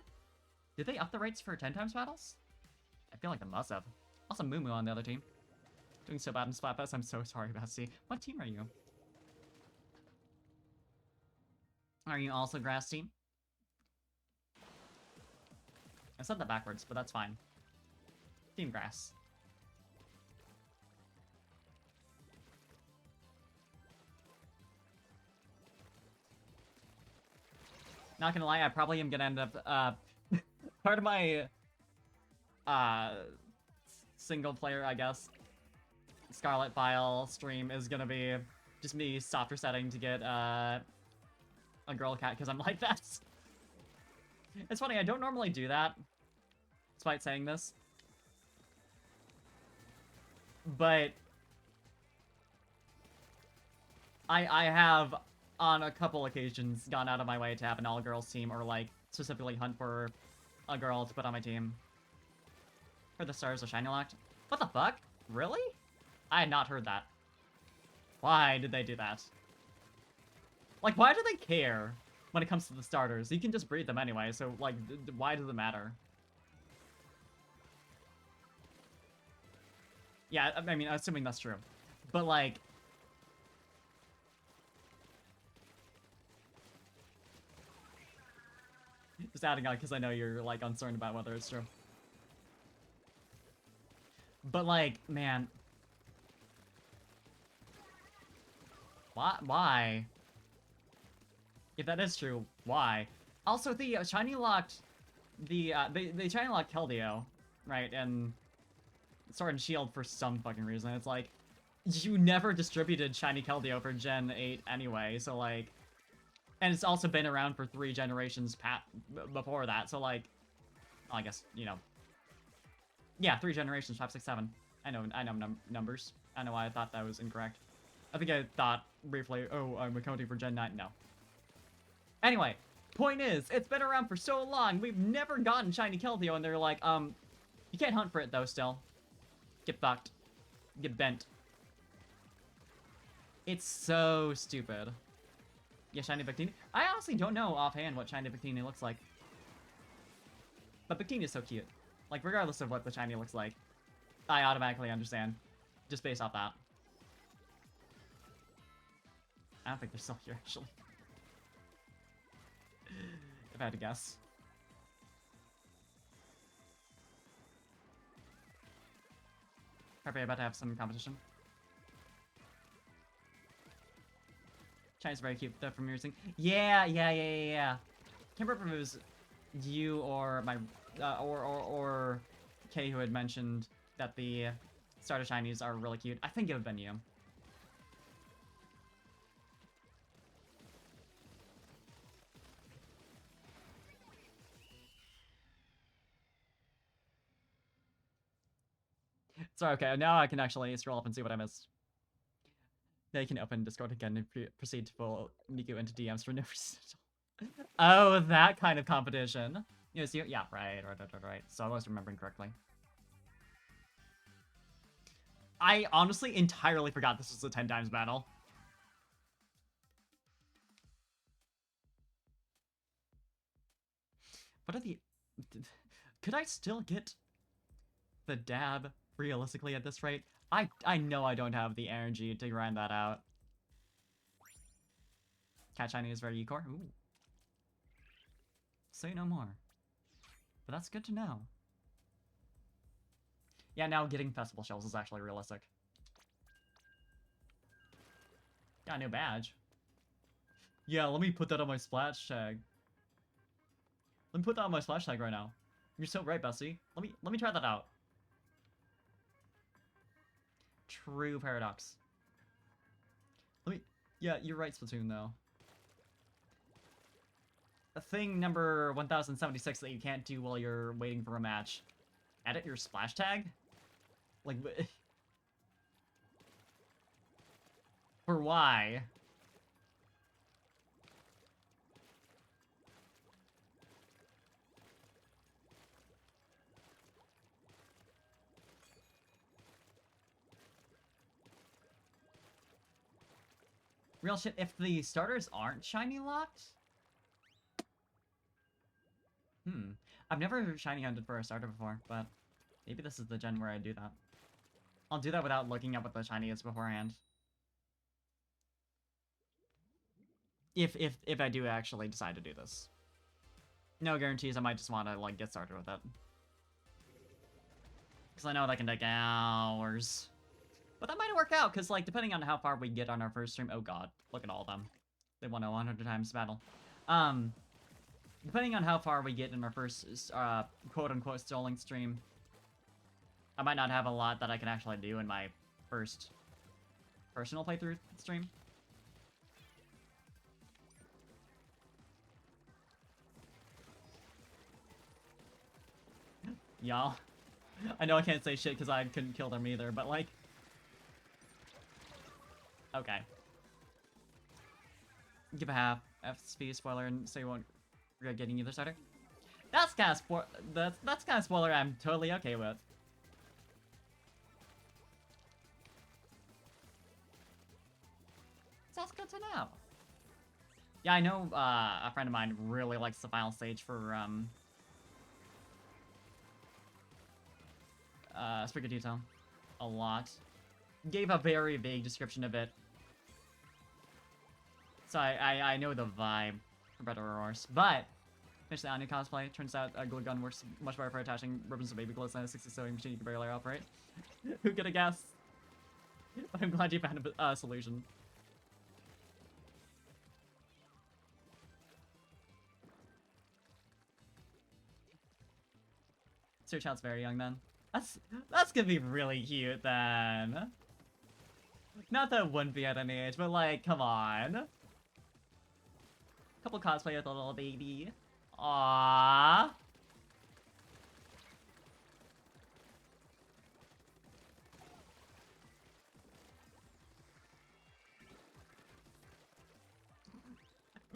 Did they up the rates for 10 times battles? I feel like they must have. Also, Moo Moo on the other team. Doing so bad in Splatfest, I'm so sorry, Bestie. What team are you? Are you also grass team? I said that backwards, but that's fine. Team grass. Not gonna lie, I probably am gonna end up, part of my, single player, I guess, Scarlet File stream is gonna be just me softer setting to get, a girl cat, because I'm like that. It's funny, I don't normally do that, despite saying this. But I have, on a couple occasions, gone out of my way to have an all-girls team, or, like, specifically hunt for a girl to put on my team. For the stars of Shiny Locked? What the fuck? Really? I had not heard that. Why did they do that? Like, why do they care when it comes to the starters? You can just breed them anyway, so, like, why does it matter? Yeah, I mean, assuming that's true. But, like... Just adding on, because I know you're, like, uncertain about whether it's true. But, like, man... Why? If that is true, why? Also, the Shiny Locked... they Shiny Locked Keldeo, right? And Sword and Shield for some fucking reason. It's like, you never distributed Shiny Keldeo for Gen 8 anyway, so like... And it's also been around for 3 generations before that, so like... Well, I guess, you know... Yeah, 3 generations, 5, 6, 7. I know numbers. I know why I thought that was incorrect. I think I thought briefly, oh, I'm accounting for Gen 9. No. Anyway, point is, it's been around for so long, we've never gotten Shiny Keldeo, and they're like, you can't hunt for it though, still. Get fucked. Get bent. It's so stupid. Yeah, Shiny Victini. I honestly don't know offhand what Shiny Victini looks like. But Victini is so cute. Like, regardless of what the Shiny looks like, I automatically understand. Just based off that. I don't think they're still here, actually. If I had to guess. Are we about to have some competition? China's very cute. The from using. Yeah. Can't remember if it was you or my or Kay who had mentioned that the starter shinies are really cute. I think it would have been you. Sorry, okay, now I can actually scroll up and see what I missed. Now you can open Discord again and proceed to pull Miku into DMs for no reason. Oh, that kind of competition. Yes, you. Yeah, right. So I was remembering correctly. I honestly entirely forgot this was a 10 times battle. What are the... Could I still get the dab realistically at this rate? I know I don't have the energy to grind that out. Cat Shiny is very core. Ooh. Say no more. But that's good to know. Yeah, now getting festival shells is actually realistic. Got a new badge. Yeah, let me put that on my splash tag. Let me put that on my splash tag right now. You're so right, Bessie. Let me try that out. True paradox. Yeah, you're right, Splatoon, though. The thing number 1076 that you can't do while you're waiting for a match. Edit your splash tag? Like, for why? Real shit, if the starters aren't shiny locked? I've never shiny hunted for a starter before, but maybe this is the gen where I do that. I'll do that without looking up what the shiny is beforehand. If I do actually decide to do this. No guarantees, I might just want to, like, get started with it. Because I know that can take hours. But that might work out, because, like, depending on how far we get on our first stream... Oh god, look at all of them. They won a 100 times battle. Depending on how far we get in our first, quote-unquote, stalling stream, I might not have a lot that I can actually do in my first personal playthrough stream. Y'all. I know I can't say shit because I couldn't kill them either, but, like... Okay. Give a half FSP spoiler and say you won't regret getting either starter. That's kind of that's kind of spoiler I'm totally okay with. That's good to know. Yeah, I know a friend of mine really likes the final stage for Sprigatito a lot. Gave a very vague description of it. So I know the vibe, for better or worse. But, finish the Anya cosplay. Turns out a glue gun works much better for attaching ribbons to baby clothes than a 60 sewing machine you can barely operate. Who could have guessed? But I'm glad you found a solution. So your child's very young then. That's gonna be really cute then. Not that it wouldn't be at any age, but like, come on. Couple cosplay with a little baby. Aww.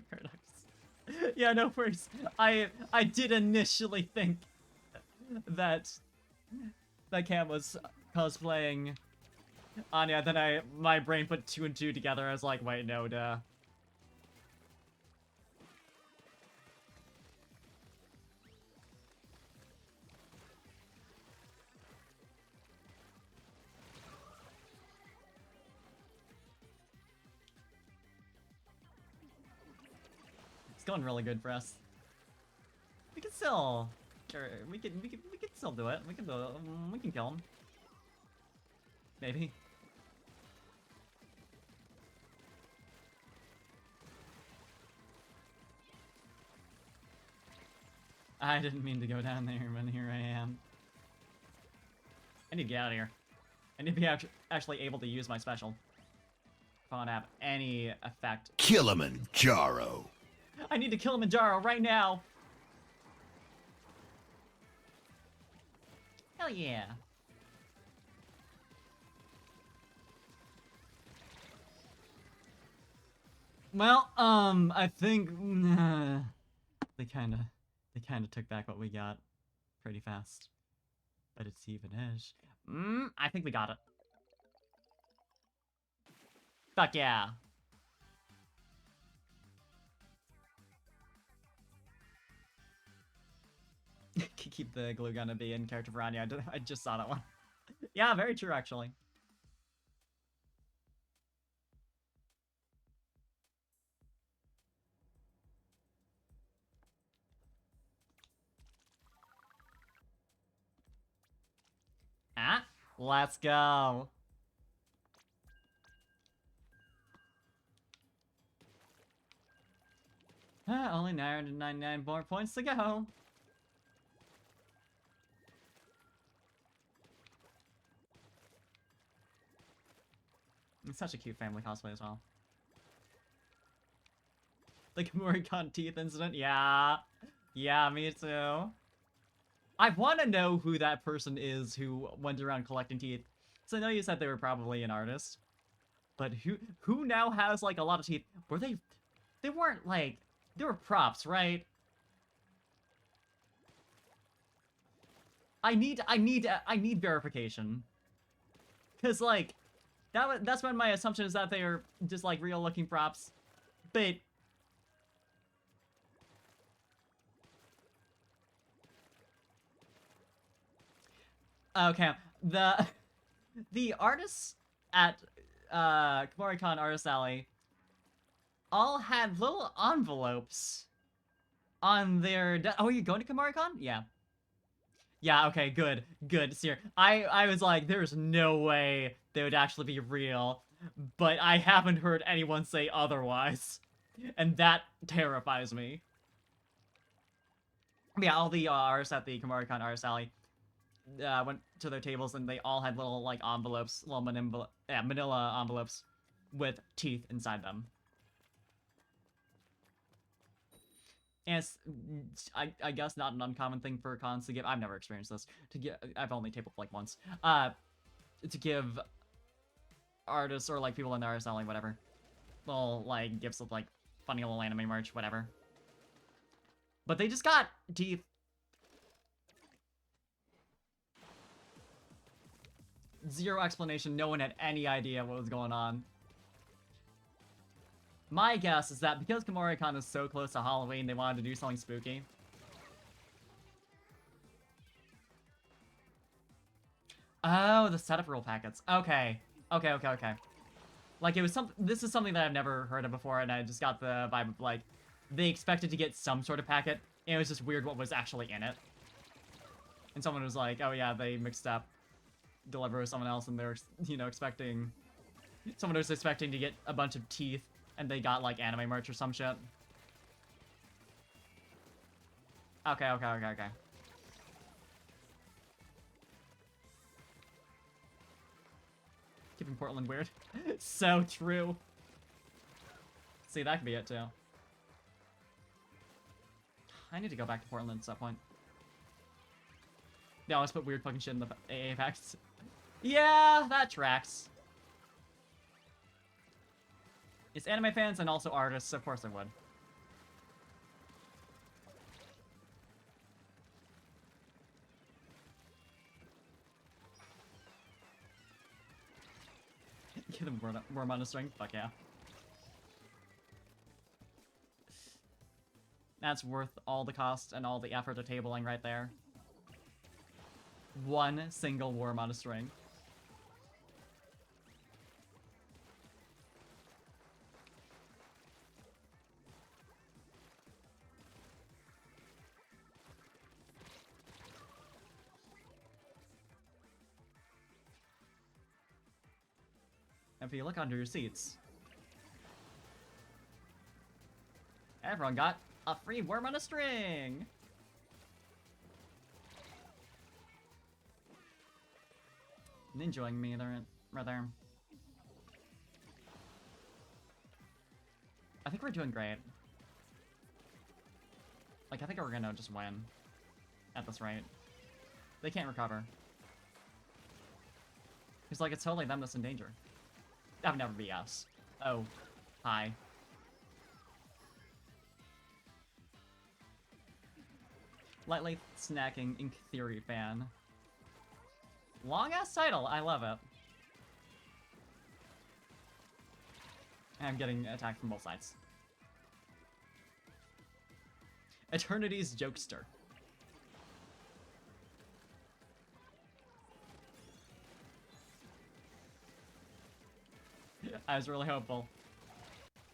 Paradox. Yeah, no worries. I did initially think that Cam was cosplaying Anya, then my brain put 2 and 2 together. I was like, wait, no, duh. It's going really good for us. We can still, we can still do it. We can do it. We can kill him. Maybe. I didn't mean to go down there, but here I am. I need to get out of here. I need to be actually able to use my special. If I want to have any effect. Kilimanjaro. I need to Kilimanjaro right now! Hell yeah. Well, I think they kind of took back what we got pretty fast. But it's even-ish. I think we got it. Fuck yeah. Keep the glue gun to be in character for Anya. I just saw that one. Yeah, very true, actually. Ah, let's go. Only 999 more points to go. It's such a cute family cosplay as well. The Kamori-con teeth incident? Yeah. Yeah, me too. I want to know who that person is who went around collecting teeth. So I know you said they were probably an artist. But who now has, like, a lot of teeth? Were they weren't, like... They were props, right? I need verification. Because, like... That's when my assumption is that they are just, like, real-looking props. But... Okay, the artists at Kamori-con Artist Alley all had little envelopes on their... Oh, are you going to Kamori-con? Yeah. Yeah, okay, good. Good. See, I was like, there's no way they would actually be real, but I haven't heard anyone say otherwise. And that terrifies me. Yeah, all the artists at the Kamori-con Artist Alley went to their tables and they all had little, like, envelopes, little manila envelopes with teeth inside them. And it's, I guess, not an uncommon thing for cons to give. I've never experienced this. I've only tabled, like, once. To give artists or, like, people in the art selling, whatever, little, like, gifts of, like, funny little anime merch, whatever. But they just got teeth. Zero explanation. No one had any idea what was going on. My guess is that because Kamori-con is so close to Halloween, they wanted to do something spooky. Oh, the setup rule packets. Okay. Okay. Like, it was this is something that I've never heard of before, and I just got the vibe of, like, they expected to get some sort of packet, and it was just weird what was actually in it. And someone was like, oh yeah, they mixed up Deliver with someone else, and they're, you know, expecting... Someone was expecting to get a bunch of teeth, and they got, like, anime merch or some shit. Okay. Keeping Portland weird. So true. See, that could be it, too. I need to go back to Portland at some point. They always put weird fucking shit in the AA packs. Yeah, that tracks. It's anime fans and also artists, of course I would. Get him worm on a string? Fuck yeah. That's worth all the cost and all the effort of tabling right there. One single worm on a string. If you look under your seats, everyone got a free worm on a string! enjoying me there, rather. I think we're doing great. Like, I think we're gonna just win at this rate. They can't recover. It's like, it's totally them that's in danger. That would never be us. Oh, hi. Lightly snacking Ink Theory fan. Long-ass title, I love it. I'm getting attacked from both sides. Eternity's Jokester. I was really hopeful.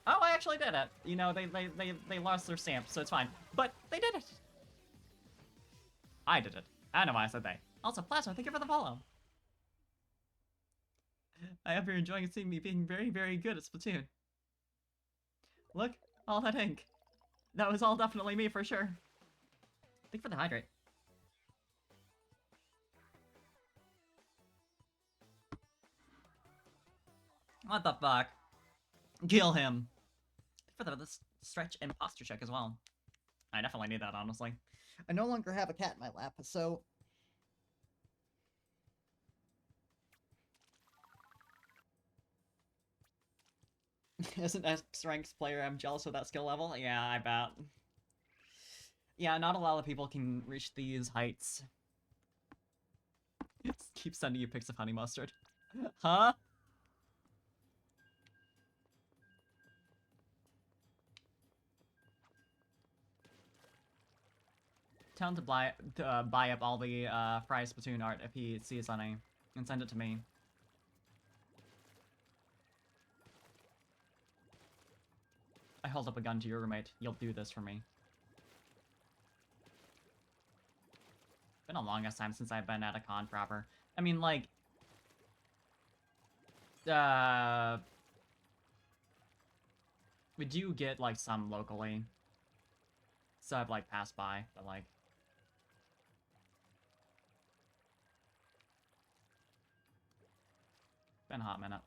Oh, I actually did it. You know, they lost their stamp, so it's fine. But they did it. I did it. I don't know why I said they. Also, Plasma, thank you for the follow. I hope you're enjoying seeing me being very, very good at Splatoon. Look, all that ink. That was all definitely me for sure. Thank you for the hydrate. What the fuck? Kill him. Thank you for the stretch and posture check as well. I definitely need that, honestly. I no longer have a cat in my lap, so... As an S-ranked player, I'm jealous of that skill level. Yeah, I bet. Yeah, not a lot of people can reach these heights. It keeps sending you pics of honey mustard. Huh? Tell him to buy up all the Fry Splatoon art if he sees any, and send it to me. I hold up a gun to your roommate. You'll do this for me. Been a longest time since I've been at a con proper. I mean, like... we do get, like, some locally. So I've, like, passed by, but, like... Been a hot minute.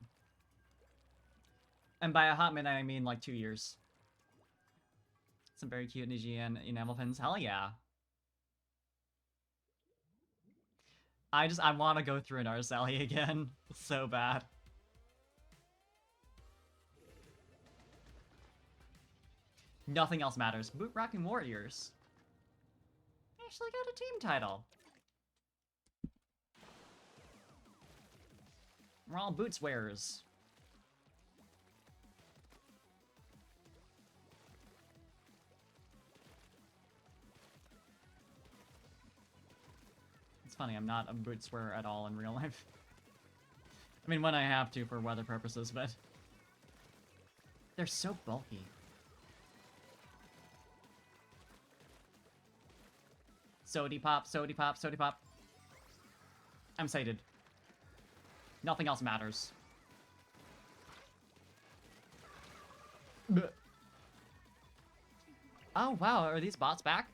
And by a hot minute, I mean, like, 2 years. Some very cute Nijian enamel pins. Hell yeah. I want to go through an Arceli again. So bad. Nothing else matters. Boot Rocking Warriors. Actually got a team title. We're all boots wearers. It's funny, I'm not a boots wearer at all in real life. I mean, when I have to for weather purposes, but... they're so bulky. Sody pop, sody pop, sody pop. I'm sated. Nothing else matters. Blech. Oh wow, are these bots back?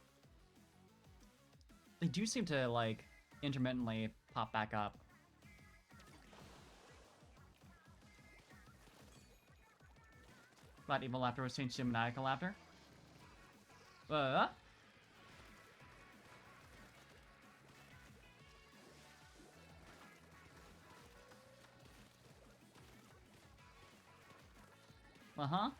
They do seem to, like, intermittently pop back up. But evil laughter was changed to maniacal laughter. Uh-huh.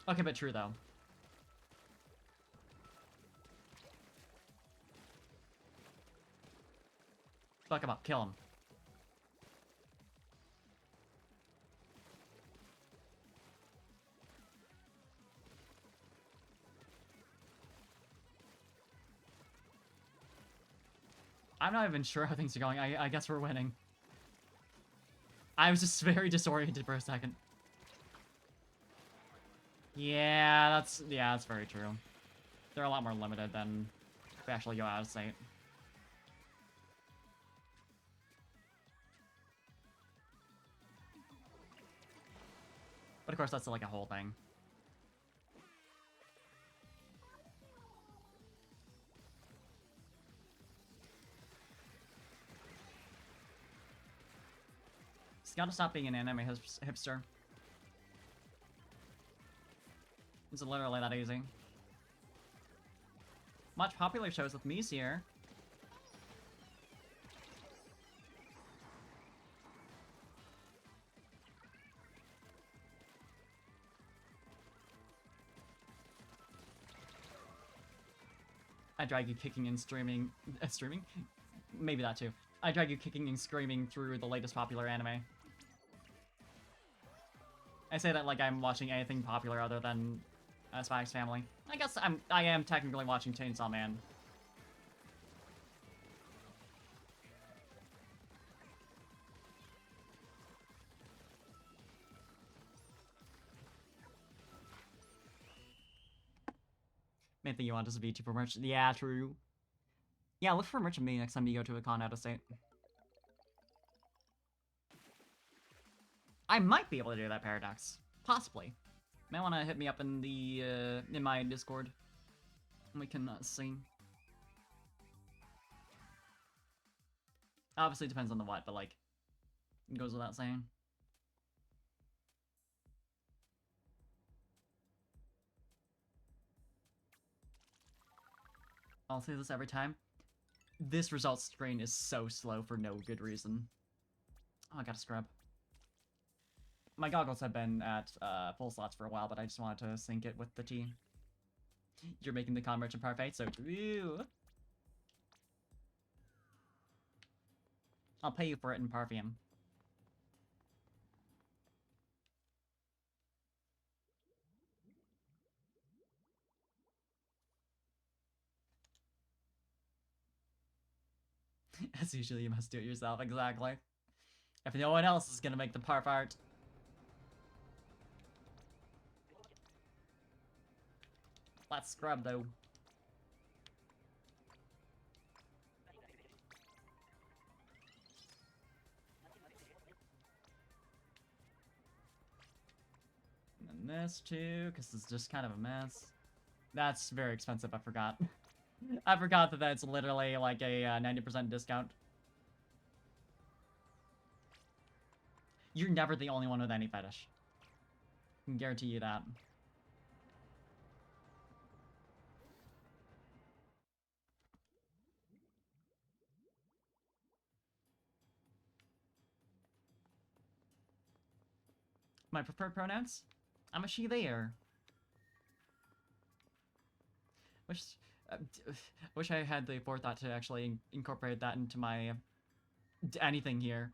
Okay, but true, though. Fuck him up. Kill him. I'm not even sure how things are going. I guess we're winning. I was just very disoriented for a second. Yeah, that's very true. They're a lot more limited than if we actually go out of sight. But of course, that's like a whole thing. It's gotta stop being an anime hipster. It's literally that easy. Watch popular shows with Mies here. I drag you kicking and streaming. Streaming? Maybe that too. I drag you kicking and screaming through the latest popular anime. I say that like I'm watching anything popular other than Spy X Family. I guess I am technically watching Chainsaw Man. Main thing you want is a VTuber merch. Yeah, true. Yeah, look for merch of me next time you go to a con out of state. I might be able to do that, Paradox. Possibly. May want to hit me up in the in my Discord. We can see. Obviously, it depends on the what, but like, it goes without saying. I'll say this every time. This results screen is so slow for no good reason. Oh, I gotta scrub. My goggles have been at full slots for a while, but I just wanted to sync it with the tea. You're making the con merchant parfait, so true. I'll pay you for it in Parfum. As usual, you must do it yourself, exactly. If no one else is gonna make the parf art. Let's scrub, though. And then this too, because it's just kind of a mess. That's very expensive, I forgot. I forgot that that's literally like a 90% discount. You're never the only one with any fetish. I can guarantee you that. My preferred pronouns? I'm a she, there. Wish I had the forethought to actually incorporate that into my anything here.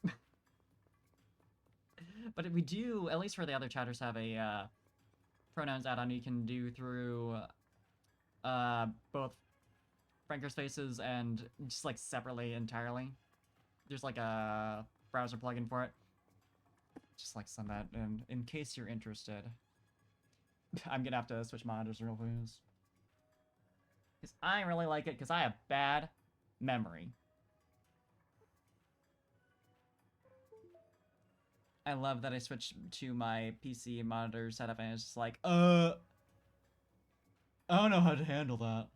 But we do, at least for the other chatters, have a pronouns add-on you can do through both Franker Spaces and just like separately entirely. There's like a browser plugin for it. Just like send that in case you're interested. I'm gonna have to switch monitors real fast. Because I really like it, because I have bad memory. I love that I switched to my PC monitor setup and it's just like, I don't know how to handle that.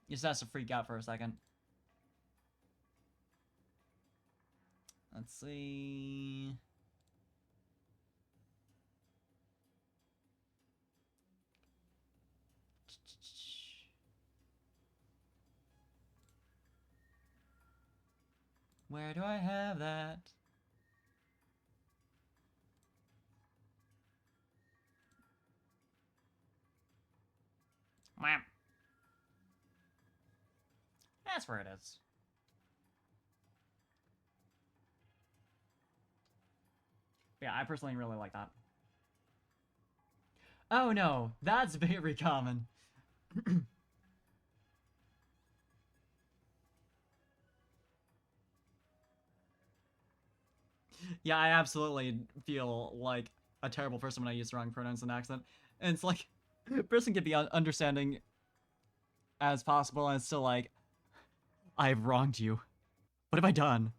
You just has to freak out for a second. Let's see. Where do I have that? Wham. That's where it is. Yeah, I personally really like that. Oh no, that's very common. Yeah, I absolutely feel like a terrible person when I use the wrong pronouns in accent. And it's like, a person can be understanding as possible, and it's still like, I've wronged you. What have I done?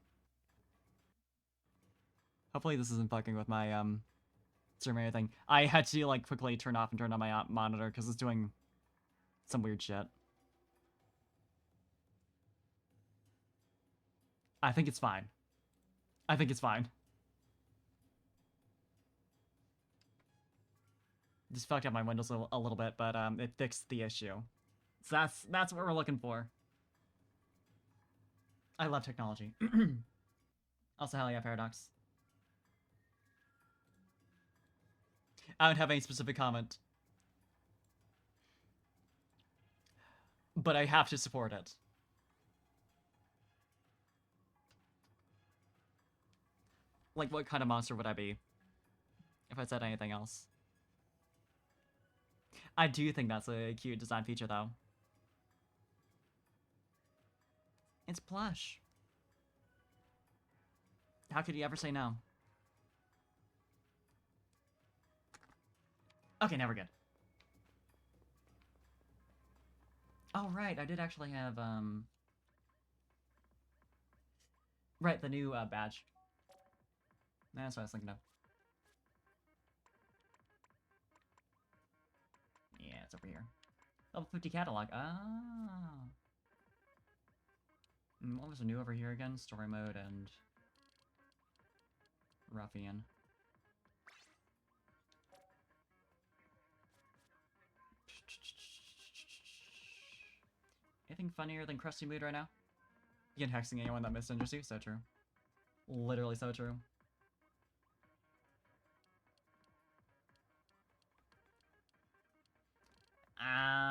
Hopefully this isn't fucking with my, stream or anything. I had to, like, quickly turn off and turn on my monitor, because it's doing some weird shit. I think it's fine. I think it's fine. Just fucked up my windows a little bit, but it fixed the issue. So that's what we're looking for. I love technology. Also, hell yeah, Paradox. I don't have any specific comment, but I have to support it. Like, what kind of monster would I be if I said anything else? I do think that's a cute design feature, though. It's plush. How could you ever say no? Okay, now we're good. Oh, right, I did actually have, right, the new, badge. That's what I was thinking of. Yeah, it's over here. Level 50 catalog. Ah. What was new over here again? Story mode and Ruffian. Anything funnier than Krusty Mood right now? Begin hexing anyone that misgenders you? So true. Literally so true.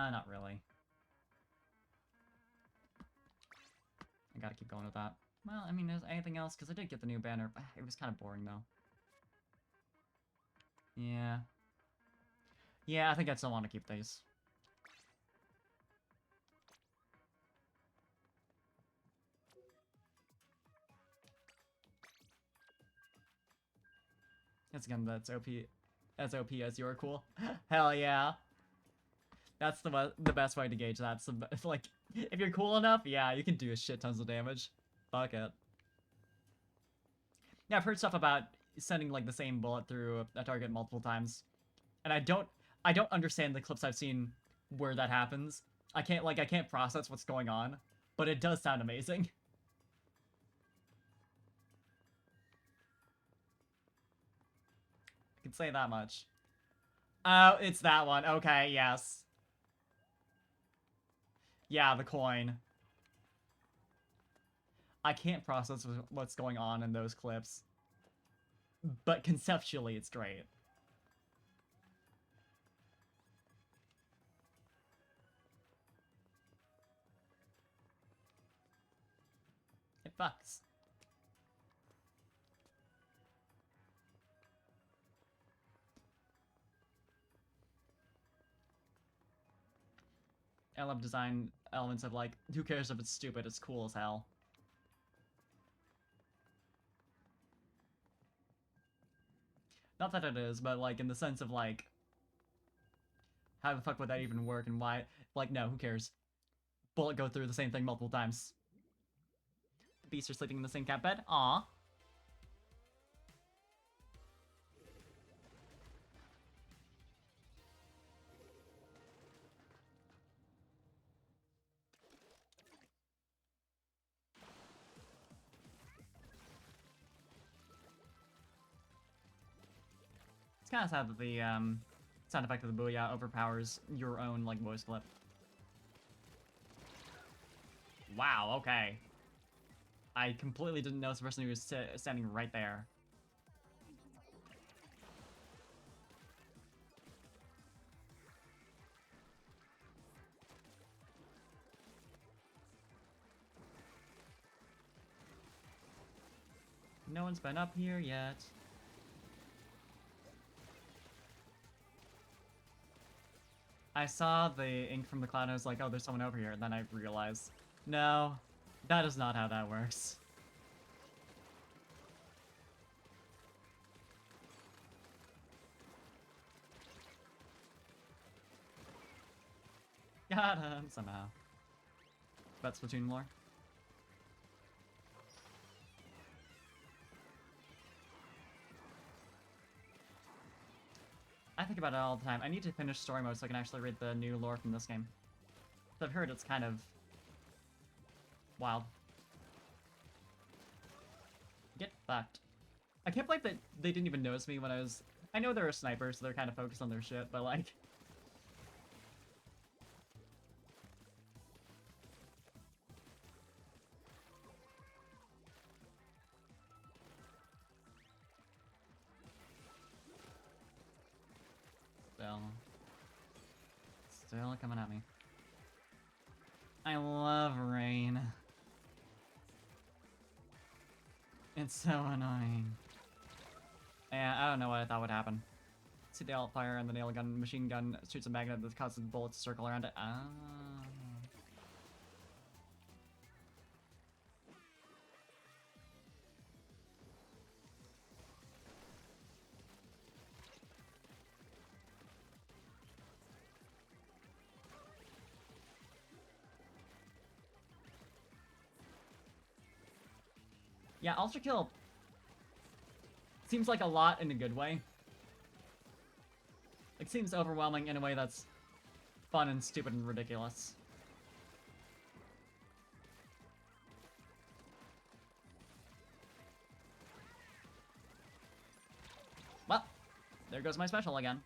Not really. I gotta keep going with that. Well, I mean, there's anything else? Because I did get the new banner. It was kind of boring, though. Yeah. Yeah, I think I still want to keep these. It's again, that's OP. As OP as you're cool. Hell yeah. That's the best way to gauge that. So, like, if you're cool enough, yeah, you can do a shit tons of damage. Fuck it. Yeah, I've heard stuff about sending like the same bullet through a target multiple times, and I don't understand the clips I've seen where that happens. I can't process what's going on, but it does sound amazing. I can say that much. Oh, it's that one. Okay, yes. Yeah, the coin. I can't process what's going on in those clips, but conceptually it's great. It fucks. I love design elements of like, who cares if it's stupid, it's cool as hell. Not that it is, but like in the sense of like, how the fuck would that even work and why? Like, no, who cares? Bullet go through the same thing multiple times. The beasts are sleeping in the same cat bed? Aww. It's kind of sad that the sound effect of the booyah overpowers your own like voice clip. Wow, okay. I completely didn't notice the person who was standing right there. No one's been up here yet. I saw the ink from the cloud and I was like, oh, there's someone over here. And then I realized, no, that is not how that works. Got him somehow. That's Splatoon lore. I think about it all the time. I need to finish story mode so I can actually read the new lore from this game. I've heard it's kind of wild. Fact. I can't believe that they didn't even notice me when I was... I know they're a sniper, so they're kind of focused on their shit, but like... Still coming at me. I love rain. It's so annoying. Yeah, I don't know what I thought would happen. See the alt fire and the nail gun machine gun shoots a magnet that causes bullets to circle around it. Ah. Yeah, Ultra Kill seems like a lot in a good way. It seems overwhelming in a way that's fun and stupid and ridiculous. Well, there goes my special again.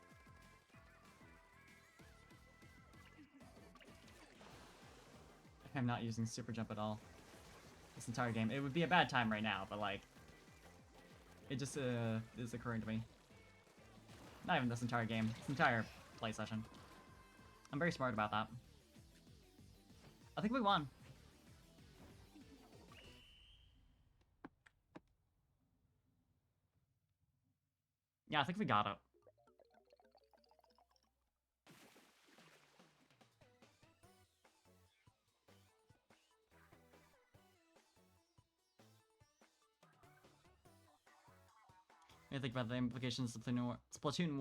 I'm not using super jump at all this entire game. It would be a bad time right now, but like, it just is occurring to me. Not even this entire game, this entire play session. I'm very smart about that. I think we won. Yeah, I think we got it. I think about the implications of Splatoon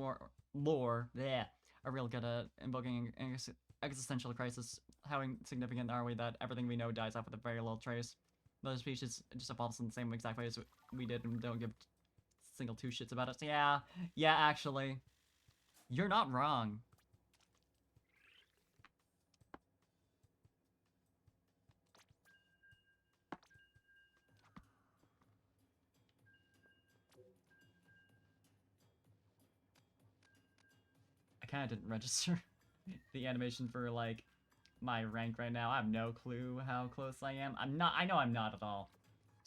lore, bleh, are real good at invoking an existential crisis. How insignificant are we that everything we know dies off with a very little trace? Other species just evolves in the same exact way as we did and don't give single two shits about us. Yeah, actually. You're not wrong. I kind of didn't register the animation for, like, my rank right now. I have no clue how close I am. I know I'm not at all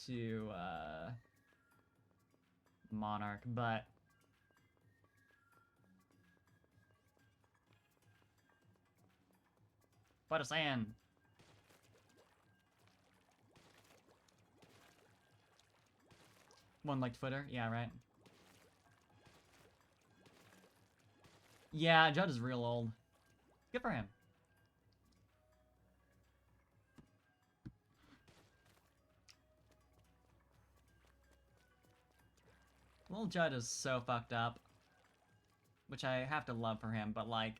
to, Monarch, but... What a saying. One like Twitter? Yeah, right. Yeah, Judd is real old. Good for him. Little Judd is so fucked up. Which I have to love for him, but like...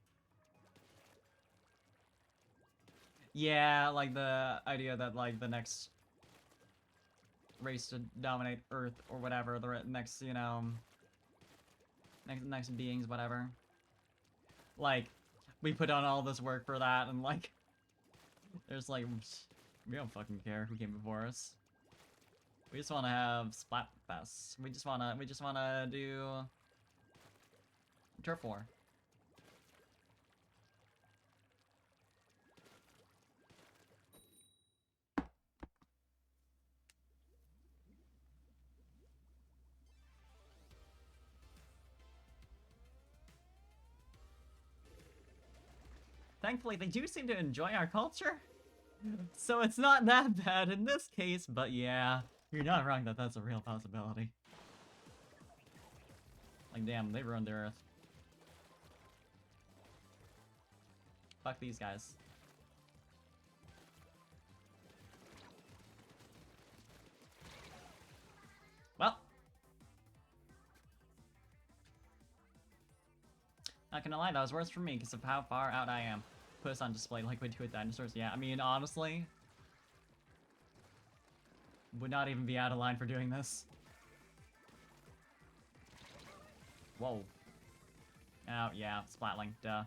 Yeah, like the idea that like the next race to dominate Earth or whatever, the next, you know... Next beings, whatever. Like, we put on all this work for that, and like... There's like... We don't fucking care who came before us. We just want to have Splatfest. We just wanna do Turf War. Thankfully, they do seem to enjoy our culture, so it's not that bad in this case, but yeah, you're not wrong that that's a real possibility. Like, damn, they ruined their Earth. Fuck these guys. Well. Not gonna lie, that was worse for me because of how far out I am. Put us on display like we do with dinosaurs. Yeah, I mean, honestly, would not even be out of line for doing this. Whoa. Oh, yeah, splatling, duh.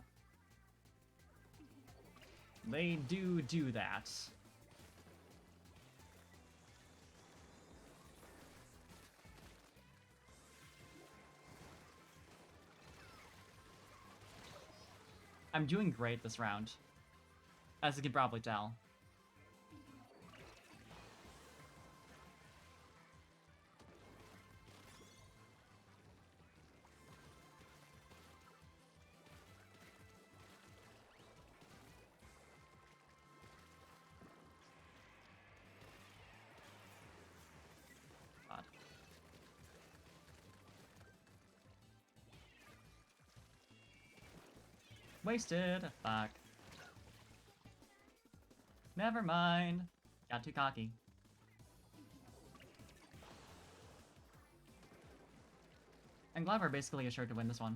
They do that. I'm doing great this round, as you can probably tell. God. Wasted. Fuck. Never mind. Got too cocky. I'm glad we're basically assured to win this one.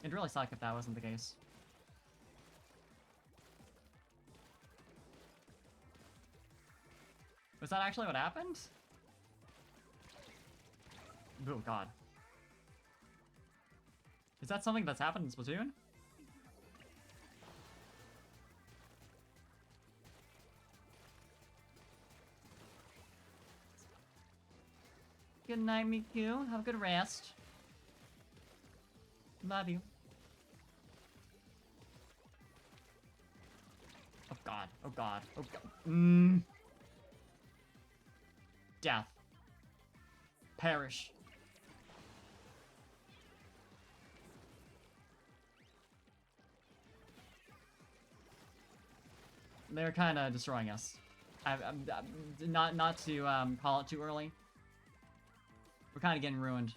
It'd really suck if that wasn't the case. Was that actually what happened? Oh god. Is that something that's happened in Splatoon? Good night, Miku. Have a good rest. Love you. Oh god. Oh god. Oh god. Death. Perish. They're kind of destroying us. Not to call it too early. We're kind of getting ruined.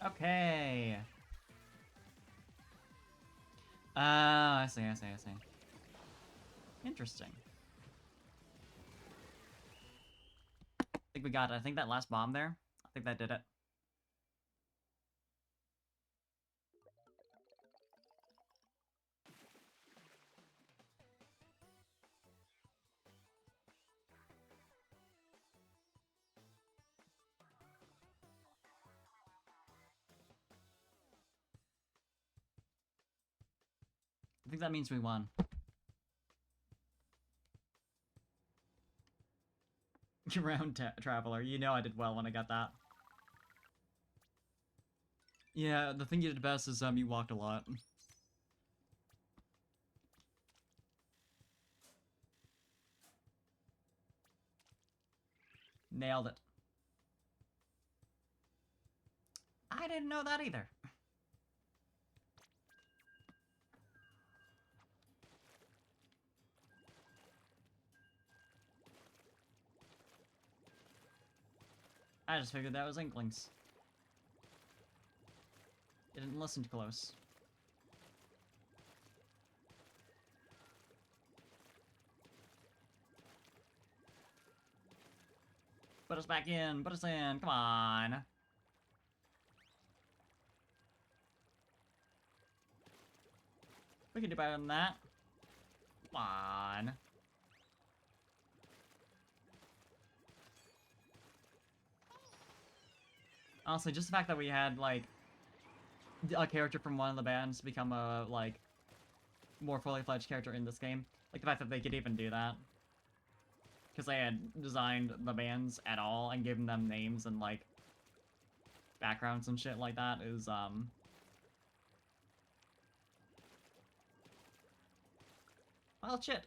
Okay. I see. Interesting. I think we got it. I think that last bomb there, I think that did it. I think that means we won. Round Traveler, you know I did well when I got that. Yeah, the thing you did best is you walked a lot. Nailed it. I didn't know that either. I just figured that was Inklings. Didn't listen close. Put us back in, put us in, come on. We can do better than that. Come on. Honestly, just the fact that we had, like, a character from one of the bands become a, like, more fully fledged character in this game. Like, the fact that they could even do that. Because they had designed the bands at all and given them names and, like, backgrounds and shit like that is, well, shit.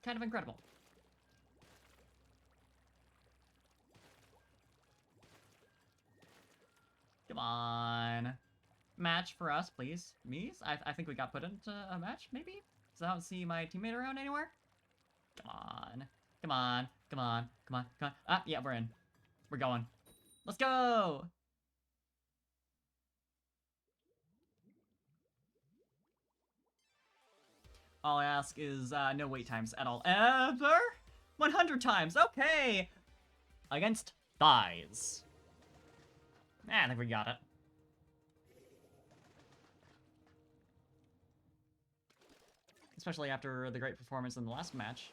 Kind of incredible. Come on. Match for us, please. Me's? I think we got put into a match, maybe? Because I don't see my teammate around anywhere. Come on. Come on. Come on. Come on. Come on. Ah, yeah, we're in. We're going. Let's go! All I ask is no wait times at all. Ever? 100 times. Okay! Against thighs. I think we got it. Especially after the great performance in the last match.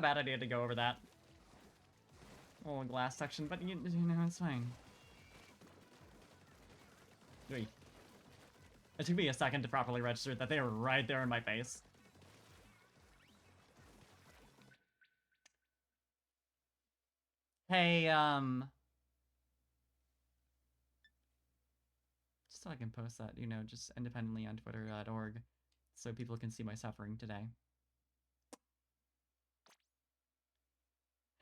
bad idea to go over that little glass section, but you know, it's fine. Wait. It took me a second to properly register that they were right there in my face. Hey, just so I can post that, you know, just independently on twitter.org so people can see my suffering today.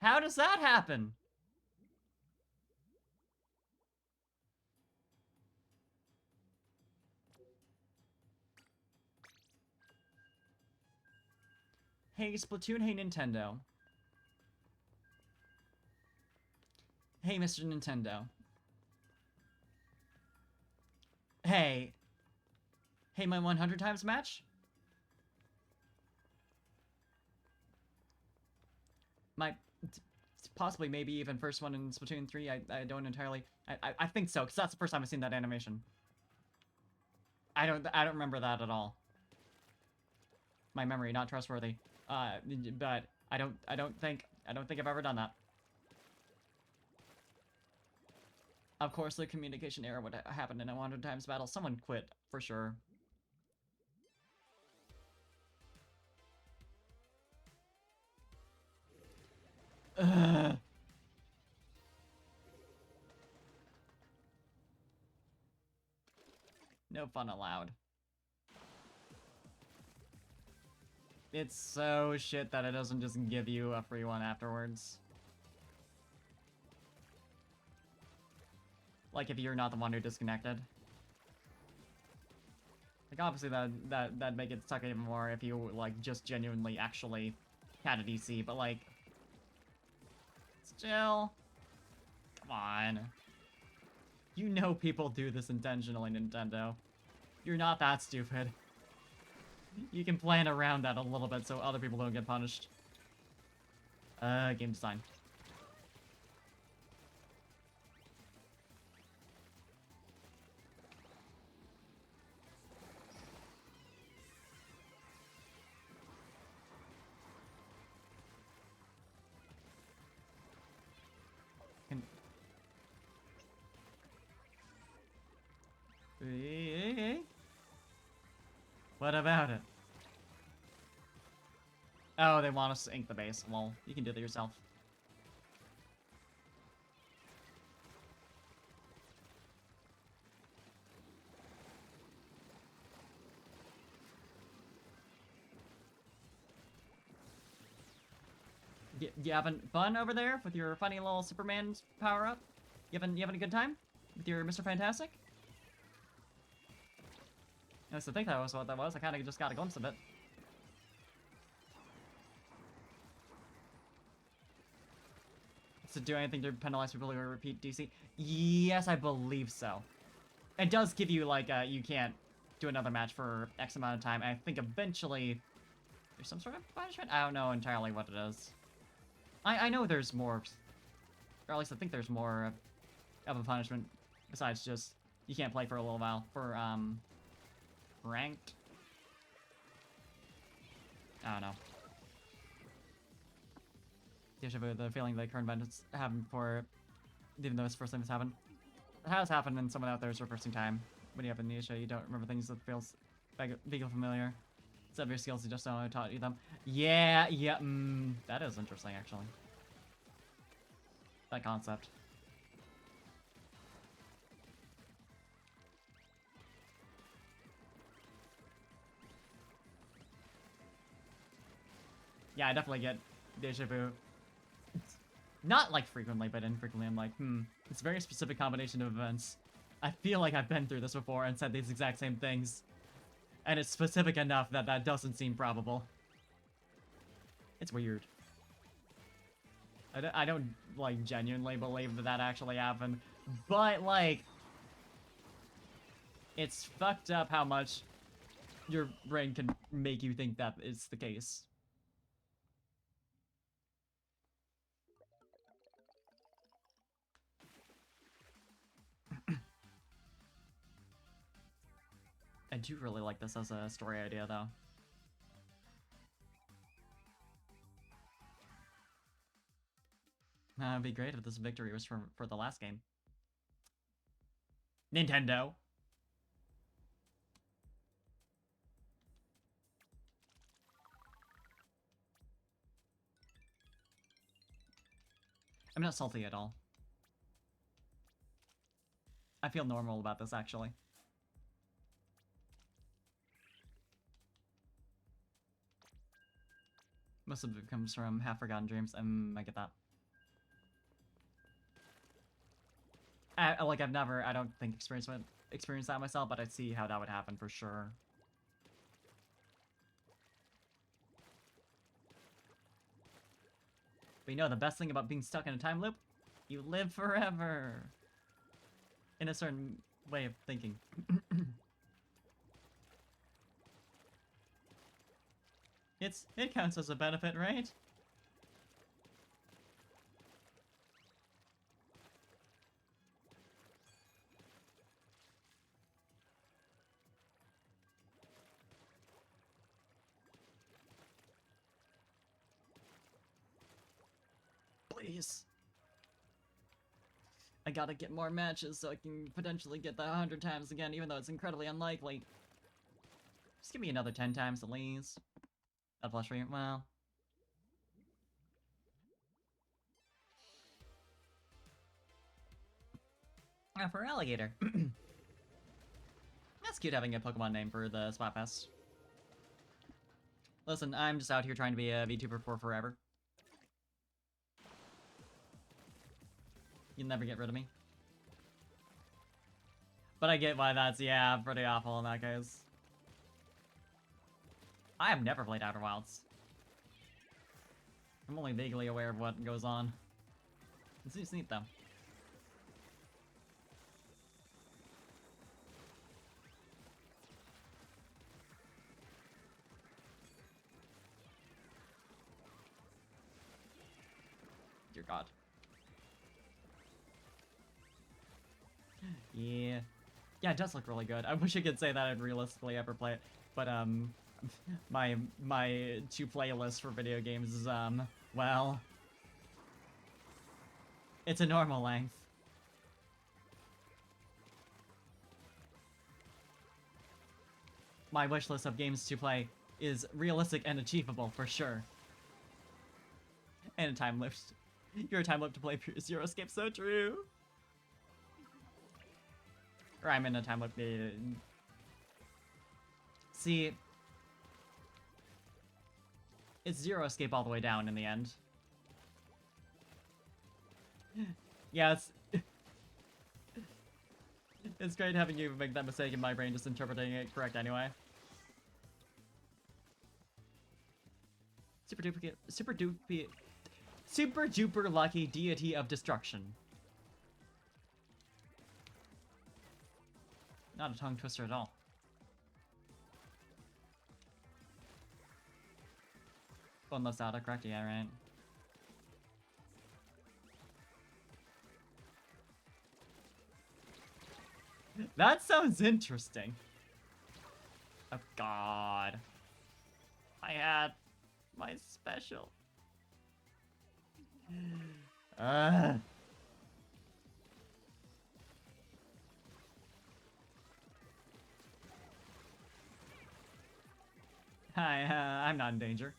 How does that happen? Hey, Splatoon, hey, Nintendo. Hey, Mr. Nintendo. Hey. Hey, my 100 times match? My... possibly, maybe even first one in Splatoon 3, I don't entirely... I think so, because that's the first time I've seen that animation. I don't remember that at all. My memory, not trustworthy. But I don't think I've ever done that. Of course, the communication error would happen in a 100 times battle. Someone quit, for sure. Ugh. No fun allowed. It's so shit that it doesn't just give you a free one afterwards. Like if you're not the one who disconnected. Like obviously that'd make it suck even more if you like just genuinely actually had a DC, but like still, come on. You know people do this intentionally, Nintendo. You're not that stupid. You can plan around that a little bit so other people don't get punished. Game design. What about it? Oh, they want us to ink the base. Well, you can do that yourself. You having fun over there with your funny little Superman power-up? You having a good time with your Mr. Fantastic? I used to think that was what that was. I kind of just got a glimpse of it. Does it do anything to penalize people who repeat DC? Yes, I believe so. It does give you, like, you can't do another match for X amount of time. I think eventually there's some sort of punishment? I don't know entirely what it is. I know there's more, or at least I think there's more of a punishment besides just you can't play for a little while. For, ranked? I don't know. Deja vu, the feeling that current events happened before, even though it's the first time it's happened. It has happened and someone out there is reversing time. When you have amnesia, you don't remember things that feels vaguely familiar. Some of your skills you just don't know who taught you them. Yeah, that is interesting, actually. That concept. Yeah, I definitely get deja vu. Not, like, frequently, but infrequently. I'm like, it's a very specific combination of events. I feel like I've been through this before and said these exact same things. And it's specific enough that that doesn't seem probable. It's weird. I don't, like, genuinely believe that that actually happened. But, like, it's fucked up how much your brain can make you think that is the case. I do really like this as a story idea, though. It'd be great if this victory was for the last game. Nintendo. I'm not salty at all. I feel normal about this, actually. Most of it comes from half-forgotten dreams. I get that. I've never, I don't think, experienced that myself, but I see how that would happen for sure. But you know, the best thing about being stuck in a time loop? You live forever! In a certain way of thinking. It counts as a benefit, right? Please. I gotta get more matches so I can potentially get that 100 times again, even though it's incredibly unlikely. Just give me another 10 times at least. A flush rate, well. For alligator. That's cute having a Pokemon name for the Splatfest. Listen, I'm just out here trying to be a VTuber for forever. You'll never get rid of me. But I get why that's, yeah, pretty awful in that case. I have never played Outer Wilds. I'm only vaguely aware of what goes on. It seems neat, though. Dear God. Yeah. Yeah, it does look really good. I wish I could say that I'd realistically ever play it, but, my two playlists for video games is, well, it's a normal length. My wish list of games to play is realistic and achievable, for sure. And a time loop. You're a time loop to play Zero Escape, so true! Or I'm in a time loop. See, it's Zero Escape all the way down in the end. Yeah, it's great having you make that mistake in my brain just interpreting it correct anyway. Super duper lucky deity of destruction. Not a tongue twister at all. Boneless Ada, correct? Yeah, right. That sounds interesting. Oh God. I had my special. Hi, I'm not in danger.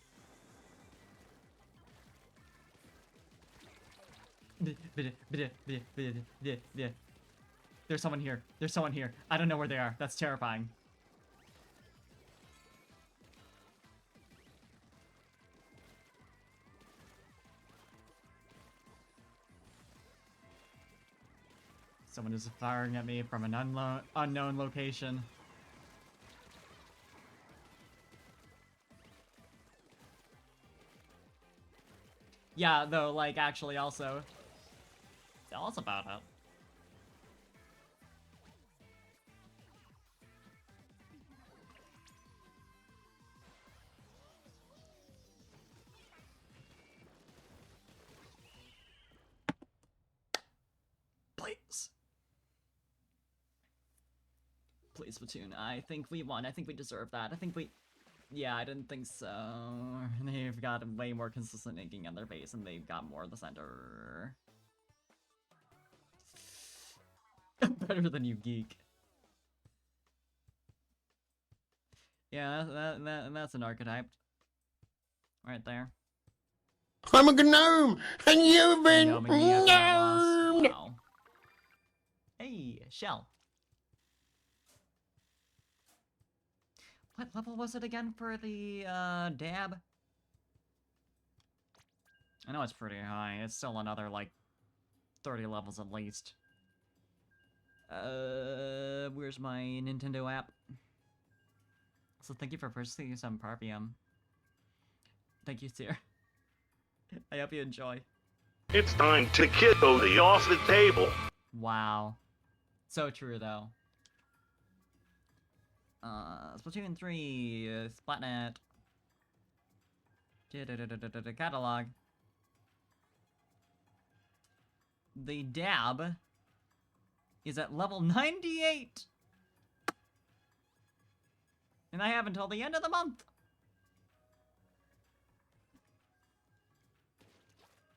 There's someone here. There's someone here. I don't know where they are. That's terrifying. Someone is firing at me from an unknown location. Yeah, though, like, actually also... Tell us about it. Please. Please, Platoon. I think we won. I think we deserve that. I think we... Yeah, I didn't think so. They've got way more consistent inking on their base, and they've got more of the center. Better than you, geek. Yeah, that's an archetype. Right there. I'm a gnome, and you've been Gnoming me after that loss. gnomed. Wow. Hey, Shell. What level was it again for the dab? I know it's pretty high. It's still another like 30 levels at least. Where's my Nintendo app? So thank you for purchasing some Parfium. Thank you, sir. I hope you enjoy. It's time to kick Odie off the table. Wow. So true, though. Splatoon 3, Splatnet. Catalog. The dab is at level 98! And I have until the end of the month!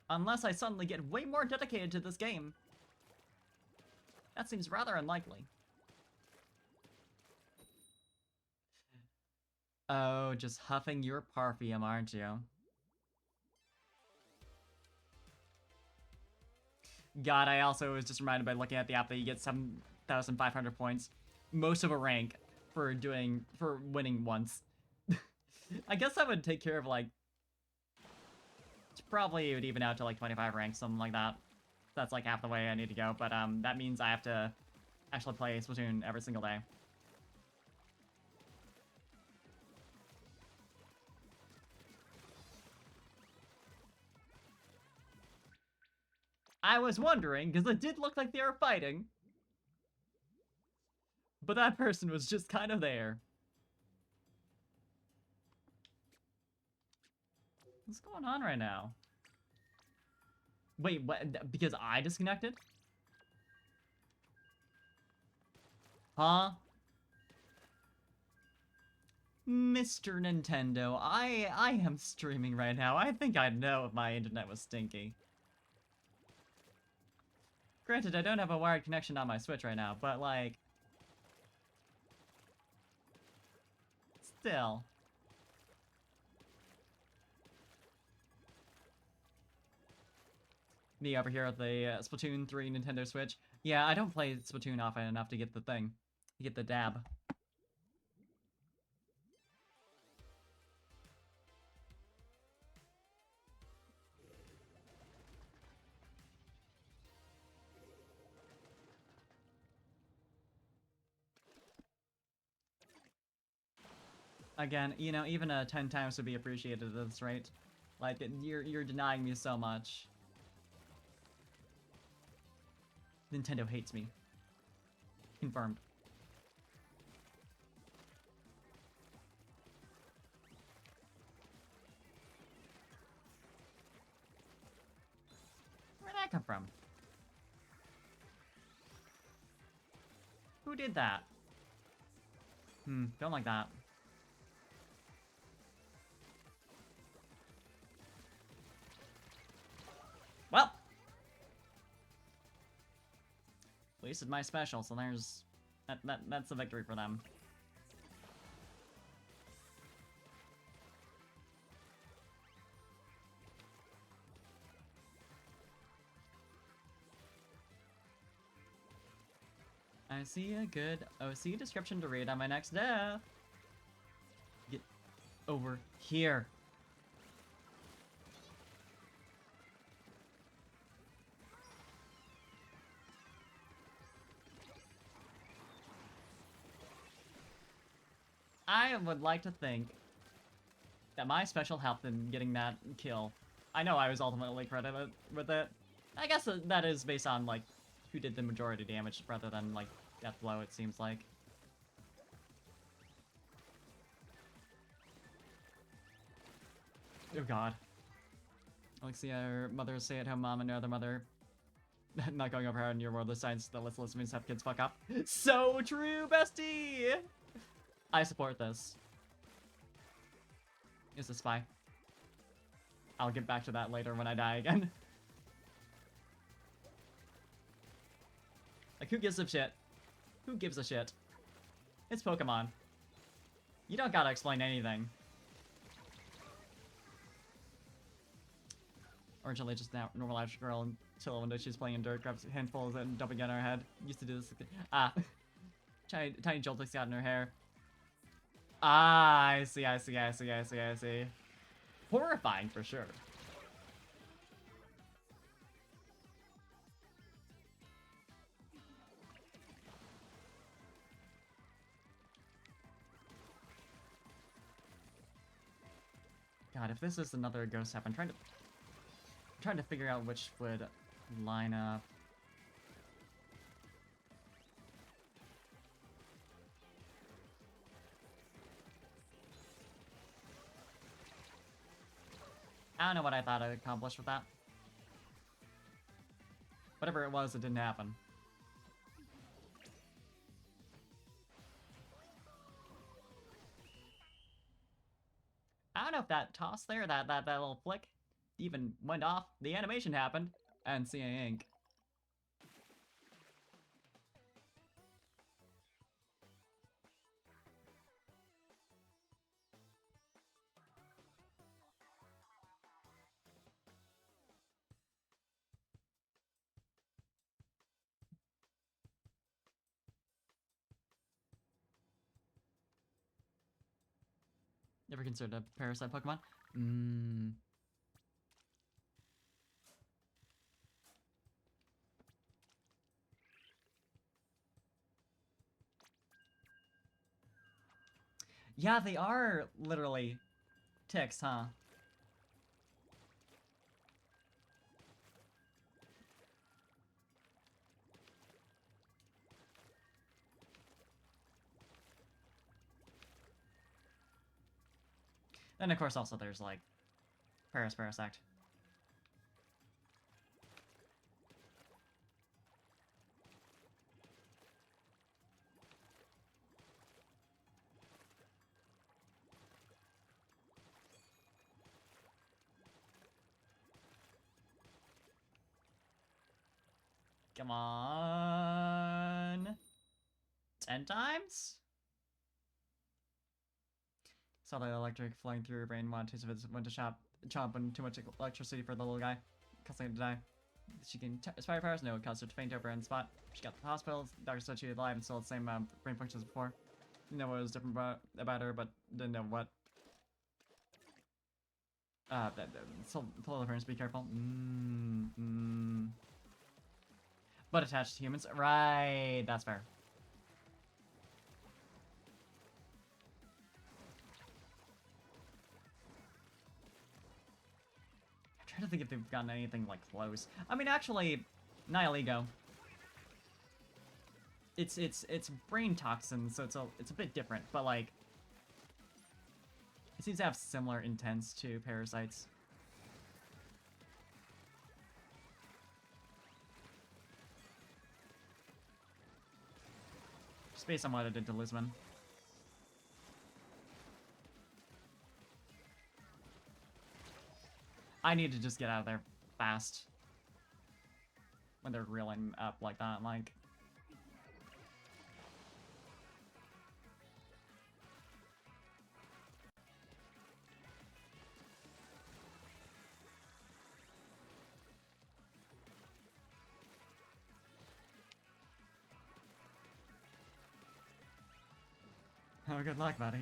Unless I suddenly get way more dedicated to this game. That seems rather unlikely. Oh, just huffing your Parfium, aren't you? God, I also was just reminded by looking at the app that you get 7,500 points. Most of a rank for winning once. I guess that would take care of, like... Probably it would even out to, like, 25 ranks, something like that. That's, like, half the way I need to go, but, that means I have to actually play Splatoon every single day. I was wondering, because it did look like they were fighting. But that person was just kind of there. What's going on right now? Wait, what? Because I disconnected? Huh? Mr. Nintendo, I am streaming right now. I think I'd know if my internet was stinky. Granted, I don't have a wired connection on my Switch right now, but like... Still. Me over here at the Splatoon 3 Nintendo Switch. Yeah, I don't play Splatoon often enough to get the thing. To get the dab. Again, you know, even 10 times would be appreciated at this rate. Like, you're denying me so much. Nintendo hates me. Confirmed. Where'd that come from? Who did that? Don't like that. Well! Wasted my special, so there's... That's a victory for them. I see a good OC description to read on my next death. Get over here. I would like to think that my special helped in getting that kill. I know I was ultimately credited with it. I guess that is based on, like, who did the majority damage rather than, like, death blow, it seems like. Oh god. Alexia, her mother, stay-at-home mom, and no other mother. Not going over in your world, the science that lets lesbians have kids fuck up. So true, bestie! I support this. is a spy. I'll get back to that later when I die again. Like, who gives a shit? Who gives a shit? It's Pokemon. You don't gotta explain anything. Originally just now normal average girl until one day she's playing in dirt, grabs handfuls and dumping it on her head. Used to do this. Ah. Tiny joltics got in her hair. Ah, I see. Horrifying for sure. God, if this is another ghost step, I'm trying to figure out which would line up. I don't know what I thought I'd accomplish with that. Whatever it was, it didn't happen. I don't know if that toss there, that little flick, even went off. The animation happened, and CA Inc. Never considered a parasite Pokemon? Yeah, they are literally ticks, huh? And of course also there's like Parasect. Come on. 10 times? Saw the electric flying through her brain, wanted to taste of it, went to chomp on too much electricity for the little guy. Causing him to die. She can inspire powers? No, it caused her to faint over in spot. She got to the hospital, doctor said she was alive and still had the same brain functions as before. Didn't know what was different about her, but didn't know what. So told her parents be careful. But attached to humans. Right, that's fair. I'm trying to think if they've gotten anything like close. I mean, actually, Nihilego. It's brain toxin, so it's a bit different, but like it seems to have similar intents to parasites. Just based on what I did to Lisbon. I need to just get out of there fast. When they're reeling up like that, like. Oh, good luck, buddy.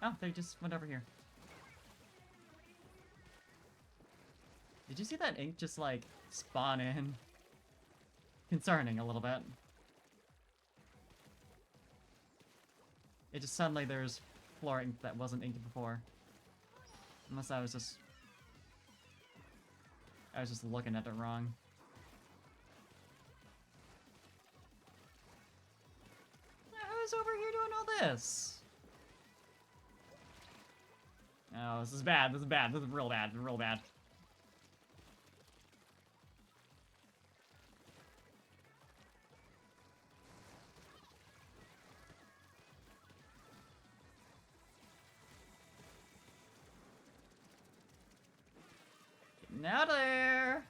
Oh, they just went over here. Did you see that ink just, like, spawn in? Concerning a little bit. It just suddenly there's floor ink that wasn't inked before. Unless I was just looking at it wrong. Who's over here doing all this? Oh, this is bad. This is bad. This is real bad. This is real bad. Now there.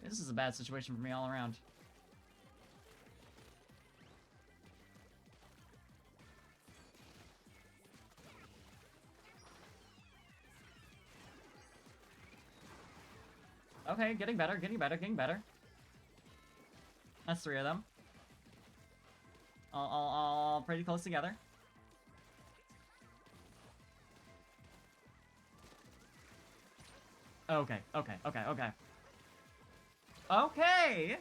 This is a bad situation for me all around. Okay, getting better, getting better, getting better. That's 3 of them. All pretty close together. Okay, okay, okay, okay. Okay!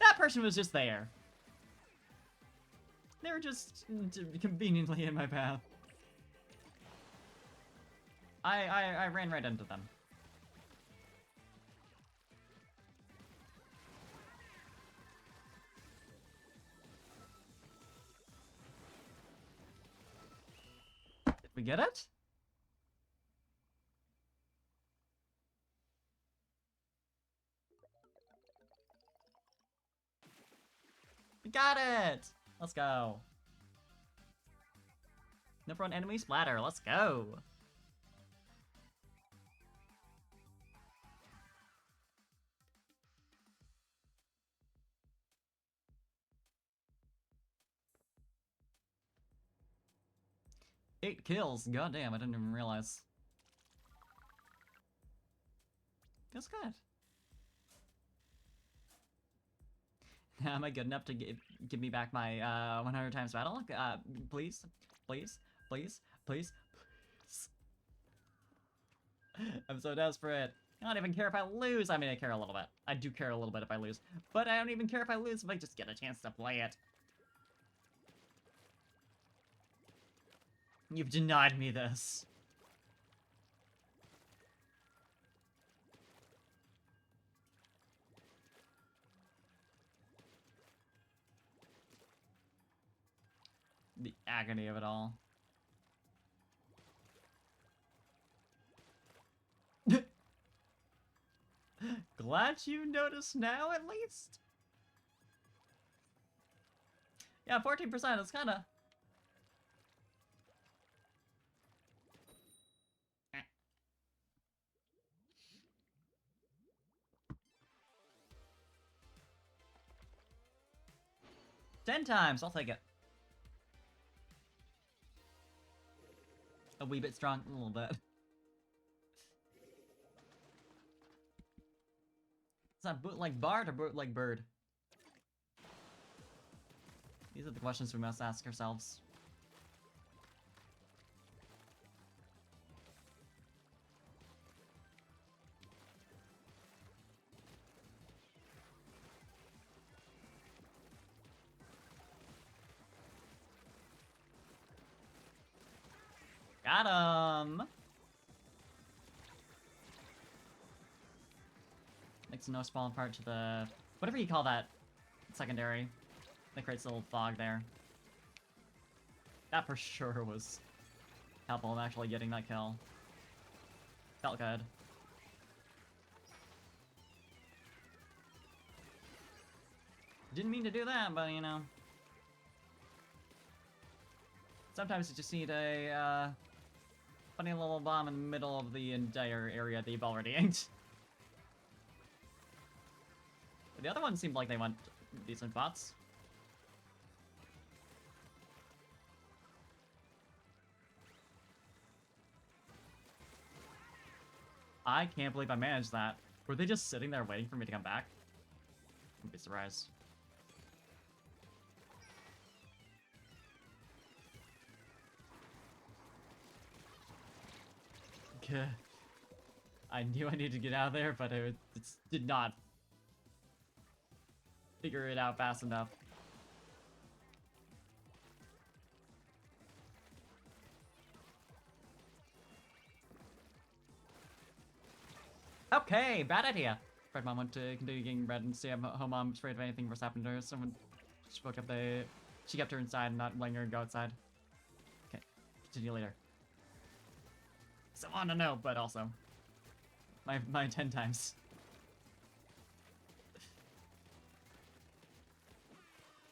That person was just there. They were just conveniently in my path. I ran right into them. Did we get it? We got it! Let's go. Number 1 enemy splatter, let's go! Eight kills, goddamn, I didn't even realize. That's good. Am I good enough to give me back my 100 times battle? Please, please, please, please, please. I'm so desperate. I don't even care if I lose. I mean, I care a little bit. I do care a little bit if I lose. But I don't even care if I lose if I just get a chance to play it. You've denied me this. The agony of it all. Glad you noticed now, at least? Yeah, 14%, it's kinda... 10 times, I'll take it. A wee bit strong, a little bit. Is that bootleg Bard or bootleg Bird? These are the questions we must ask ourselves. Got him! Makes no spawn part to the... whatever you call that secondary. That creates a little fog there. That for sure was helpful in actually getting that kill. Felt good. Didn't mean to do that, but you know. Sometimes you just need a funny little bomb in the middle of the entire area that you've already inked. But the other ones seemed like they went decent bots. I can't believe I managed that. Were they just sitting there waiting for me to come back? I'd be surprised. Okay. I knew I needed to get out of there, but it did not figure it out fast enough. Okay, bad idea. Fred Mom went to continue getting bread and stay at home. Mom was afraid of anything was happening to her. Someone spoke up. She kept her inside, not letting her go outside. Okay, continue later. So I want to know, but also my 10 times.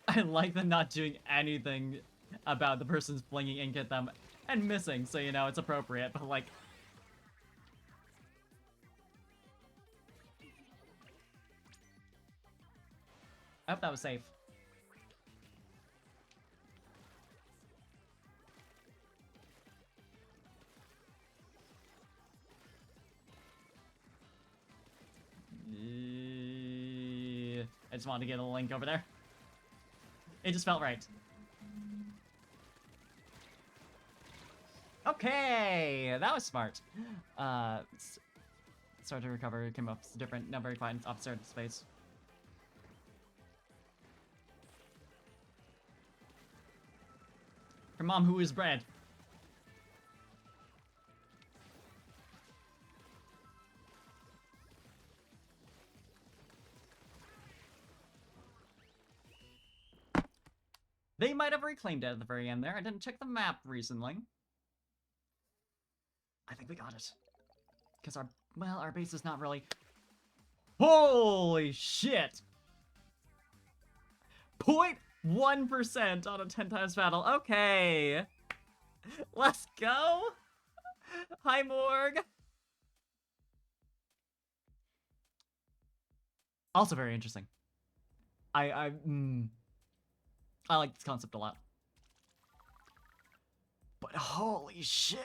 I like them not doing anything about the person's flinging ink at them and missing, so you know it's appropriate, but like... I hope that was safe. I just wanted to get a link over there. It just felt right. Okay, that was smart. Start to recover, came up different, not very quiet, upstairs space. Her mom, who is bread. They might have reclaimed it at the very end there. I didn't check the map recently. I think we got it. Because our base is not really... Holy shit! 0.1% on a 10 times battle. Okay. Let's go. Hi, Morg. Also very interesting. I like this concept a lot. But holy shit.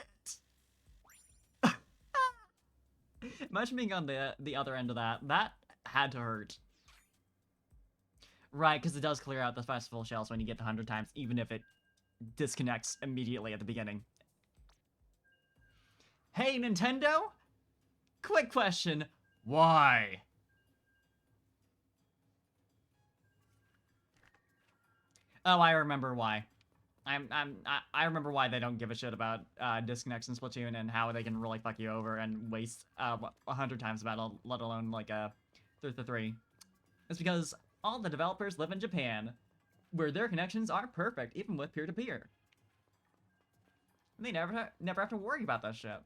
Imagine being on the other end of that. That had to hurt. Right, because it does clear out the festival shells when you get to 100 times, even if it disconnects immediately at the beginning. Hey, Nintendo? Quick question. Why? Oh, I remember why. I remember why they don't give a shit about disconnects in Splatoon and how they can really fuck you over and waste 100 times the battle, let alone like 3. It's because all the developers live in Japan, where their connections are perfect, even with peer-to-peer. They never have to worry about that shit.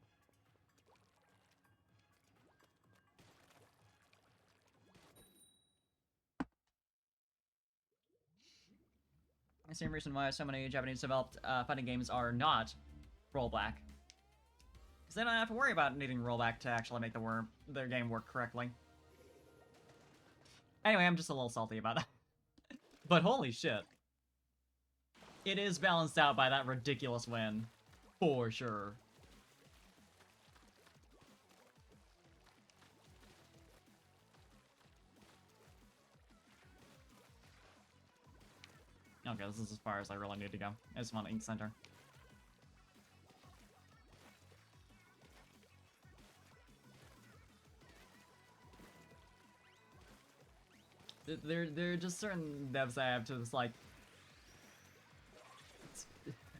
The same reason why so many Japanese developed fighting games are not rollback. Because they don't have to worry about needing rollback to actually make their game work correctly. Anyway, I'm just a little salty about that. But holy shit. It is balanced out by that ridiculous win. For sure. Okay, this is as far as I really need to go. I just want Ink Center. There are just certain devs I have to just like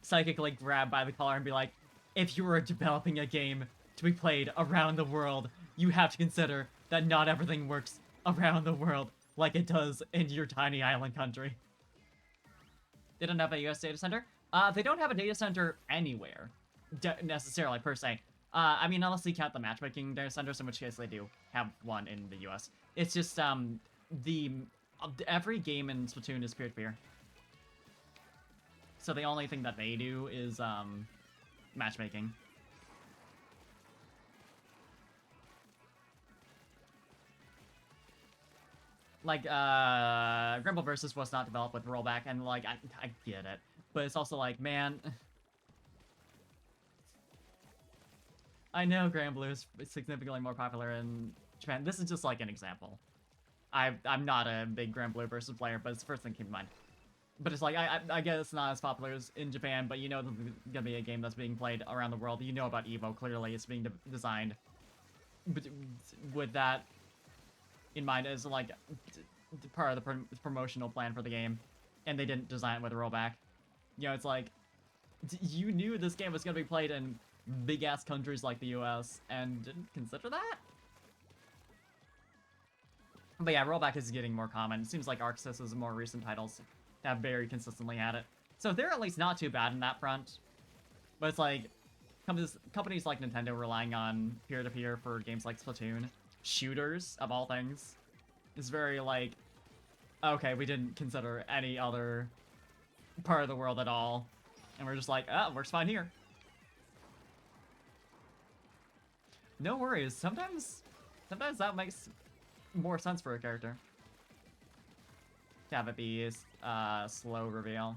psychically grab by the collar and be like, if you were developing a game to be played around the world, you have to consider that not everything works around the world like it does in your tiny island country. They don't have a US data center? They don't have a data center anywhere, necessarily, per se. I mean, unless you count the matchmaking data centers, in which case they do have one in the US. It's just, every game in Splatoon is peer-to-peer. So the only thing that they do is, matchmaking. Like, Grimble Versus was not developed with rollback, and, like, I get it. But it's also like, man... I know Granblue is significantly more popular in Japan. This is just, like, an example. I'm not a big Granblue Versus player, but it's the first thing that came to mind. But it's like, I guess it's not as popular as in Japan, but you know there's gonna be a game that's being played around the world. You know about EVO, clearly it's being designed. But with that in mind as like part of the promotional plan for the game, and they didn't design it with a rollback. You know, it's like you knew this game was gonna be played in big ass countries like the US and didn't consider that. But yeah, rollback is getting more common. It seems like Arc Sys's more recent titles have very consistently had it, so they're at least not too bad in that front. But it's like companies like Nintendo relying on peer-to-peer for games like Splatoon. Shooters, of all things, is very like, okay, we didn't consider any other part of the world at all, and we're just like, oh, works fine here. No worries. Sometimes that makes more sense for a character. To have it be a slow reveal.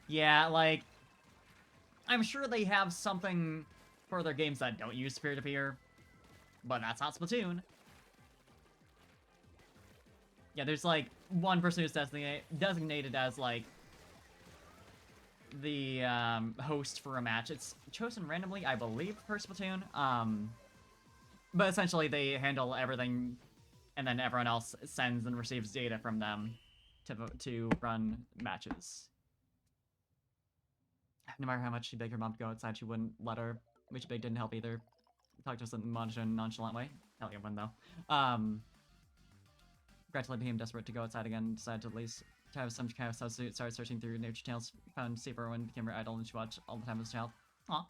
Yeah, like, I'm sure they have something for their games that don't use peer-to-peer, but that's not Splatoon. Yeah, there's like one person who's designated as like the host for a match. It's chosen randomly, I believe, for Splatoon. But essentially they handle everything, and then everyone else sends and receives data from them to run matches. No matter how much she begged her mom to go outside, she wouldn't let her, which Big didn't help either. Talked to us in a nonchalant way. Hell yeah, one though. Gradually became desperate to go outside again, decided to at least to have some kind of substitute, started searching through nature channels, found Safe Irwin, became her idol, and she watched all the time as a child. Aw.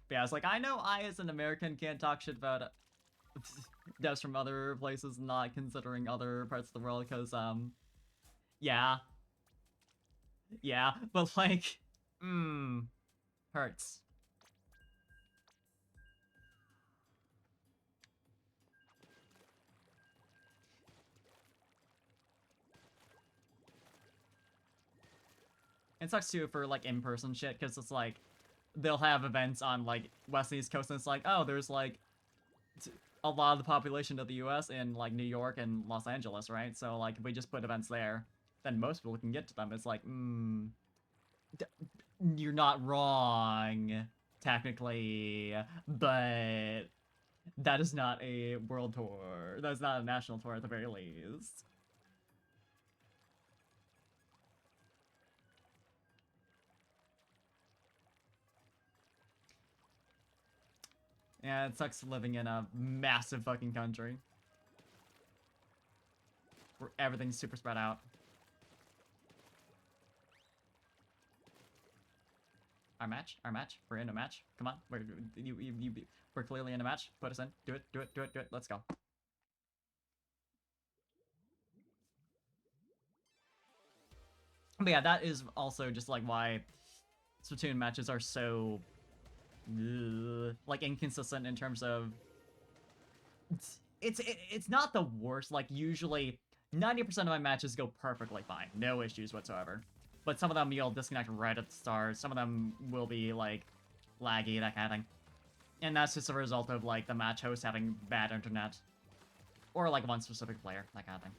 But yeah, I was like, I know I, as an American, can't talk shit about devs from other places, not considering other parts of the world, because, yeah. Yeah, but like, hurts. It sucks too for like in-person shit, because it's like, they'll have events on like West and East Coast, and it's like, oh, there's like a lot of the population of the US in like New York and Los Angeles, right? So like if we just put events there, then most people can get to them. It's like, you're not wrong, technically, but that is not a world tour. That's not a national tour at the very least. Yeah, it sucks living in a massive fucking country where everything's super spread out. Our match? We're in a match. Come on, we're clearly in a match. Put us in. Do it. Let's go. But yeah, that is also just like why Splatoon matches are so like inconsistent in terms of it's not the worst. Like usually 90% of my matches go perfectly fine, no issues whatsoever. But some of them you'll disconnect right at the start. Some of them will be like laggy, that kind of thing. And that's just a result of like the match host having bad internet, or like one specific player, that kind of thing.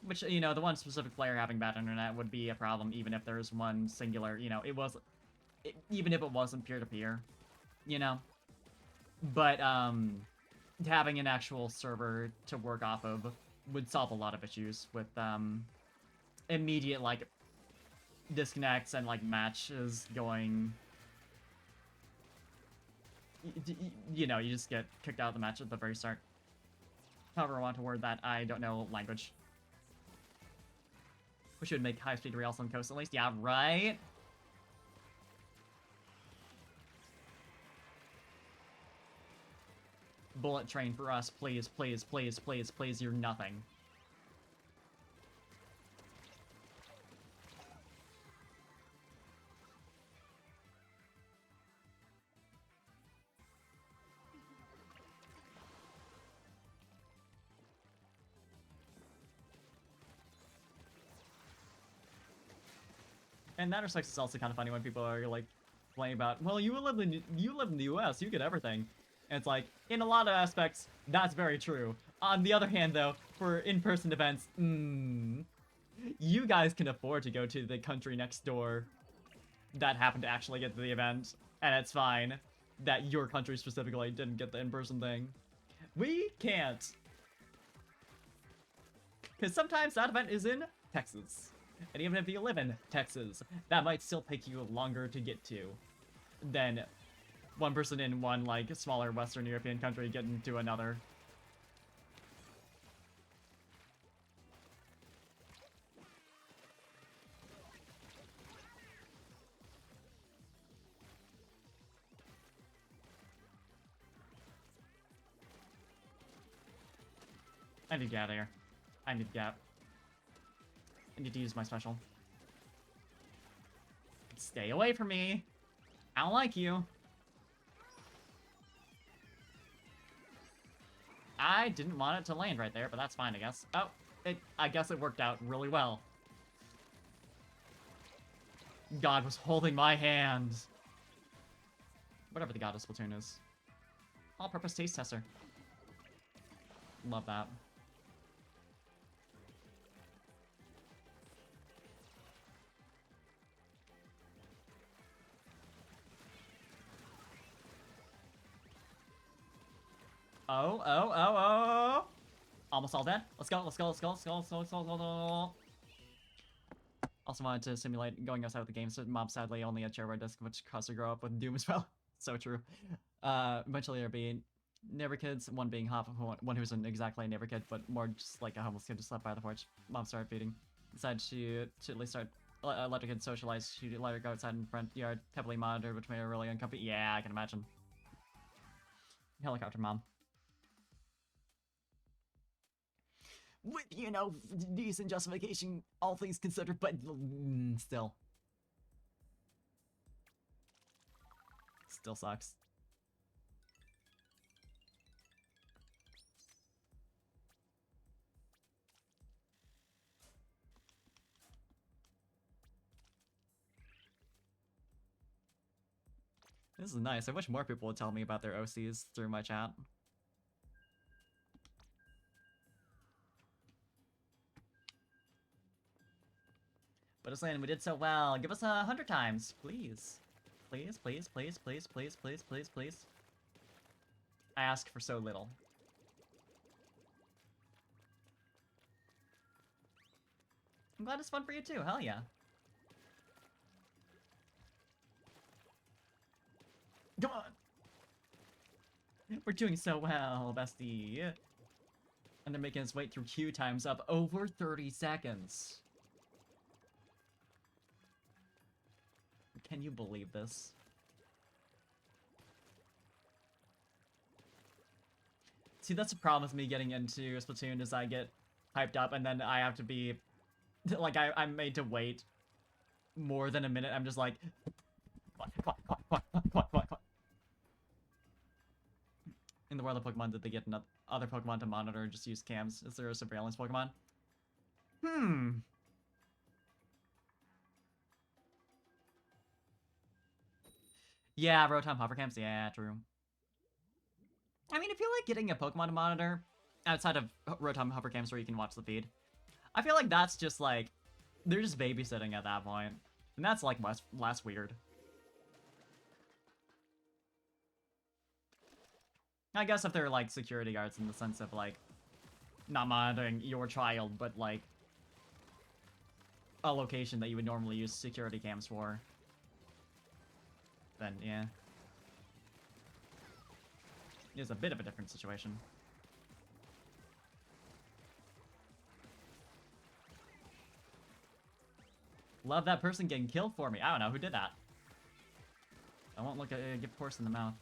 Which, you know, the one specific player having bad internet would be a problem even if there's one singular, you know, even if it wasn't peer-to-peer, you know? But, having an actual server to work off of would solve a lot of issues with, immediate, like, disconnects and, like, matches going... You know, you just get kicked out of the match at the very start. However I want to word that, I don't know language. We should make high-speed rails on coast at least. Yeah, right? Bullet train for us, please, please, please, please, please, you're nothing. And that respect is also kind of funny when people are like complaining about, well, you live in the US, you get everything. And it's like, in a lot of aspects, that's very true. On the other hand, though, for in-person events, you guys can afford to go to the country next door that happened to actually get to the event, and it's fine that your country specifically didn't get the in-person thing. We can't. Because sometimes that event is in Texas. And even if you live in Texas, that might still take you longer to get to than one person in one, like, smaller Western European country getting to another. I need to get out of here. I need to get. I need to use my special. Stay away from me. I don't like you. I didn't want it to land right there, but that's fine, I guess. Oh, I guess it worked out really well. God was holding my hand. Whatever the god of Splatoon is. All-purpose taste tester. Love that. Oh. Almost all dead. Let's go. Also wanted to simulate going outside with the game, so mom sadly only a chairware disc, which caused her to grow up with Doom as well. So true. Eventually there being neighbor kids, one being half of one who isn't exactly a neighbor kid, but more just like a homeless kid just left by the porch. Mom started feeding. Decided to at least start let her kids socialize. She let her go outside in front yard, heavily monitored, which made her really uncomfortable. Yeah, I can imagine. Helicopter mom. With, you know, decent justification, all things considered, but still. Still sucks. This is nice. I wish more people would tell me about their OCs through my chat. But it's saying we did so well. Give us 100 times, please. Please. I ask for so little. I'm glad it's fun for you too. Hell yeah. Come on. We're doing so well, bestie. And they're making us wait through queue times up over 30 seconds. Can you believe this? See, that's the problem with me getting into Splatoon is I get hyped up and then I have to be... Like, I'm made to wait more than a minute. I'm just like... Come on. In the world of Pokemon, did they get other Pokemon to monitor and just use cams? Is there a surveillance Pokemon? Yeah, Rotom hovercams. Yeah, true. I mean, I feel like getting a Pokemon to monitor outside of Rotom hovercams where you can watch the feed, I feel like that's just like, they're just babysitting at that point. And that's like less weird. I guess if they're like security guards in the sense of like, not monitoring your child, but like a location that you would normally use security cams for, then yeah. It's a bit of a different situation. Love that person getting killed for me. I don't know who did that. I won't look at get horse in the mouth.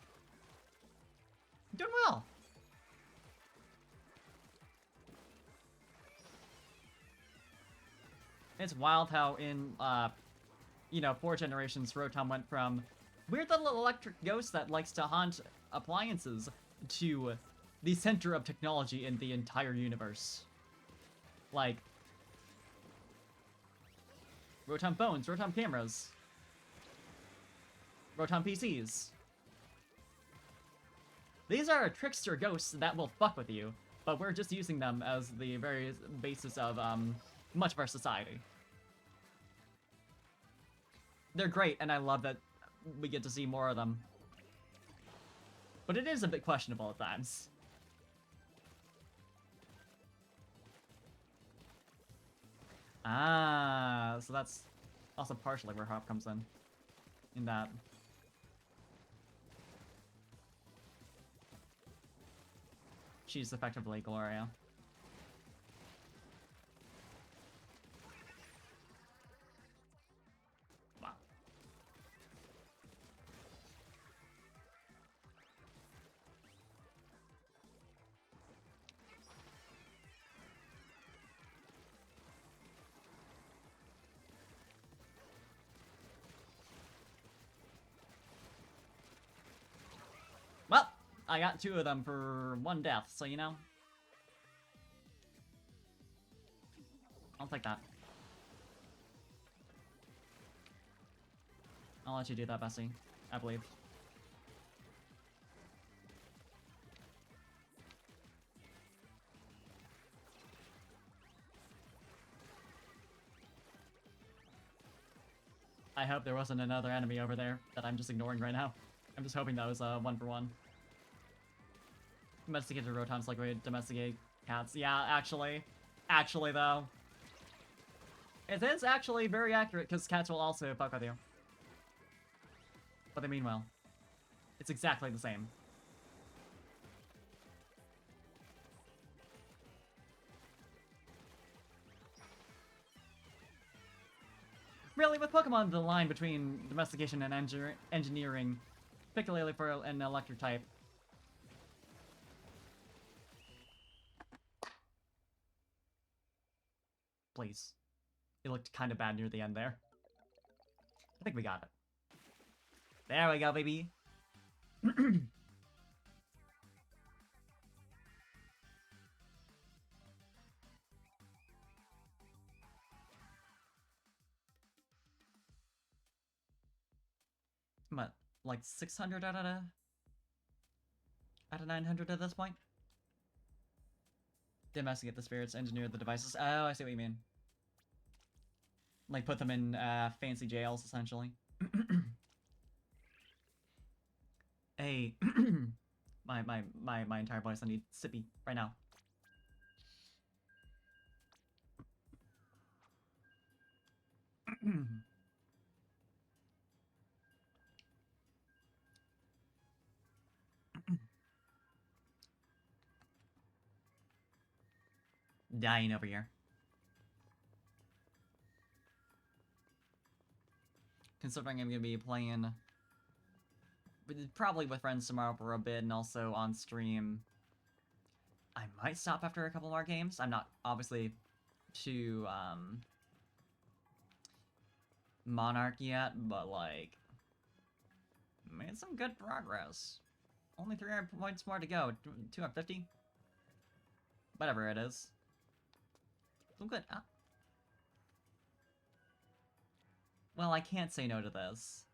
Doing well. It's wild how in, you know, 4 generations, Rotom went from weird little electric ghost that likes to haunt appliances to the center of technology in the entire universe. Like, Rotom phones, Rotom cameras, Rotom PCs. These are trickster ghosts that will fuck with you, but we're just using them as the very basis of, much of our society. They're great, and I love that we get to see more of them. But it is a bit questionable at times. Ah, so that's also partially where Hop comes in that. She's effectively Gloria. Wow. I got 2 of them for 1 death, so you know. I'll take that. I'll let you do that, Bessie. I believe. I hope there wasn't another enemy over there that I'm just ignoring right now. I'm just hoping that was 1 for 1. Domesticated rotons like we domesticate cats. Yeah, actually. Actually, though. It is actually very accurate, because cats will also fuck with you. But they mean well. It's exactly the same. Really, with Pokemon, the line between domestication and engineering, particularly for an electric type. Please. It looked kind of bad near the end there. I think we got it. There we go, baby. What, like 600 out of 900 at this point? Domesticate the spirits, engineer the devices. Oh, I see what you mean. Like put them in fancy jails, essentially. Hey, my entire voice. I need sippy right now. Dying over here. Considering I'm gonna be playing probably with friends tomorrow for a bit and also on stream, I might stop after a couple more games. I'm not obviously to Monarch yet, but like made some good progress. Only 300 points more to go. 250? Whatever it is. So good. Well, I can't say no to this.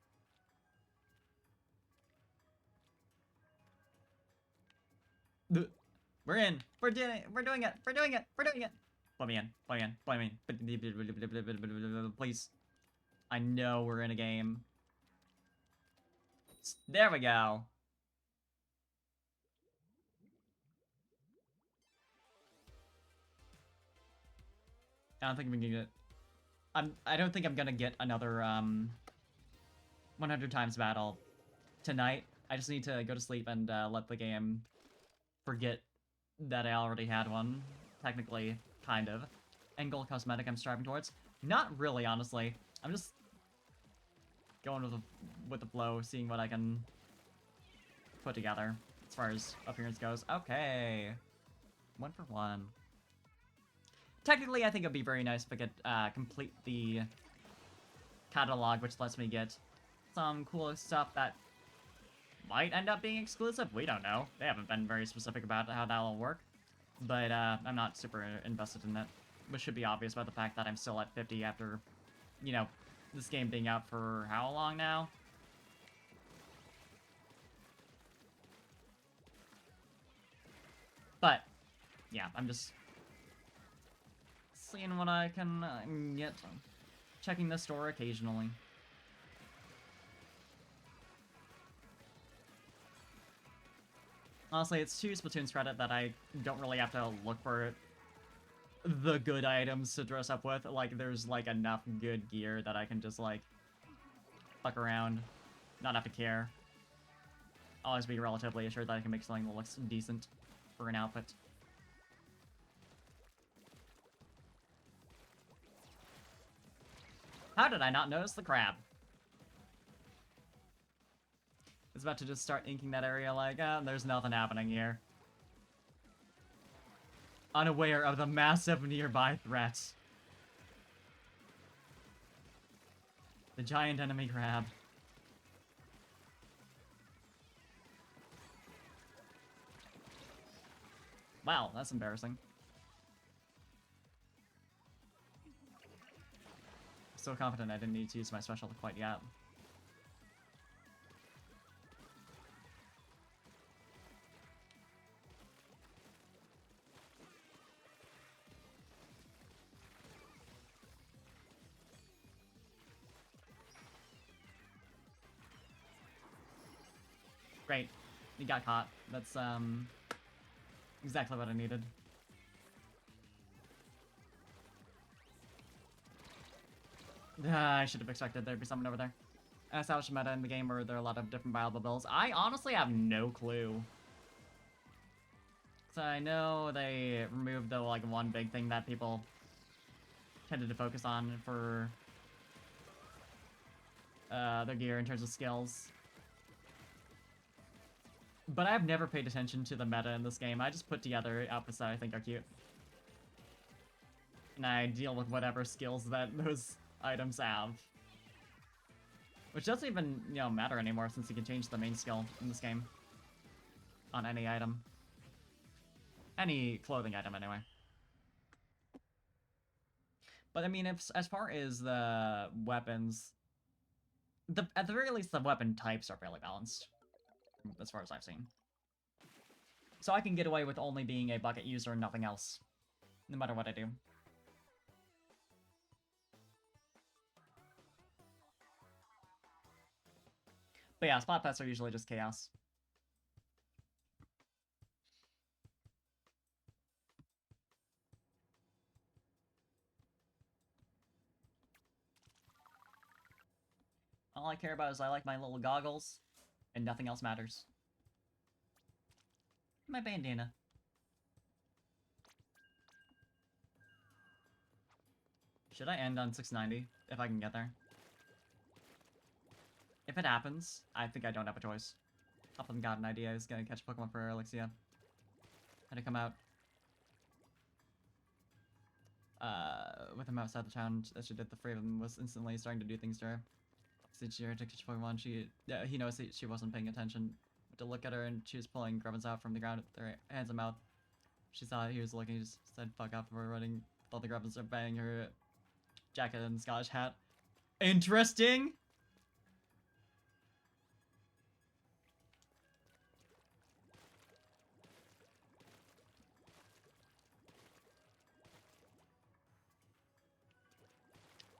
We're in. We're doing it. We're doing it. We're doing it. We're doing it. Let me in. Let me in. Let me in. Please. I know we're in a game. There we go. I don't think we can get. I don't think I'm gonna get another 100 times battle tonight. I just need to go to sleep and let the game forget that I already had one. Technically, kind of. End goal cosmetic I'm striving towards. Not really, honestly. I'm just going with the flow, seeing what I can put together as far as appearance goes. Okay. 1 for 1. Technically, I think it'd be very nice if I could complete the catalog, which lets me get some cool stuff that might end up being exclusive. We don't know. They haven't been very specific about how that'll work. But I'm not super invested in it, which should be obvious by the fact that I'm still at 50 after, you know, this game being out for how long now? But, yeah, I'm just seeing what I can get. Checking the store occasionally. Honestly, it's 2 Splatoon's credit that I don't really have to look for the good items to dress up with. Like, there's, like, enough good gear that I can just, like, fuck around, not have to care. Always be relatively assured that I can make something that looks decent for an outfit. How did I not notice the crab? It's about to just start inking that area like, there's nothing happening here. Unaware of the massive nearby threats. The giant enemy crab. Wow, that's embarrassing. So confident I didn't need to use my special quite yet. Great. He got caught. That's, exactly what I needed. I should have expected there'd be someone over there. Establish a meta in the game where there are a lot of different viable builds. I honestly have no clue. So I know they removed the, like, one big thing that people tended to focus on for their gear in terms of skills. But I've never paid attention to the meta in this game. I just put together outfits that I think are cute. And I deal with whatever skills that those items have. Which doesn't even, you know, matter anymore since you can change the main skill in this game. On any item. Any clothing item, anyway. But I mean, if, as far as the weapons... at the very least, the weapon types are fairly balanced. As far as I've seen. So I can get away with only being a bucket user and nothing else. No matter what I do. But yeah, spot pets are usually just chaos. All I care about is I like my little goggles, and nothing else matters. My bandana. Should I end on 690, if I can get there? If it happens, I think I don't have a choice. Top of them got an idea, I was gonna catch Pokemon for Elixia. Had to come out. With him outside the town, as she did, the three of them was instantly starting to do things to her. Since she had to catch Pokemon, he noticed that she wasn't paying attention. To look at her, and she was pulling Grubbins out from the ground with their hands and mouth. She saw he was looking, just said fuck off of her, running. All the Grubbins are banging her jacket and Scottish hat. Interesting!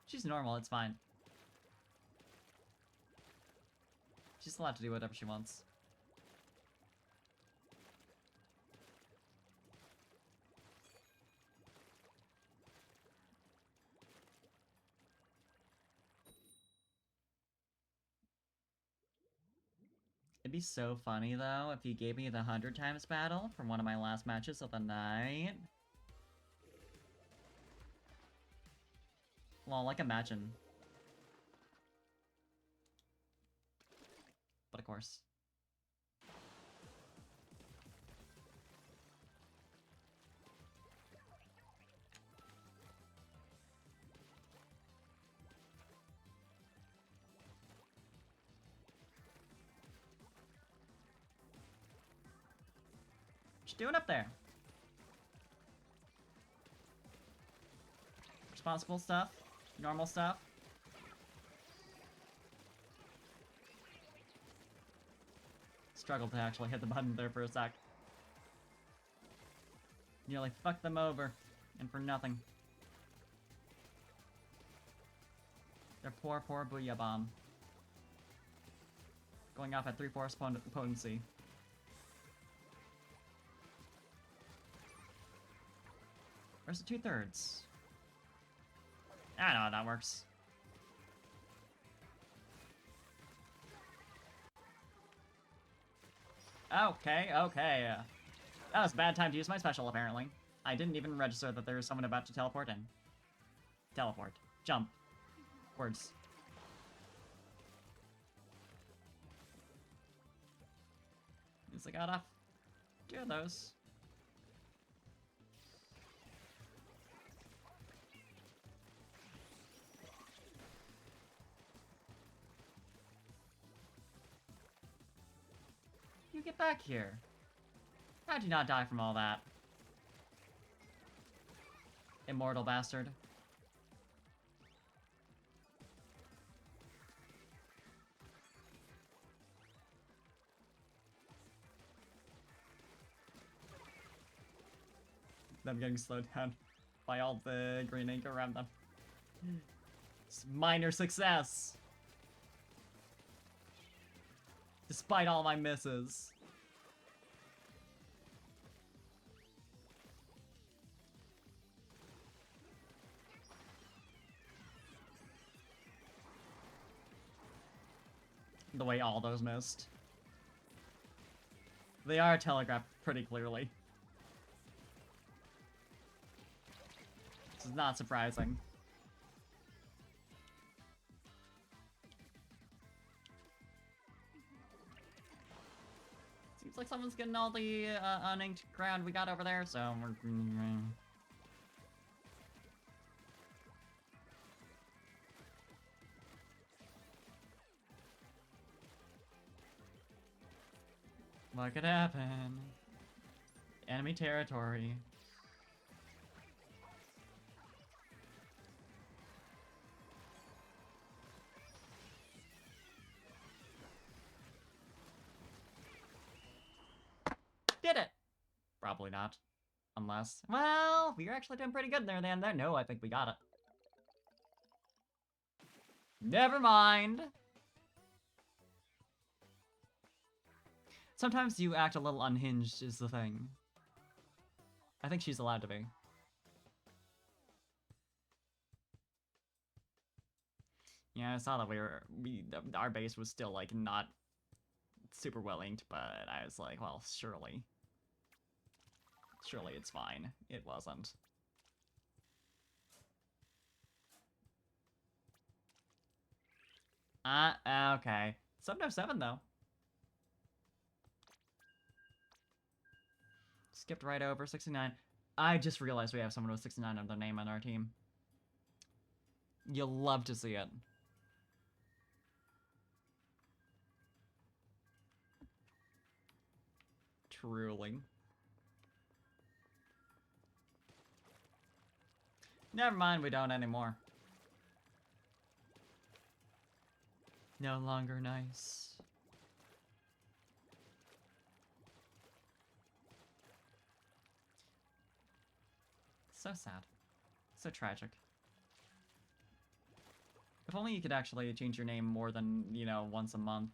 She's normal, it's fine. She's allowed to do whatever she wants. It'd be so funny, though, if you gave me the 100 times battle from one of my last matches of the night. Well, like, imagine. But of course. What you doing up there? Responsible stuff? Normal stuff? Struggled to actually hit the button there for a sec. Nearly fucked them over. And for nothing. Their poor, poor Booyah Bomb. Going off at 3/4 potency. Where's the 2/3? I know how that works. Okay, okay. That was a bad time to use my special, apparently. I didn't even register that there was someone about to teleport in. Teleport. Jump. Words. At least I got off 2 of those. You get back here. How'd you not die from all that? Immortal bastard. Them getting slowed down by all the green ink around them. It's minor success! Despite all my misses. The way all those missed. They are telegraphed pretty clearly. This is not surprising. Seems like someone's getting all the uninked ground we got over there, so we're... What could happen? Enemy territory. Did it! Probably not. Unless... Well, we were actually doing pretty good there then. No, I think we got it. Never mind! Sometimes you act a little unhinged is the thing. I think she's allowed to be. Yeah, I saw that our base was still, like, not super well inked, but I was like, well, surely. Surely it's fine. It wasn't. Okay. 707, though. Skipped right over 69. I just realized we have someone with 69 on their name on our team. You'll love to see it. Truly. Never mind, we don't anymore. No longer nice. So sad. So tragic. If only you could actually change your name more than, you know, once a month.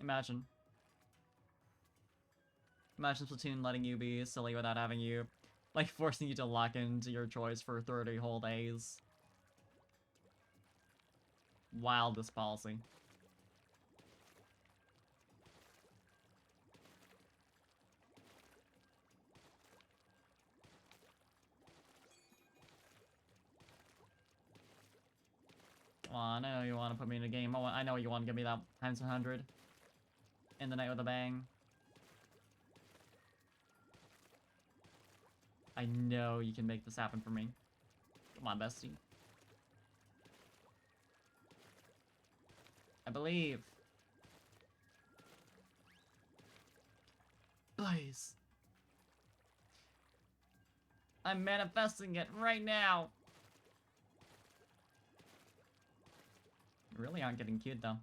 Imagine. Imagine Splatoon letting you be silly without having you, like, forcing you to lock into your choice for 30 whole days. Wildest policy. Come on, I know you want to put me in a game. I know you want to give me that times 100. In the night with a bang. I know you can make this happen for me. Come on, bestie. I believe. Please. I'm manifesting it right now. You really aren't getting cute, though.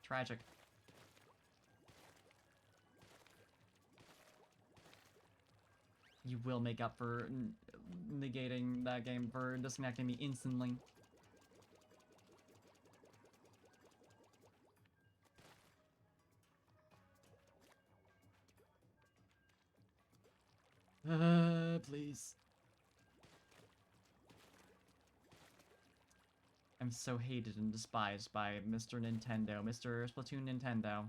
Tragic. You will make up for negating that game, for disconnecting me instantly. Please. I'm so hated and despised by Mr. Nintendo, Mr. Splatoon Nintendo.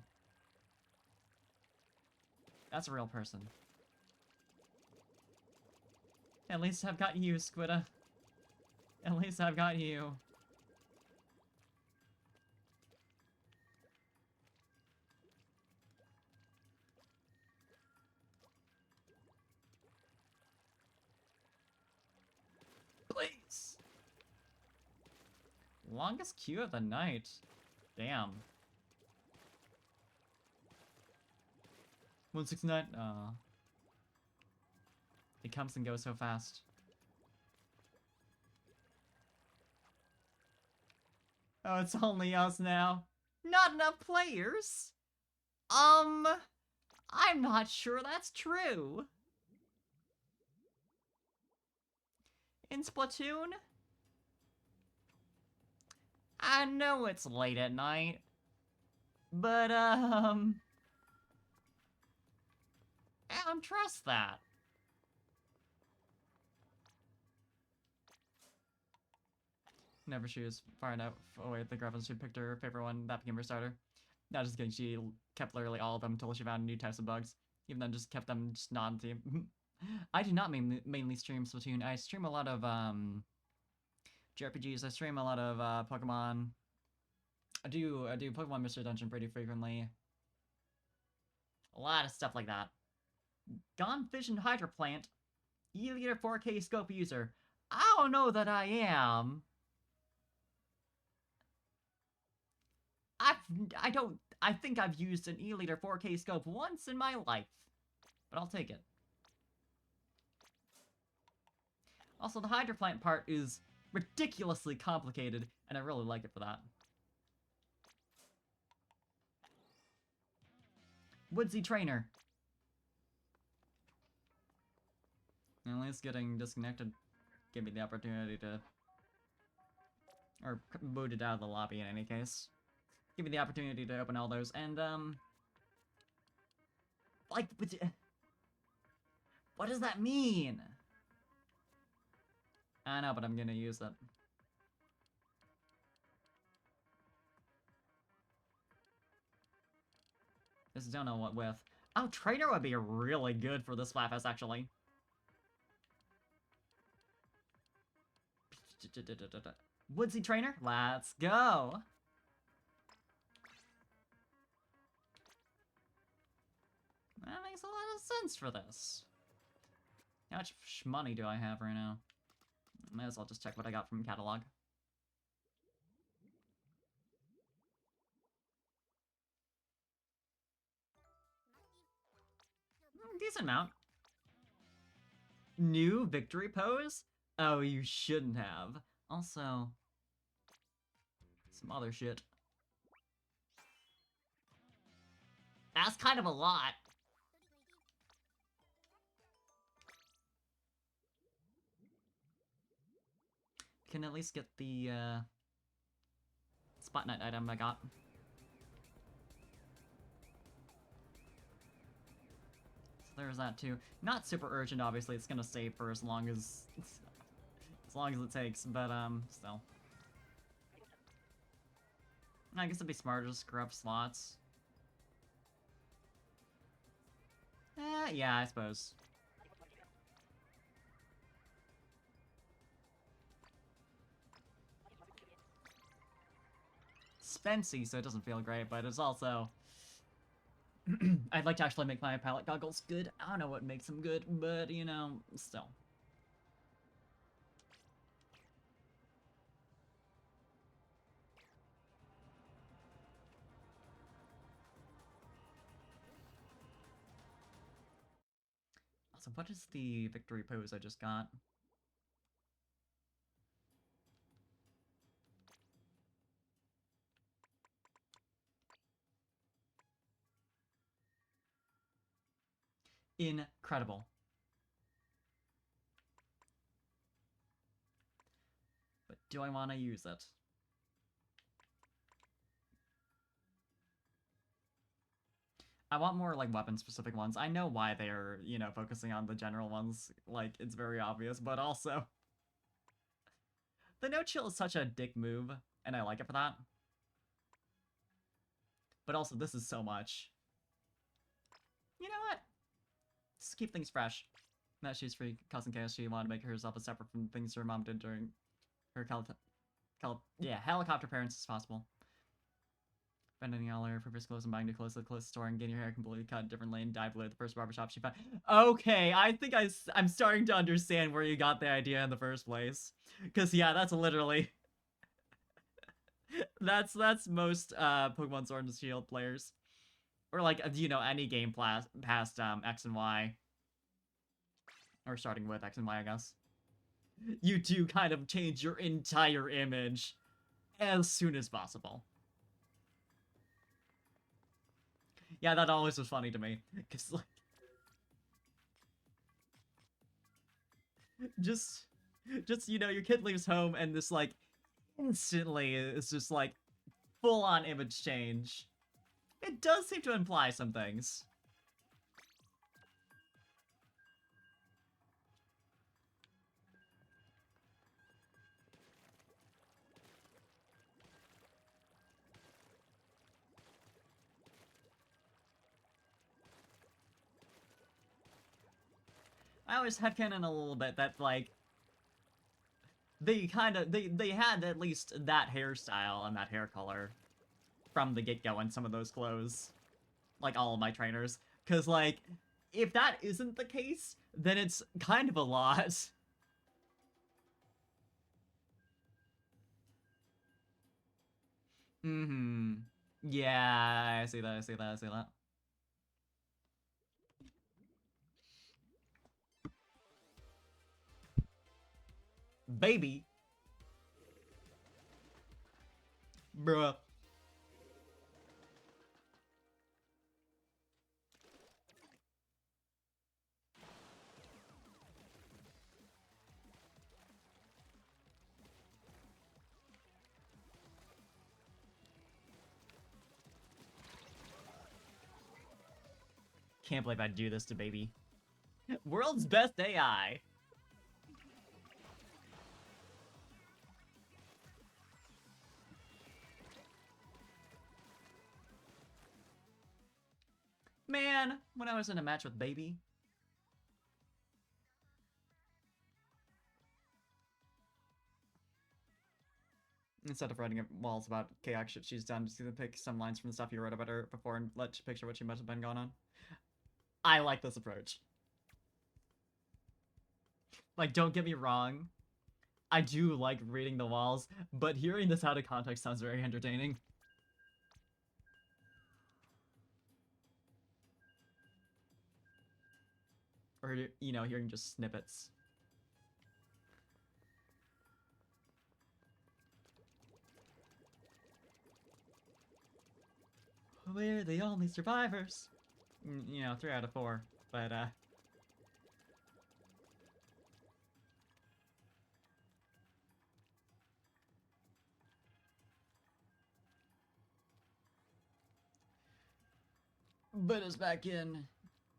That's a real person. At least I've got you, Squidda. At least I've got you. Please. Longest queue of the night. Damn. 169. It comes and goes so fast. Oh, it's only us now. Not enough players? I'm not sure that's true. In Splatoon? I know it's late at night, but, I don't trust that. Never she was far enough away the Grevins. She picked her favorite one. That became her starter. Not just kidding. She kept literally all of them until she found new types of bugs. Even then, just kept them just not on the team. I do not mainly stream Splatoon. I stream a lot of JRPGs. I stream a lot of Pokemon. I do Pokemon Mystery Dungeon pretty frequently. A lot of stuff like that. Gone Fission Hydro Plant. E-liter 4K scope user. I don't know that I am. I think I've used an E-liter 4K scope once in my life. But I'll take it. Also, the Hydro Plant part is ridiculously complicated, and I really like it for that. Woodsy Trainer. At least getting disconnected gave me the opportunity to... Or booted out of the lobby in any case. Give me the opportunity to open all those, and, like, what does that mean? I know, but I'm gonna use it. Just don't know what with. Oh, Trainer would be really good for this Splatfest, actually. Woodsy Trainer, let's go! That makes a lot of sense for this. How much money do I have right now? Might as well just check what I got from catalog. Decent amount. New victory pose? Oh, you shouldn't have. Also, some other shit. That's kind of a lot. Can at least get the Spot Knight item I got. So there's that too. Not super urgent, obviously. It's gonna save for as long as it takes, but still. I guess it'd be smarter to screw up slots. Yeah, I suppose. Spency, so it doesn't feel great, but it's also... I'd like to actually make my palette goggles good. I don't know what makes them good, but, you know, still. Also, what is the victory pose I just got? Incredible. But do I want to use it? I want more, like, weapon-specific ones. I know why they're, you know, focusing on the general ones. Like, it's very obvious, but also... The no-chill is such a dick move, and I like it for that. But also, this is so much. You know what? Just keep things fresh. That she's free, causing chaos. She wanted to make herself as separate from things her mom did during her helicopter parents as possible. Spending all her previous clothes and buying new clothes to the closest store and getting her hair completely cut, different lane, dive below the first barbershop she found. Okay, I think I'm starting to understand where you got the idea in the first place. Because, yeah, that's literally... that's most Pokemon Sword and Shield players. Or like, you know, any game past X and Y. Or starting with X and Y, I guess. You do kind of change your entire image as soon as possible. Yeah, that always was funny to me. Because, like, just, you know, your kid leaves home and this, like, instantly is just, like, full-on image change. It does seem to imply some things. I always headcanon a little bit that, like, they had at least that hairstyle and that hair color from the get-go in some of those clothes. Like, all of my trainers. Because, like, if that isn't the case, then it's kind of a lot. Mm-hmm. Yeah, I see that, I see that, I see that. Baby. Bruh. Can't believe I'd do this to baby. World's best AI. Man, when I was in a match with baby. Instead of writing walls about chaotic shit she's done, just gonna pick some lines from the stuff you wrote about her before and let you picture what she must have been going on. I like this approach. Like, don't get me wrong. I do like reading the walls, but hearing this out of context sounds very entertaining. Or, you know, hearing just snippets. We're the only survivors. You know, 3 out of 4. But, But it's back in.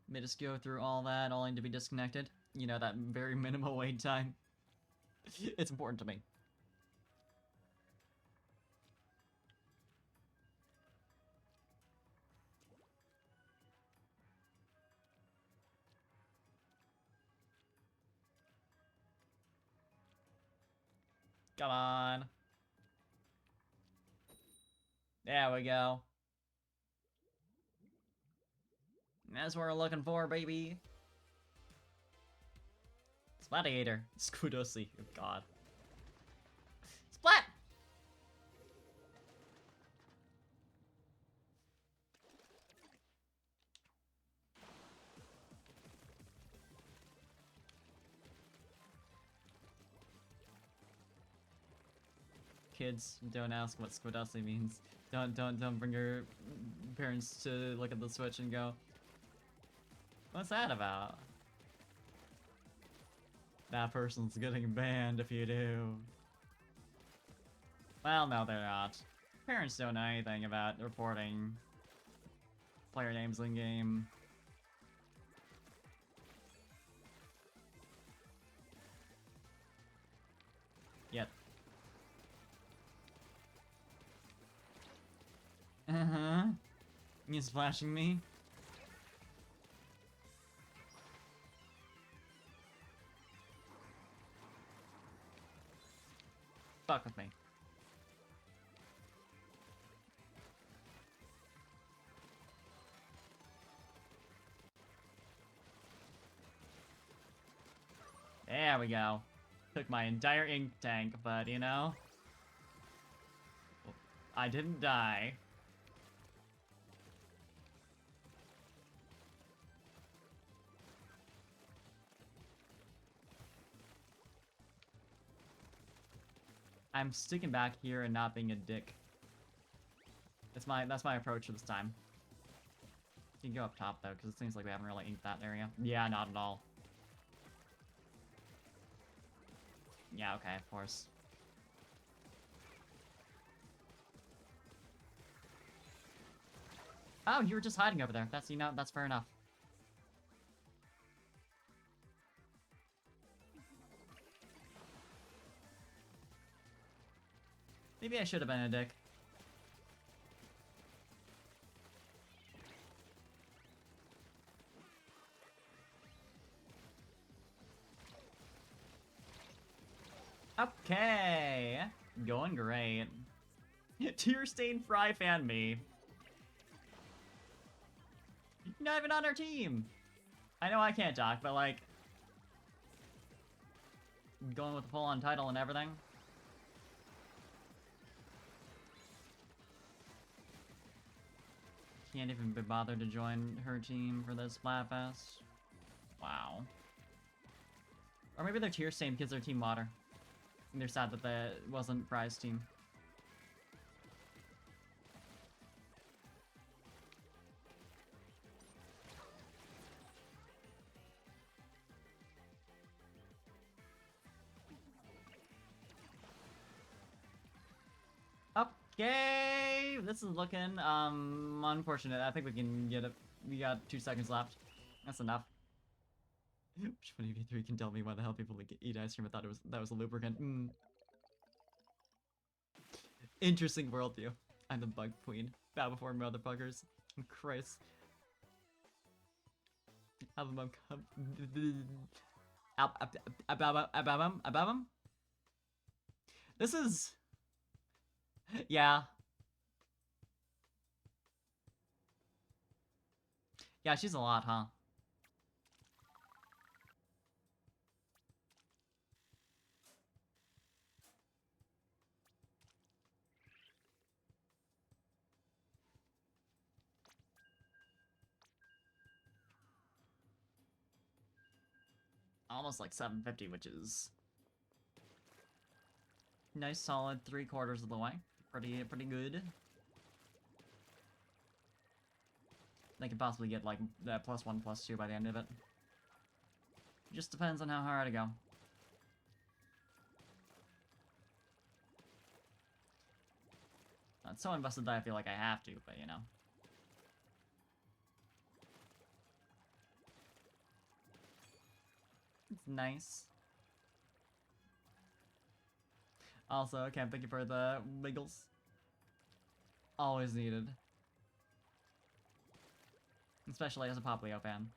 Made us go through all that, only to be disconnected. You know, that very minimal wait time. It's important to me. Come on. There we go. That's what we're looking for, baby. Splatiator. Scudosi. Oh, God. Splat! Kids, don't ask what Squidossi means. Don't bring your parents to look at the Switch and go, what's that about? That person's getting banned if you do. Well, no, they're not. Parents don't know anything about reporting player names in game. Yet. Uh-huh. You splashing me? Fuck with me. There we go. Took my entire ink tank, but you know, I didn't die. I'm sticking back here and not being a dick. That's my approach this time. You can go up top though, because it seems like we haven't really inked that area. Yeah, not at all. Yeah, okay, of course. Oh, you were just hiding over there. That's, you know, that's fair enough. Maybe I should have been a dick. Okay. Going great. Tear stained fry fan me. You're not even on our team. I know I can't talk, but like, going with the full-on title and everything. Can't even be bothered to join her team for this Splatfest. Wow. Or maybe they're tear stained because they're Team Water. And they're sad that that wasn't Fry's team. Okay, this is looking unfortunate. I think we can get it. We got 2 seconds left. That's enough. Which one of you three can tell me why the hell people like eat ice cream? I thought that was a lubricant. Interesting worldview. I'm the bug queen. Bow before motherfuckers. Christ. Have a mom come. Ababum. This is. Yeah. Yeah, she's a lot, huh? Almost like 750, which is nice, solid 3/4 of the way. Pretty good. They could possibly get like the +1, +2 by the end of it. Just depends on how hard I go. Not so invested that I feel like I have to, but you know. It's nice. Also, can't thank you for the wiggles. Always needed. Especially as a Poplio fan.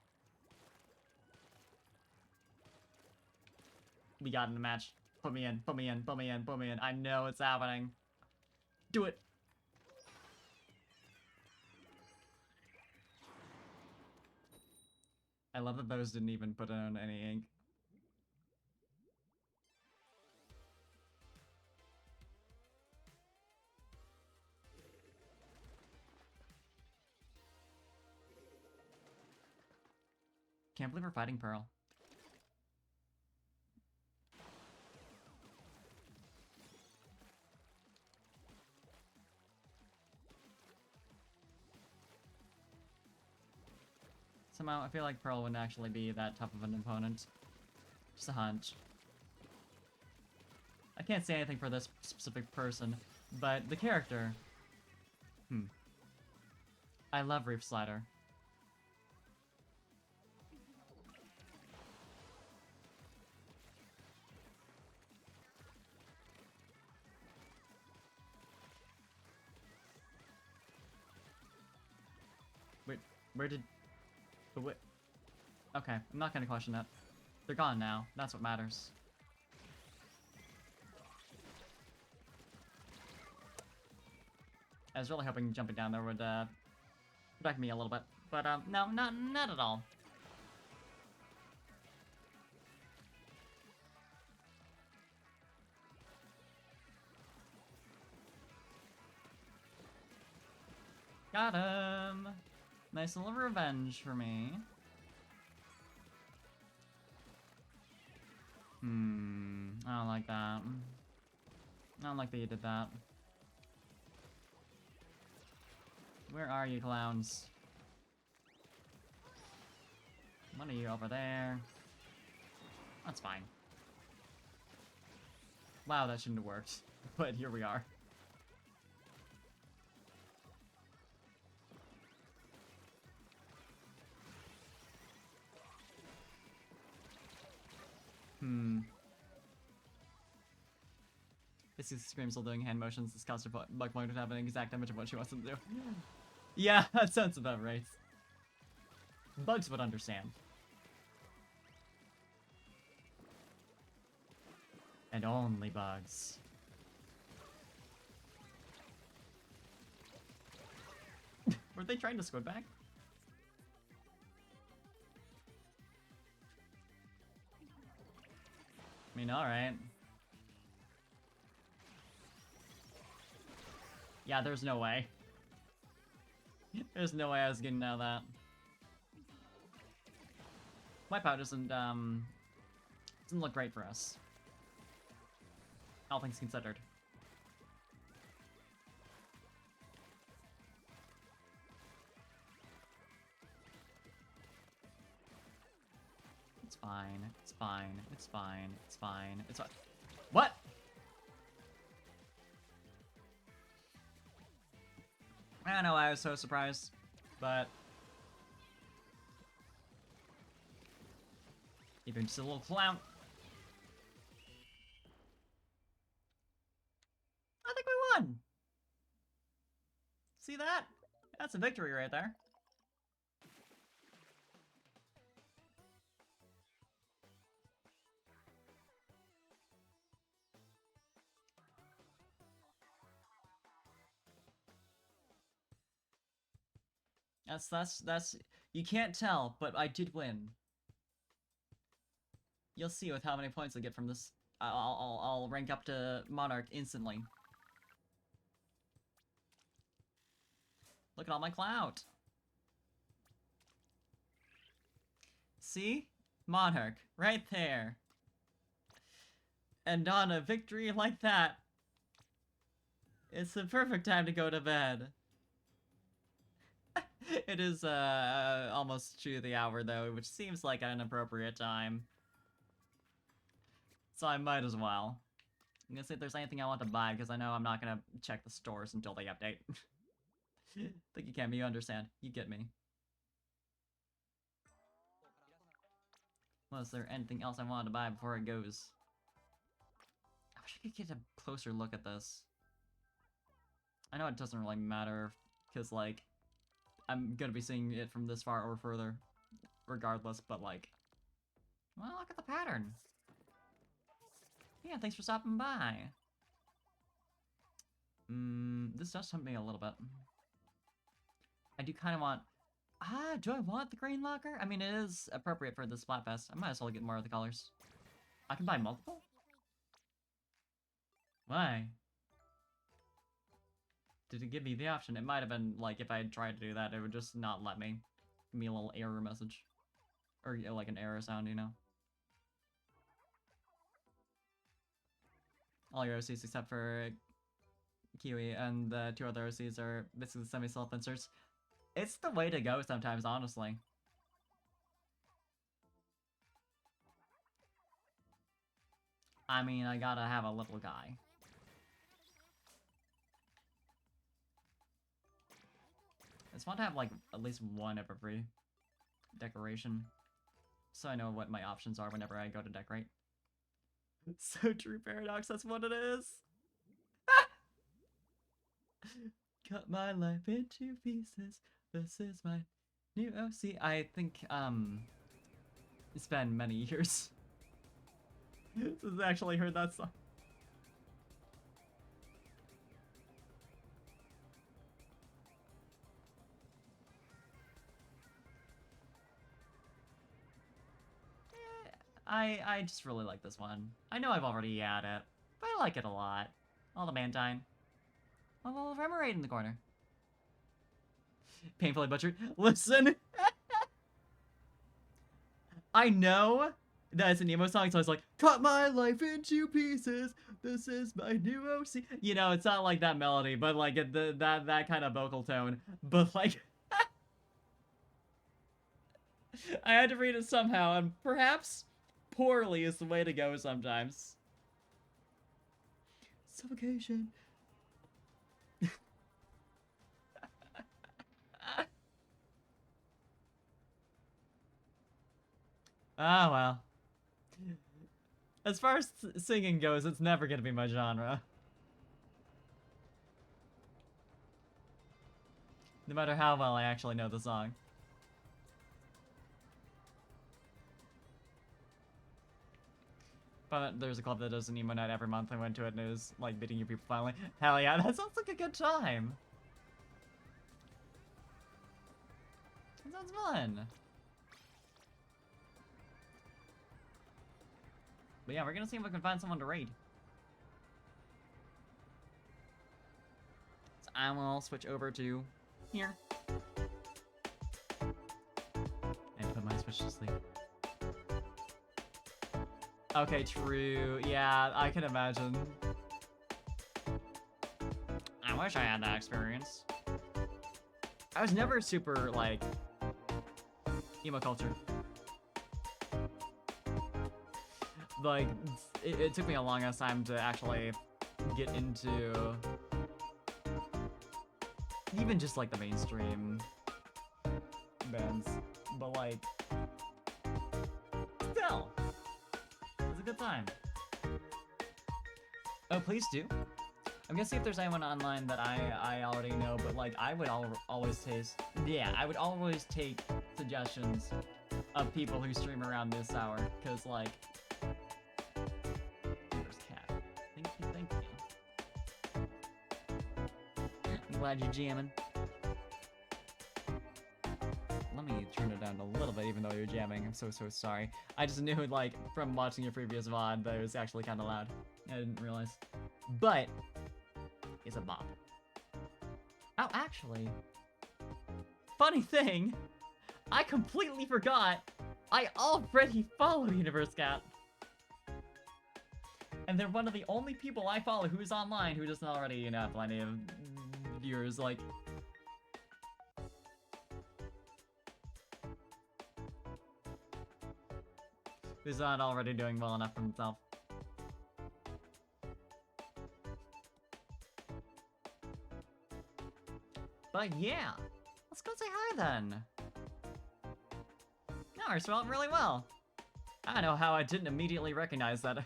We got in the match. Put me in, put me in, put me in, put me in. I know it's happening. Do it. I love that those didn't even put in any ink. Can't believe we're fighting Pearl. Somehow, I feel like Pearl wouldn't actually be that tough of an opponent. Just a hunch. I can't say anything for this specific person, but the character... I love Reef Slider. Wait, where did... Wait. Okay, I'm not gonna question that. They're gone now. That's what matters. I was really hoping jumping down there would protect me a little bit, but no, not at all. Got him. Nice little revenge for me. I don't like that. I don't like that you did that. Where are you, clowns? One of you over there. That's fine. Wow, that shouldn't have worked. But here we are. This is Scream still doing hand motions. This caused Bug Point to have an exact image of what she wants them to do. Yeah, that sounds about right. Bugs would understand. And only bugs. Were they trying to squid back? I mean, alright. Yeah, there's no way. There's no way I was getting out of that. Wipeout doesn't look great for us. All things considered. It's fine. It's fine. It's fine. It's fine. It's fine. What? I don't know why I was so surprised, but even just a little clown. I think we won. See that? That's a victory right there. That's you can't tell, but I did win. You'll see with how many points I get from this. I'll rank up to Monarch instantly. Look at all my clout. See? Monarch, right there. And on a victory like that, it's the perfect time to go to bed. It is almost to the hour though, which seems like an appropriate time. So I might as well. I'm gonna see if there's anything I want to buy, because I know I'm not gonna check the stores until they update. Think you can, but you understand. You get me. Was there anything else I wanted to buy before it goes? I wish I could get a closer look at this. I know it doesn't really matter, because, like, I'm gonna be seeing it from this far or further, regardless, but, like... Well, look at the pattern! Yeah, thanks for stopping by! This does tempt me a little bit. I do kind of want... do I want the green locker? I mean, it is appropriate for the Splatfest. I might as well get more of the colors. I can buy multiple? Why? Did it give me the option? It might have been, like, if I had tried to do that, it would just not let me. Give me a little error message. Or, you know, like, an error sound, you know? All your OCs except for Kiwi, and the two other OCs are basically semi-self-inserts. It's the way to go sometimes, honestly. I mean, I gotta have a little guy. I just want to have, like, at least one of every decoration. So I know what my options are whenever I go to decorate. So true, Paradox, that's what it is! Cut my life into pieces. This is my new OC. I think, it's been many years since I actually heard that song. I just really like this one. I know I've already had it, but I like it a lot. All the Mantine. A little Remoraid in the corner. Painfully butchered. Listen! I know That's an emo song, so it's like, cut my life into pieces. This is my new OC. You know, it's not like that melody, but like that kind of vocal tone. But like, I had to read it somehow, and perhaps poorly is the way to go sometimes. Suffocation. Ah, well. As far as singing goes, it's never gonna be my genre. No matter how well I actually know the song. But there's a club that does an emo night every month. I went to it and it was like meeting new people finally. Hell yeah, that sounds like a good time. That sounds fun. But yeah, we're gonna see if we can find someone to raid. So I will switch over to here. And put my Switch to sleep. Okay, true. Yeah, I can imagine. I wish I had that experience. I was never super, like, emo culture. Like, it took me a long ass time to actually get into even just, like, the mainstream bands. But, like, still. It's a good time. Oh, please do. I'm gonna see if there's anyone online that I already know, but like I would always take suggestions of people who stream around this hour, cause like there's Cat. Thank you. I'm glad you're jamming. Let me turn it down a little bit, even though you're jamming. I'm so sorry. I just knew, like, from watching your previous VOD that it was actually kind of loud. I didn't realize. But it's a bop. Oh, actually, funny thing, I completely forgot. I already follow Universe Cat. And they're one of the only people I follow who's online who doesn't already, you know, have plenty of viewers, like. Who's not already doing well enough for himself. But yeah, let's go say hi then. No, ours went really well. I don't know how I didn't immediately recognize that.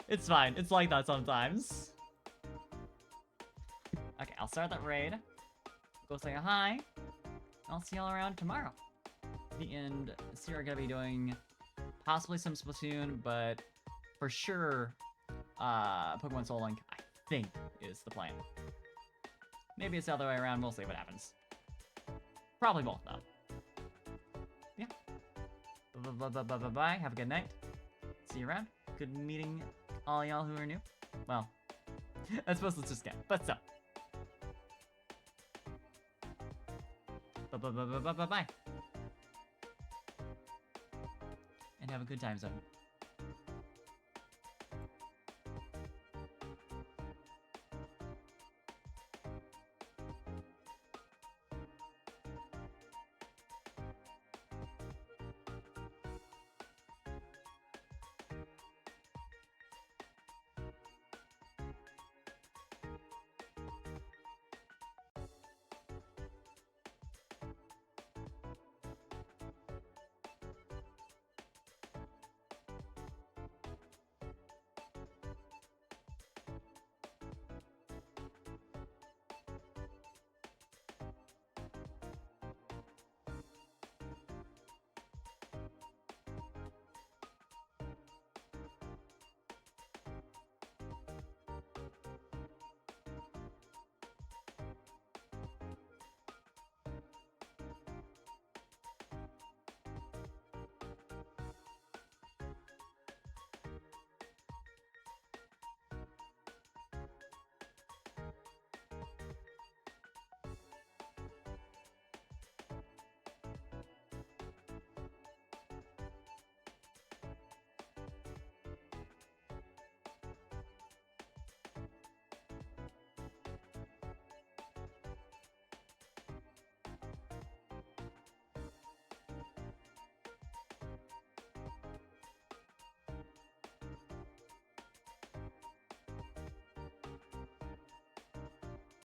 It's fine, it's like that sometimes. Okay, I'll start that raid. Go say hi. I'll see y'all around tomorrow. The end. So we're gonna be doing possibly some Splatoon, but for sure, Pokemon Soul Link, I think, is the plan. Maybe it's the other way around. We'll see what happens. Probably both, though. Yeah. Bye. Have a good night. See you around. Good meeting all y'all who are new. Well, I suppose let's just get, but still. Bye. And have a good time zone.